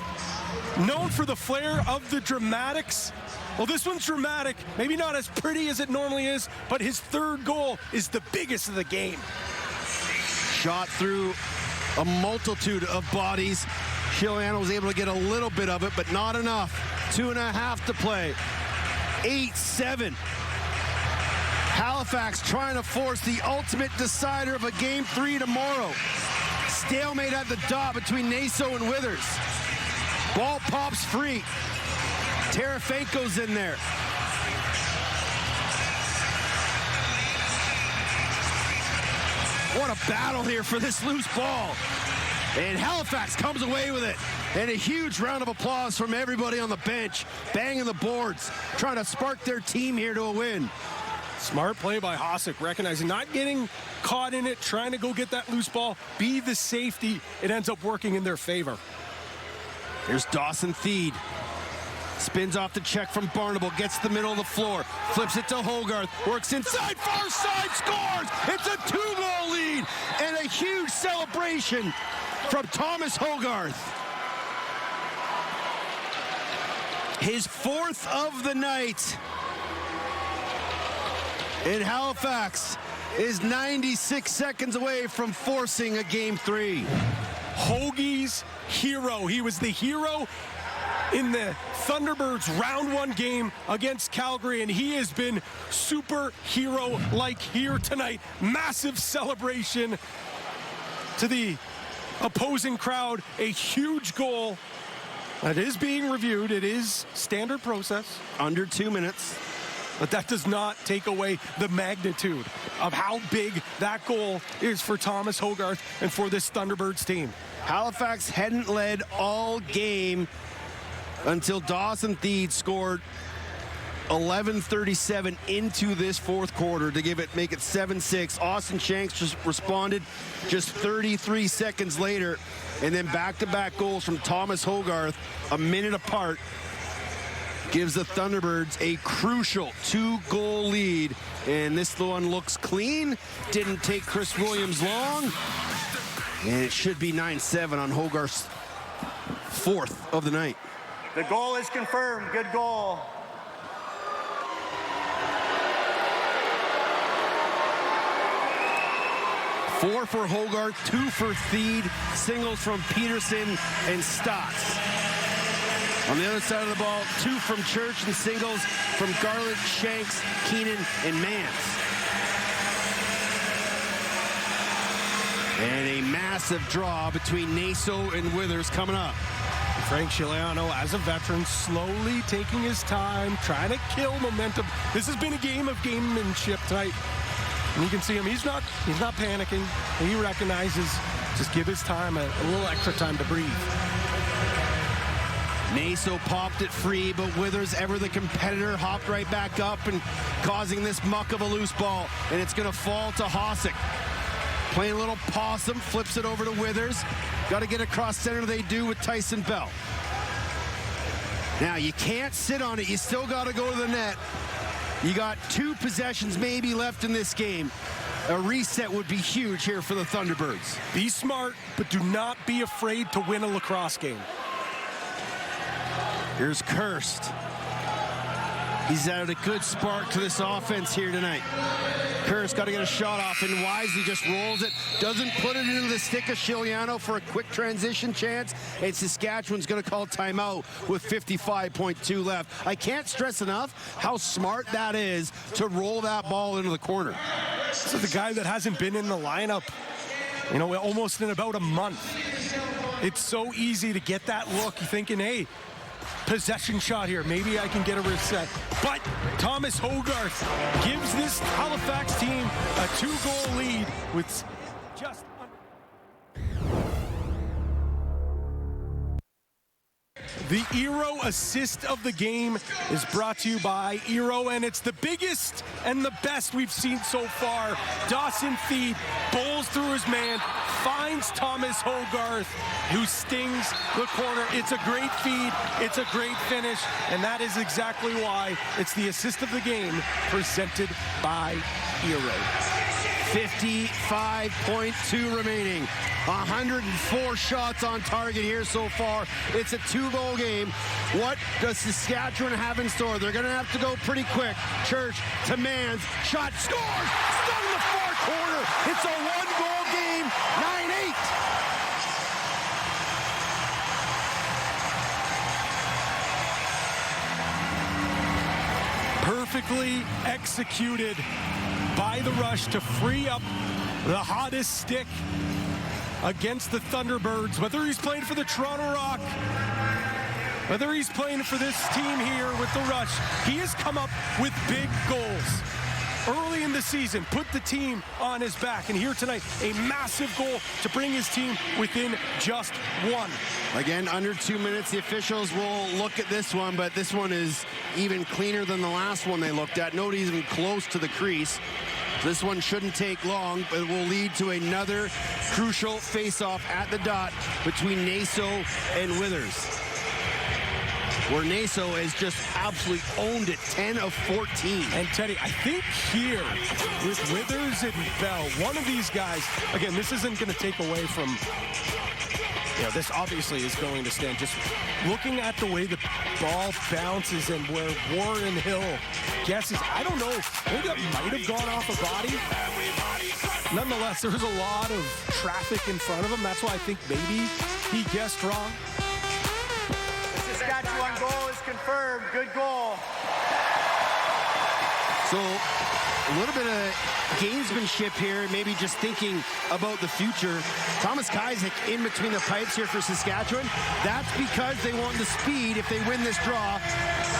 [SPEAKER 2] known for the flair of the dramatics. Well, this one's dramatic, maybe not as pretty as it normally is, but his 3rd goal is the biggest of the game.
[SPEAKER 1] Shot through a multitude of bodies. Shiliano was able to get a little bit of it, but not enough. 2.5 to play. 8-7. Halifax trying to force the ultimate decider of a Game 3 tomorrow. Stalemate at the dot between Naso and Withers. Ball pops free. Terefenko's in there. What a battle here for this loose ball. And Halifax comes away with it. And a huge round of applause from everybody on the bench, banging the boards, trying to spark their team here to a win.
[SPEAKER 2] Smart play by Hossack, recognizing not getting caught in it, trying to go get that loose ball, be the safety. It ends up working in their favor.
[SPEAKER 1] Here's Dawson Theed. Spins off the check from Barnable, gets the middle of the floor, flips it to Hogarth, works inside, far side, scores! It's a 2-goal lead, and a huge celebration from Thomas Hogarth. His 4th of the night. And Halifax is 96 seconds away from forcing a Game 3.
[SPEAKER 2] Hoagie's hero. He was the hero in the Thunderbirds round 1 game against Calgary, and he has been superhero-like here tonight. Massive celebration to the opposing crowd. A huge goal that is being reviewed. It is standard process.
[SPEAKER 1] Under 2 minutes.
[SPEAKER 2] But that does not take away the magnitude of how big that goal is for Thomas Hogarth and for this Thunderbirds team.
[SPEAKER 1] Halifax hadn't led all game until Dawson Theed scored 11:37 into this 4th quarter to make it 7-6. Austin Shanks just responded just 33 seconds later, and then back-to-back goals from Thomas Hogarth a minute apart gives the Thunderbirds a crucial 2-goal lead. And this one looks clean. Didn't take Chris Williams long. And it should be 9-7 on Hogarth's 4th of the night.
[SPEAKER 6] The goal is confirmed. Good goal.
[SPEAKER 1] Four for Hogarth, 2 for Theed, singles from Peterson and Stotts. On the other side of the ball, 2 from Church and singles from Garland, Shanks, Keenan, and Mans. And a massive draw between Naso and Withers coming up.
[SPEAKER 2] Frank Shiliano, as a veteran, slowly taking his time, trying to kill momentum. This has been a game of gamemanship tonight. And you can see him, he's not panicking. He recognizes Just give his time a little extra time to breathe.
[SPEAKER 1] Naso popped it free, but Withers, ever the competitor, hopped right back up and causing this muck of a loose ball. And it's going to fall to Hosick. Playing a little possum, flips it over to Withers. Got to get across center, they do with Tyson Bell. Now, you can't sit on it. You still got to go to the net. You got 2 possessions maybe left in this game. A reset would be huge here for the Thunderbirds.
[SPEAKER 2] Be smart, but do not be afraid to win a lacrosse game.
[SPEAKER 1] Here's Kirst. He's added a good spark to this offense here tonight. Kirst got to get a shot off, and wisely just rolls it. Doesn't put it into the stick of Shiliano for a quick transition chance. And Saskatchewan's going to call timeout with 55.2 left. I can't stress enough how smart that is to roll that ball into the corner.
[SPEAKER 2] So the guy that hasn't been in the lineup, you know, almost in about a month. It's so easy to get that look. You're thinking, hey, possession shot here. Maybe I can get a reset. But Thomas Hogarth gives this Halifax team a 2-goal lead with just the Eero assist of the game is brought to you by Eero, and it's the biggest and the best we've seen so far. Dawson Feed bowls through his man, finds Thomas Hogarth, who stings the corner. It's a great feed, it's a great finish, and that is exactly why it's the assist of the game presented by Eero.
[SPEAKER 1] 55.2 remaining. 104 shots on target here so far. It's a 2-goal game. What does Saskatchewan have in store? They're going to have to go pretty quick. Church to Mans. Shot scores! Stung the far corner. It's a 1-goal game. 9-8.
[SPEAKER 2] Perfectly executed by the Rush to free up the hottest stick against the Thunderbirds. Whether he's playing for the Toronto Rock, whether he's playing for this team here with the Rush, he has come up with big goals. Early in the season, put the team on his back. And here tonight, a massive goal to bring his team within just 1.
[SPEAKER 1] Again, under 2 minutes. The officials will look at this one, but this one is even cleaner than the last one they looked at. Nobody's even close to the crease. This one shouldn't take long, but it will lead to another crucial face-off at the dot between Naso and Withers, where Naso has just absolutely owned it, 10 of 14.
[SPEAKER 2] And Teddy, I think here with Withers and Bell, one of these guys, again, this isn't going to take away from, you know, this obviously is going to stand. Just looking at the way the ball bounces and where Warren Hill guesses, I don't know, maybe that might have gone off a body. Nonetheless, there was a lot of traffic in front of him. That's why I think maybe he guessed wrong.
[SPEAKER 6] Saskatchewan goal is confirmed. Good goal.
[SPEAKER 1] So a little bit of gamesmanship here, maybe just thinking about the future. Thomas Kazik in between the pipes here for Saskatchewan. That's because they want the speed if they win this draw.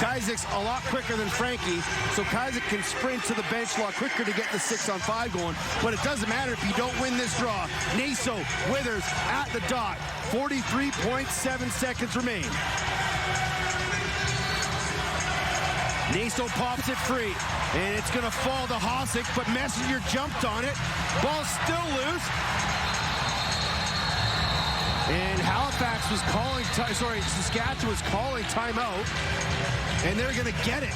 [SPEAKER 1] Kazik's a lot quicker than Frankie, so Kazik can sprint to the bench a lot quicker to get the 6-on-5 going, but it doesn't matter if you don't win this draw. Naso, Withers at the dot. 43.7 seconds remain. Naso pops it free, and it's going to fall to Hosick, but Messenger jumped on it. Ball's still loose. And Halifax was calling, Saskatchewan was calling timeout, and they're going to get it.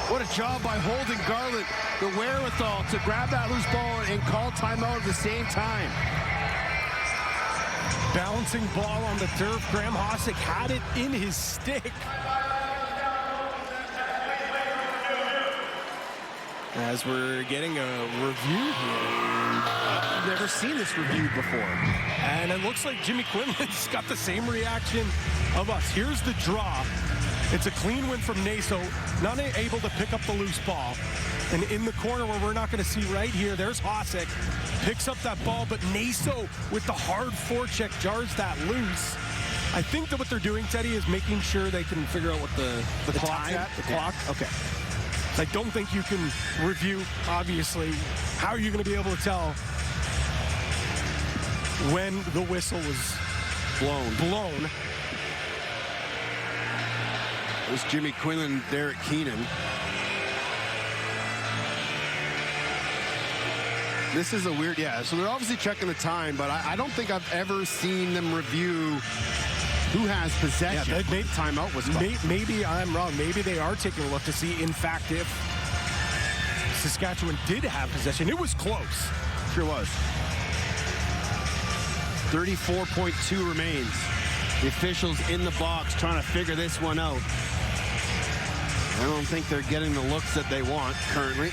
[SPEAKER 1] What a job by Holden Garland, the wherewithal to grab that loose ball and call timeout at the same time.
[SPEAKER 2] Bouncing ball on the turf. Graham Hosick had it in his stick. As we're getting a review here.
[SPEAKER 1] I've never seen this reviewed before.
[SPEAKER 2] And it looks like Jimmy Quinlan's got the same reaction of us. Here's the draw. It's a clean win from Naso, not able to pick up the loose ball. And in the corner where we're not going to see right here, there's Hosick. Picks up that ball, but Naso with the hard forecheck jars that loose. I think that what they're doing, Teddy, is making sure they can figure out what the clock's at. The clock? Okay. I don't think you can review, obviously. How are you going to be able to tell when the whistle was blown.
[SPEAKER 1] It was Jimmy Quinlan, Derek Keenan. This is a weird, so they're obviously checking the time, but I don't think I've ever seen them review who has possession.
[SPEAKER 2] Yeah,
[SPEAKER 1] the timeout was
[SPEAKER 2] maybe I'm wrong. Maybe they are taking a look to see, in fact, if Saskatchewan did have possession. It was close.
[SPEAKER 1] Sure was. 34.2 remains. The officials in the box trying to figure this one out. I don't think they're getting the looks that they want currently.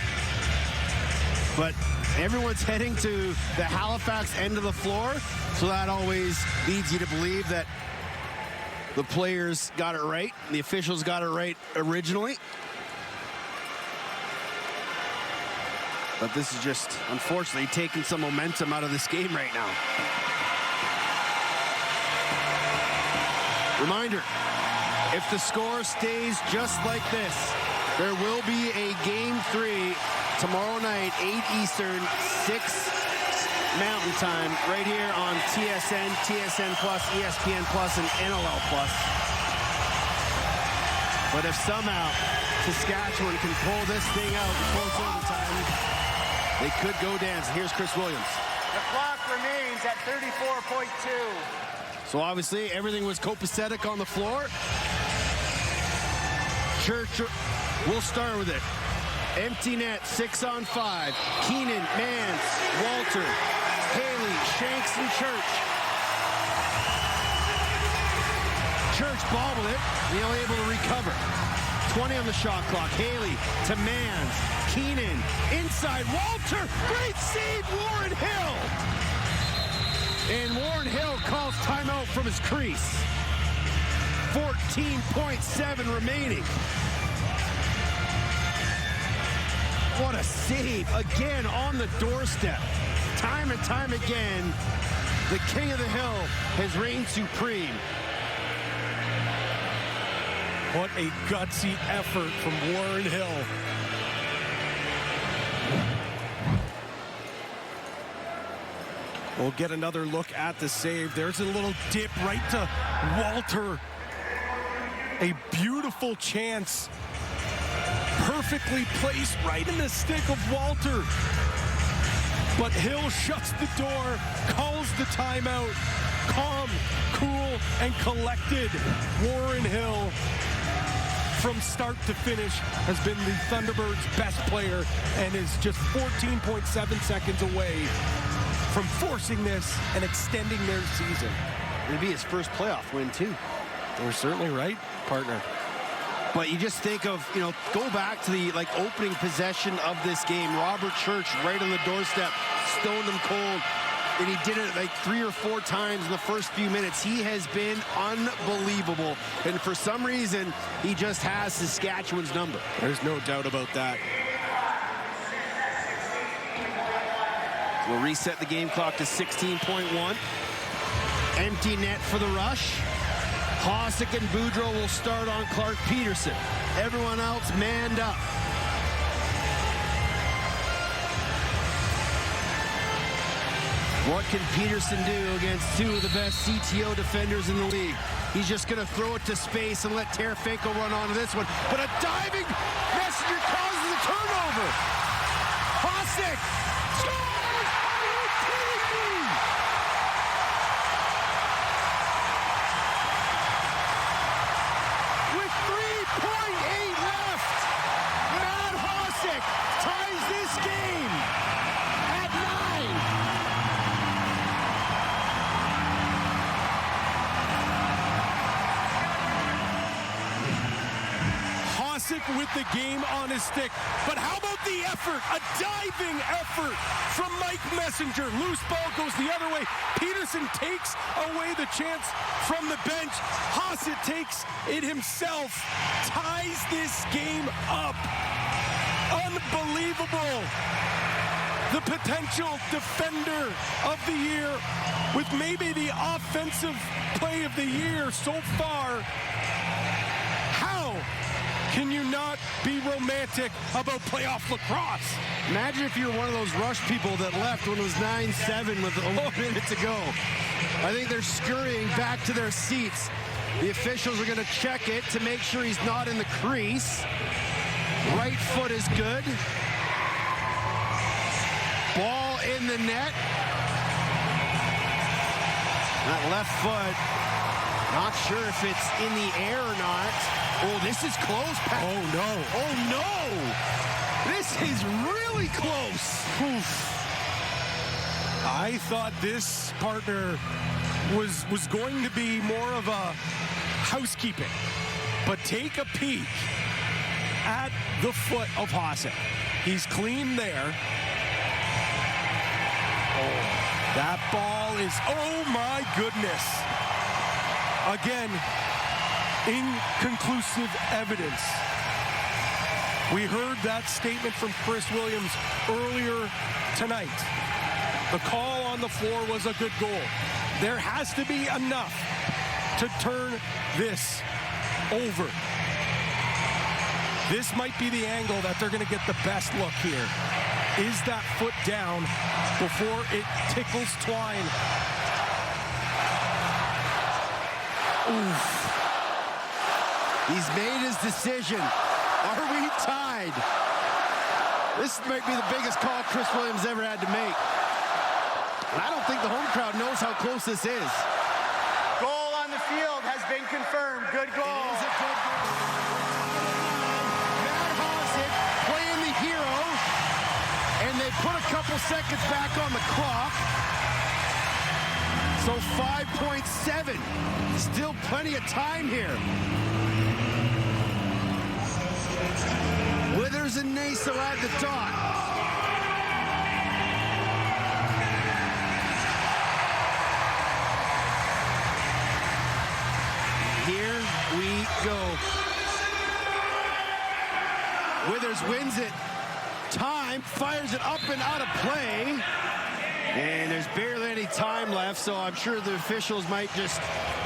[SPEAKER 1] But everyone's heading to the Halifax end of the floor, so that always leads you to believe that the players got it right, the officials got it right originally. But this is just, unfortunately, taking some momentum out of this game right now. Reminder, if the score stays just like this, there will be a Game 3 tomorrow night, 8 Eastern, 6 Mountain Time, right here on TSN, TSN Plus, ESPN Plus, and NLL Plus. But if somehow Saskatchewan can pull this thing out in close overtime, they could go dance. Here's Chris Williams.
[SPEAKER 6] The clock remains at 34.2.
[SPEAKER 1] So obviously everything was copacetic on the floor. Church, we'll start with it. Empty net, 6-on-5. Keenan, Mans, Walter, Haley, Shanks, and Church. Church bobbled it, and he'll able to recover. 20 on the shot clock. Haley to Mans. Keenan, inside. Walter, great save, Warren Hill. And Warren Hill calls timeout from his crease. 14.7 remaining. What a save, again on the doorstep. Time and time again, the king of the hill has reigned supreme.
[SPEAKER 2] What a gutsy effort from Warren Hill. We'll get another look at the save. There's a little dip right to Walter. A beautiful chance. Perfectly placed right in the stick of Walter. But Hill shuts the door, calls the timeout. Calm, cool, and collected. Warren Hill, from start to finish, has been the Thunderbirds' best player and is just 14.7 seconds away from forcing this and extending their season.
[SPEAKER 1] It'd be his first playoff win, too.
[SPEAKER 2] You're certainly right, partner.
[SPEAKER 1] But you just think of, go back to the opening possession of this game. Robert Church right on the doorstep, stoned him cold. And he did it 3 or 4 times in the first few minutes. He has been unbelievable. And for some reason, he just has Saskatchewan's number.
[SPEAKER 2] There's no doubt about that.
[SPEAKER 1] We'll reset the game clock to 16.1. Empty net for the Rush. Hossack and Boudreau will start on Clark Peterson. Everyone else manned up. What can Peterson do against 2 of the best CTO defenders in the league? He's just going to throw it to space and let Terefeko run onto this one. But a diving Messenger causes a turnover. Hossack scores! Are you kidding me? With 3.8 left, Matt Hossack ties this game at 9.
[SPEAKER 2] With the game on his stick. But how about the effort? A diving effort from Mike Messenger. Loose ball goes the other way. Peterson takes away the chance from the bench. Hossack takes it himself. Ties this game up. Unbelievable. The potential defender of the year with maybe the offensive play of the year so far. How Can you not be romantic about playoff lacrosse?
[SPEAKER 1] Imagine if you were one of those rush people that left when it was 9-7 with a minute to go. I think they're scurrying back to their seats. The officials are going to check it to make sure he's not in the crease. Right foot is good. Ball in the net. That left foot, not sure if it's in the air or not. Oh, this is close.
[SPEAKER 2] Oh, no.
[SPEAKER 1] Oh, no. This is really close. Oof.
[SPEAKER 2] I thought this partner was going to be more of a housekeeping. But take a peek at the foot of Hasek. He's clean there. Oh, that ball is, oh my goodness. Again, inconclusive evidence. We heard that statement from Chris Williams earlier tonight. The call on the floor was a good goal. There has to be enough to turn this over. This might be the angle that they're going to get the best look here. Is that foot down before it tickles twine?
[SPEAKER 1] Oof. He's made his decision. Are we tied? This might be the biggest call Chris Williams ever had to make. And I don't think the home crowd knows how close this is.
[SPEAKER 6] Goal on the field has been confirmed. Good goal.
[SPEAKER 1] It is a good goal. Matt Hasek playing the hero. And they put a couple seconds back on the clock. So 5.7. Still plenty of time here. Withers and Naso at the dot. Here we go. Withers wins it. Time, fires it up and out of play. And there's barely any time left, so I'm sure the officials might just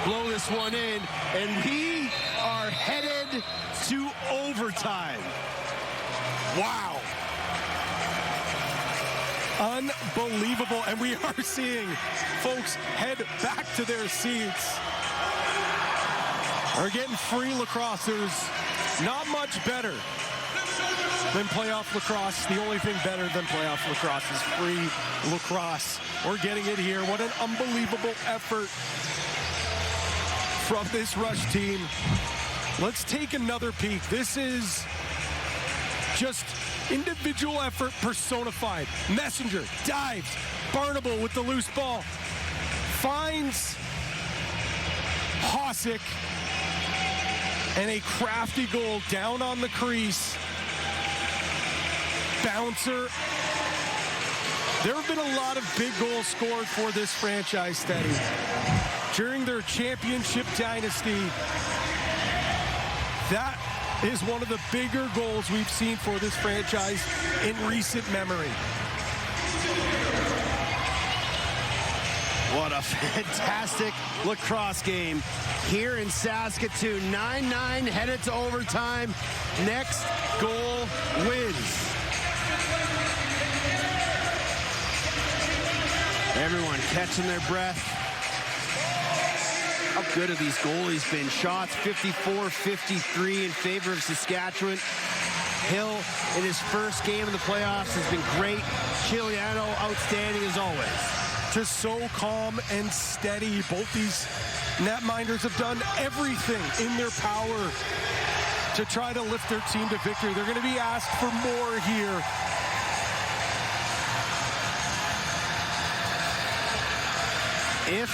[SPEAKER 1] blow this one in. And we are headed to overtime. Wow.
[SPEAKER 2] Unbelievable. And we are seeing folks head back to their seats. Are getting free lacrosse. There's not much better than playoff lacrosse. The only thing better than playoff lacrosse is free lacrosse. We're getting it here. What an unbelievable effort from this Rush team. Let's take another peek. This is just individual effort personified. Messenger dives. Barnable with the loose ball. Finds Hasek. And a crafty goal down on the crease. Bouncer. There have been a lot of big goals scored for this franchise, Steady. During their championship dynasty, that is one of the bigger goals we've seen for this franchise in recent memory.
[SPEAKER 1] What a fantastic lacrosse game here in Saskatoon. 9-9, headed to overtime. Next goal wins. Everyone catching their breath. How good have these goalies been? Shots 54-53 in favor of Saskatchewan. Hill in his first game of the playoffs has been great. Chiliano outstanding as always.
[SPEAKER 2] Just so calm and steady. Both these netminders have done everything in their power to try to lift their team to victory. They're going to be asked for more here.
[SPEAKER 1] If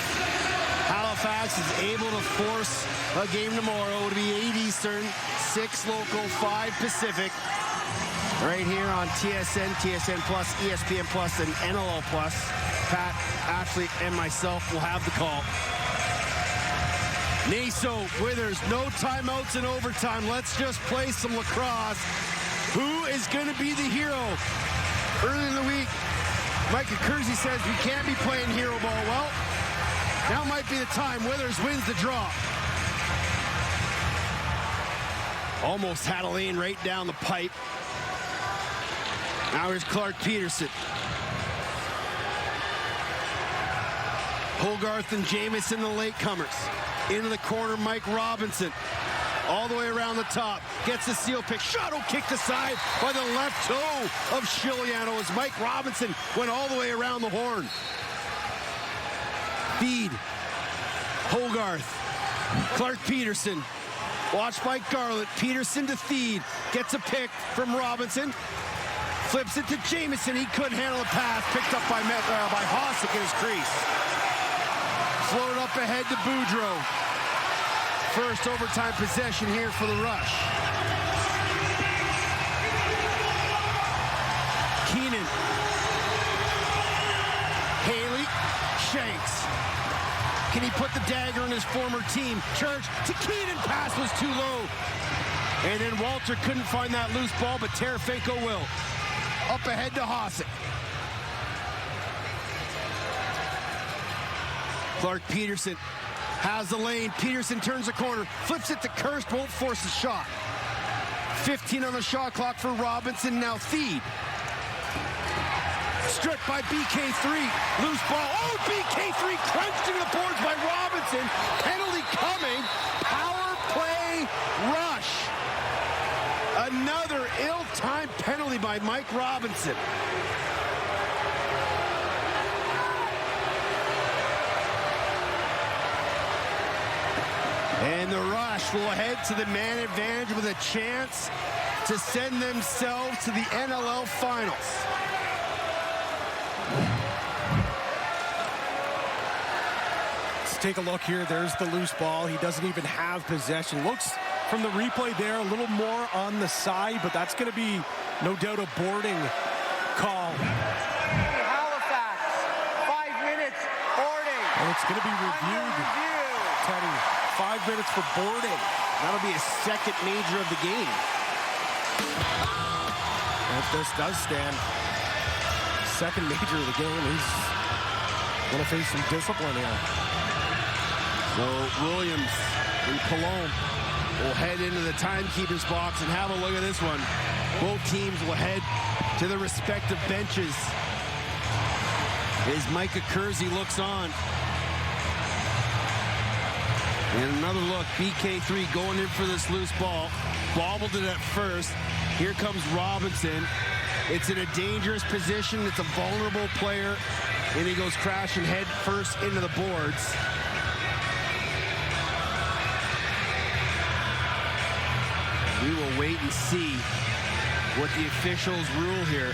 [SPEAKER 1] Halifax is able to force a game tomorrow, it'll be 8 Eastern, 6 local, 5 Pacific. Right here on TSN, TSN Plus, ESPN Plus, and NLL Plus. Pat, Ashley, and myself will have the call. Naso, Withers, no timeouts in overtime. Let's just play some lacrosse. Who is going to be the hero? Early in the week, Micah Kersey says we can't be playing hero ball. Well, now might be the time. Withers wins the draw. Almost had a lane right down the pipe. Now here's Clark Peterson. Hogarth and Jamieson, the latecomers. Into the corner, Mike Robinson. All the way around the top. Gets the seal pick. Shuttle kicked aside by the left toe of Chiliano as Mike Robinson went all the way around the horn. Feed. Hogarth. Clark Peterson. Watched by Garland. Peterson to Feed. Gets a pick from Robinson. Flips it to Jamieson. He couldn't handle the pass. Picked up by Hossack in his crease. Floated up ahead to Boudreau. First overtime possession here for the Rush. Keenan. Haley. Shanks. Can he put the dagger in his former team? Church to Keenan. Pass was too low. And then Walter couldn't find that loose ball, but Terefenko will. Up ahead to Hossack. Clark Peterson has the lane. Peterson turns the corner, flips it to Kirst, won't force the shot. 15 on the shot clock for Robinson. Now Feed. Stripped by BK3. Loose ball. Oh, BK3 crunched into the boards by Robinson. Penalty coming. Power play Rush. Another ill-timed penalty by Mike Robinson. And the Rush will head to the man advantage with a chance to send themselves to the NLL Finals.
[SPEAKER 2] Let's take a look here. There's the loose ball. He doesn't even have possession. Looks from the replay there a little more on the side, but that's going to be no doubt a boarding call.
[SPEAKER 6] Halifax, 5 minutes, boarding.
[SPEAKER 2] And it's going to be reviewed, Teddy. 5 minutes for boarding.
[SPEAKER 1] That'll be a second major of the game.
[SPEAKER 2] If this does stand, second major of the game, he's going to face some discipline here.
[SPEAKER 1] So Williams and Cologne will head into the timekeeper's box and have a look at this one. Both teams will head to their respective benches as Micah Kersey looks on. And another look, BK3 going in for this loose ball. Bobbled it at first. Here comes Robinson. It's in a dangerous position. It's a vulnerable player. And he goes crashing head first into the boards. We will wait and see what the officials rule here.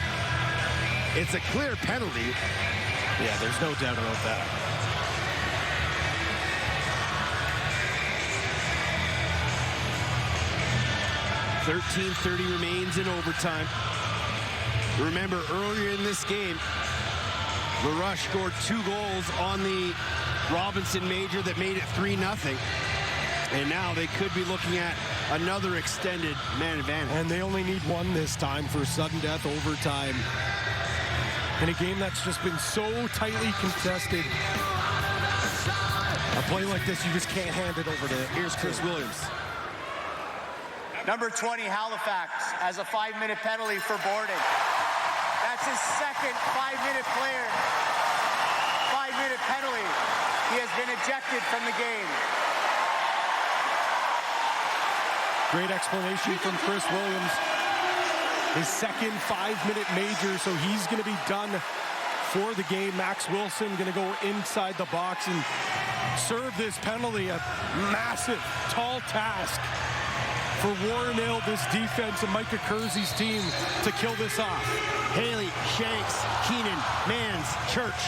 [SPEAKER 1] It's a clear penalty.
[SPEAKER 2] Yeah, there's no doubt about that.
[SPEAKER 1] .13:30 remains in overtime. Remember, earlier in this game, the Rush scored 2 goals on the Robinson major that made it 3-0. And now they could be looking at another extended man advantage.
[SPEAKER 2] And they only need one this time for sudden death overtime. In a game that's just been so tightly contested. A play like this, you just can't hand it over to.
[SPEAKER 1] Here's Chris Williams.
[SPEAKER 6] Number 20, Halifax, has a 5-minute penalty for boarding. That's his second 5-minute player. 5-minute penalty. He has been ejected from the game.
[SPEAKER 2] Great explanation from Chris Williams. His second 5-minute major, so he's going to be done for the game. Max Wilson going to go inside the box and serve this penalty. A massive, tall task for Warren Hill, this defense, and Micah Kersey's team to kill this off.
[SPEAKER 1] Haley, Shanks, Keenan, Mans, Church.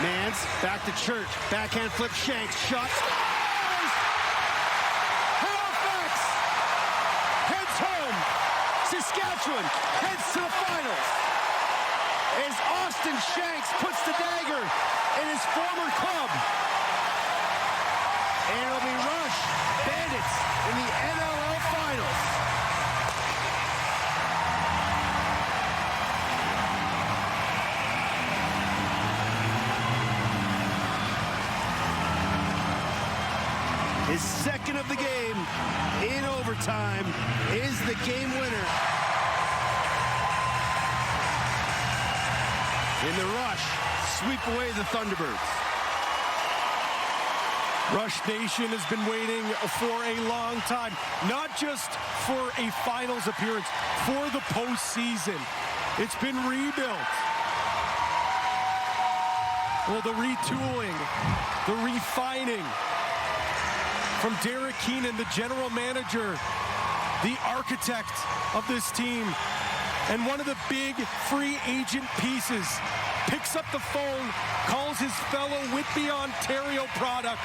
[SPEAKER 1] Mans, back to Church. Backhand flip, Shanks, shot. Halifax heads home. Saskatchewan heads to the finals. As Austin Shanks puts the dagger in his former club. And it'll be Rush Bandits in the NLL Finals. his second of the game in overtime, is the game winner. In the Rush, sweep away the Thunderbirds.
[SPEAKER 2] Rush Nation has been waiting for a long time, not just for a finals appearance, for the postseason. It's been rebuilt. Well, the retooling, the refining from Derek Keenan, the general manager, the architect of this team, and one of the big free agent pieces, picks up the phone, calls his fellow Whitby, Ontario product,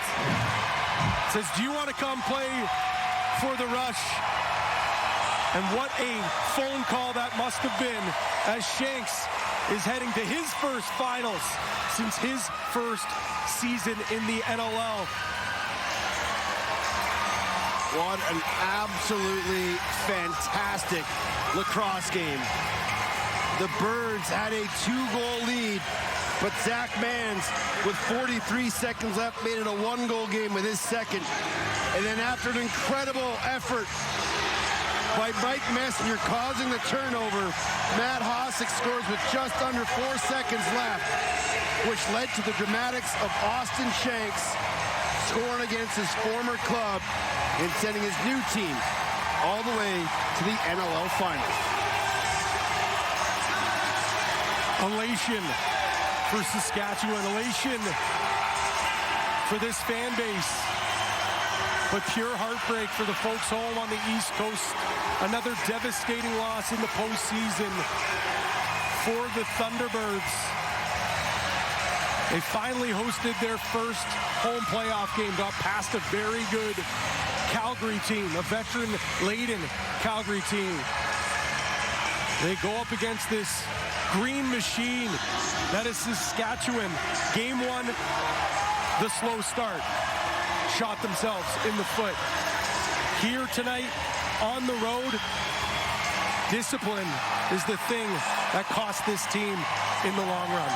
[SPEAKER 2] says, do you want to come play for the Rush? And what a phone call that must have been, as Shanks is heading to his first finals since his first season in the NLL.
[SPEAKER 1] What an absolutely fantastic lacrosse game. The Birds had a 2-goal lead, but Zach Mans, with 43 seconds left, made it a 1-goal game with his second. And then after an incredible effort by Mike Messenger causing the turnover, Matt Hossack scores with just under 4 seconds left, which led to the dramatics of Austin Shanks scoring against his former club and sending his new team all the way to the NLL Finals.
[SPEAKER 2] Elation for Saskatchewan, elation for this fan base, but pure heartbreak for the folks home on the East Coast. Another devastating loss in the postseason for the Thunderbirds. They finally hosted their first home playoff game, got past a very good Calgary team, a veteran-laden Calgary team. They go up against this green machine that is Saskatchewan. Game one, the slow start. Shot themselves in the foot. Here tonight, on the road, discipline is the thing that cost this team in the long run.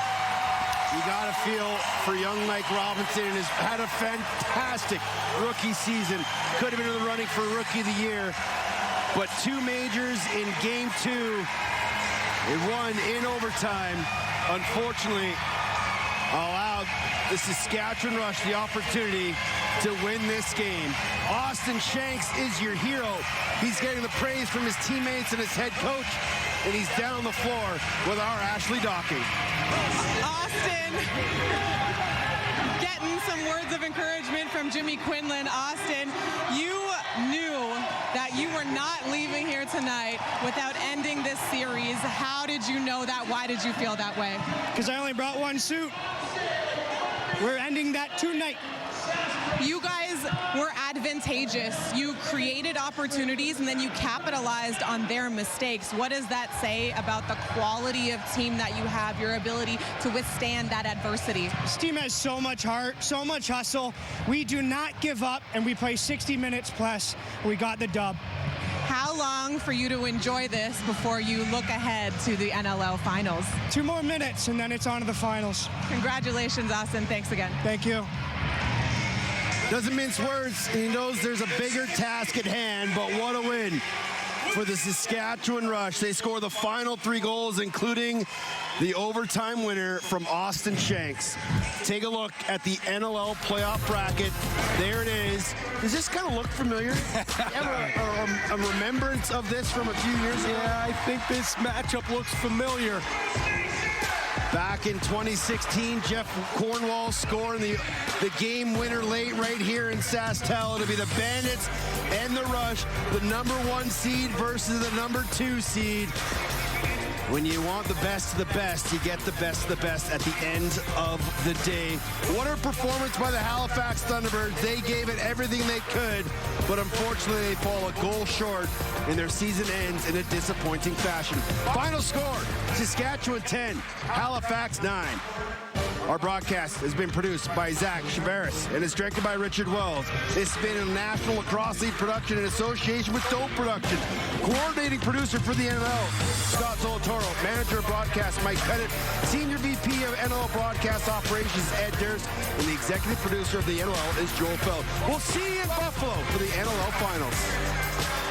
[SPEAKER 1] You got to feel for young Mike Robinson, has had a fantastic rookie season. Could have been in the running for Rookie of the Year. But 2 majors in Game 2. It won in overtime. Unfortunately, allowed the Saskatchewan Rush the opportunity to win this game. Austin Shanks is your hero. He's getting the praise from his teammates and his head coach, and he's down the floor with our Ashley Docking.
[SPEAKER 3] Austin getting some words of encouragement from Jimmy Quinlan. Austin, you knew that you were not leaving here tonight without ending this series. How did you know that? Why did you feel that way?
[SPEAKER 9] Because I only brought one suit. We're ending that tonight.
[SPEAKER 3] You guys were advantageous. You created opportunities and then you capitalized on their mistakes. What does that say about the quality of team that you have, your ability to withstand that adversity?
[SPEAKER 9] This team has so much heart, so much hustle. We do not give up, and we play 60 minutes plus. We got the dub.
[SPEAKER 3] How long for you to enjoy this before you look ahead to the NLL Finals?
[SPEAKER 9] 2 more minutes, and then it's on to the finals.
[SPEAKER 3] Congratulations, Austin. Thanks again.
[SPEAKER 9] Thank you.
[SPEAKER 1] Doesn't mince words. He knows there's a bigger task at hand, but what a win for the Saskatchewan Rush. They score the final 3 goals, including the overtime winner from Austin Shanks. Take a look at the NLL playoff bracket. There it is. Does this kind of look familiar? You have a remembrance of this from a few years ago?
[SPEAKER 2] Yeah, I think this matchup looks familiar.
[SPEAKER 1] Back in 2016, Jeff Cornwall scoring the game winner late right here in SaskTel. It'll be the Bandits and the Rush, the #1 seed versus the #2 seed. When you want the best of the best, you get the best of the best at the end of the day. What a performance by the Halifax Thunderbirds. They gave it everything they could, but unfortunately they fall a goal short and their season ends in a disappointing fashion. Final score, Saskatchewan 10, Halifax 9. Our broadcast has been produced by Zach Chavaris and is directed by Richard Wells. It's been a National Lacrosse League production in association with Dope Production. Coordinating producer for the NLL, Scott Zolatoro. Manager of broadcast, Mike Pettit. Senior VP of NLL Broadcast Operations, Ed Durst. And the executive producer of the NLL is Joel Feld. We'll see you in Buffalo for the NLL Finals.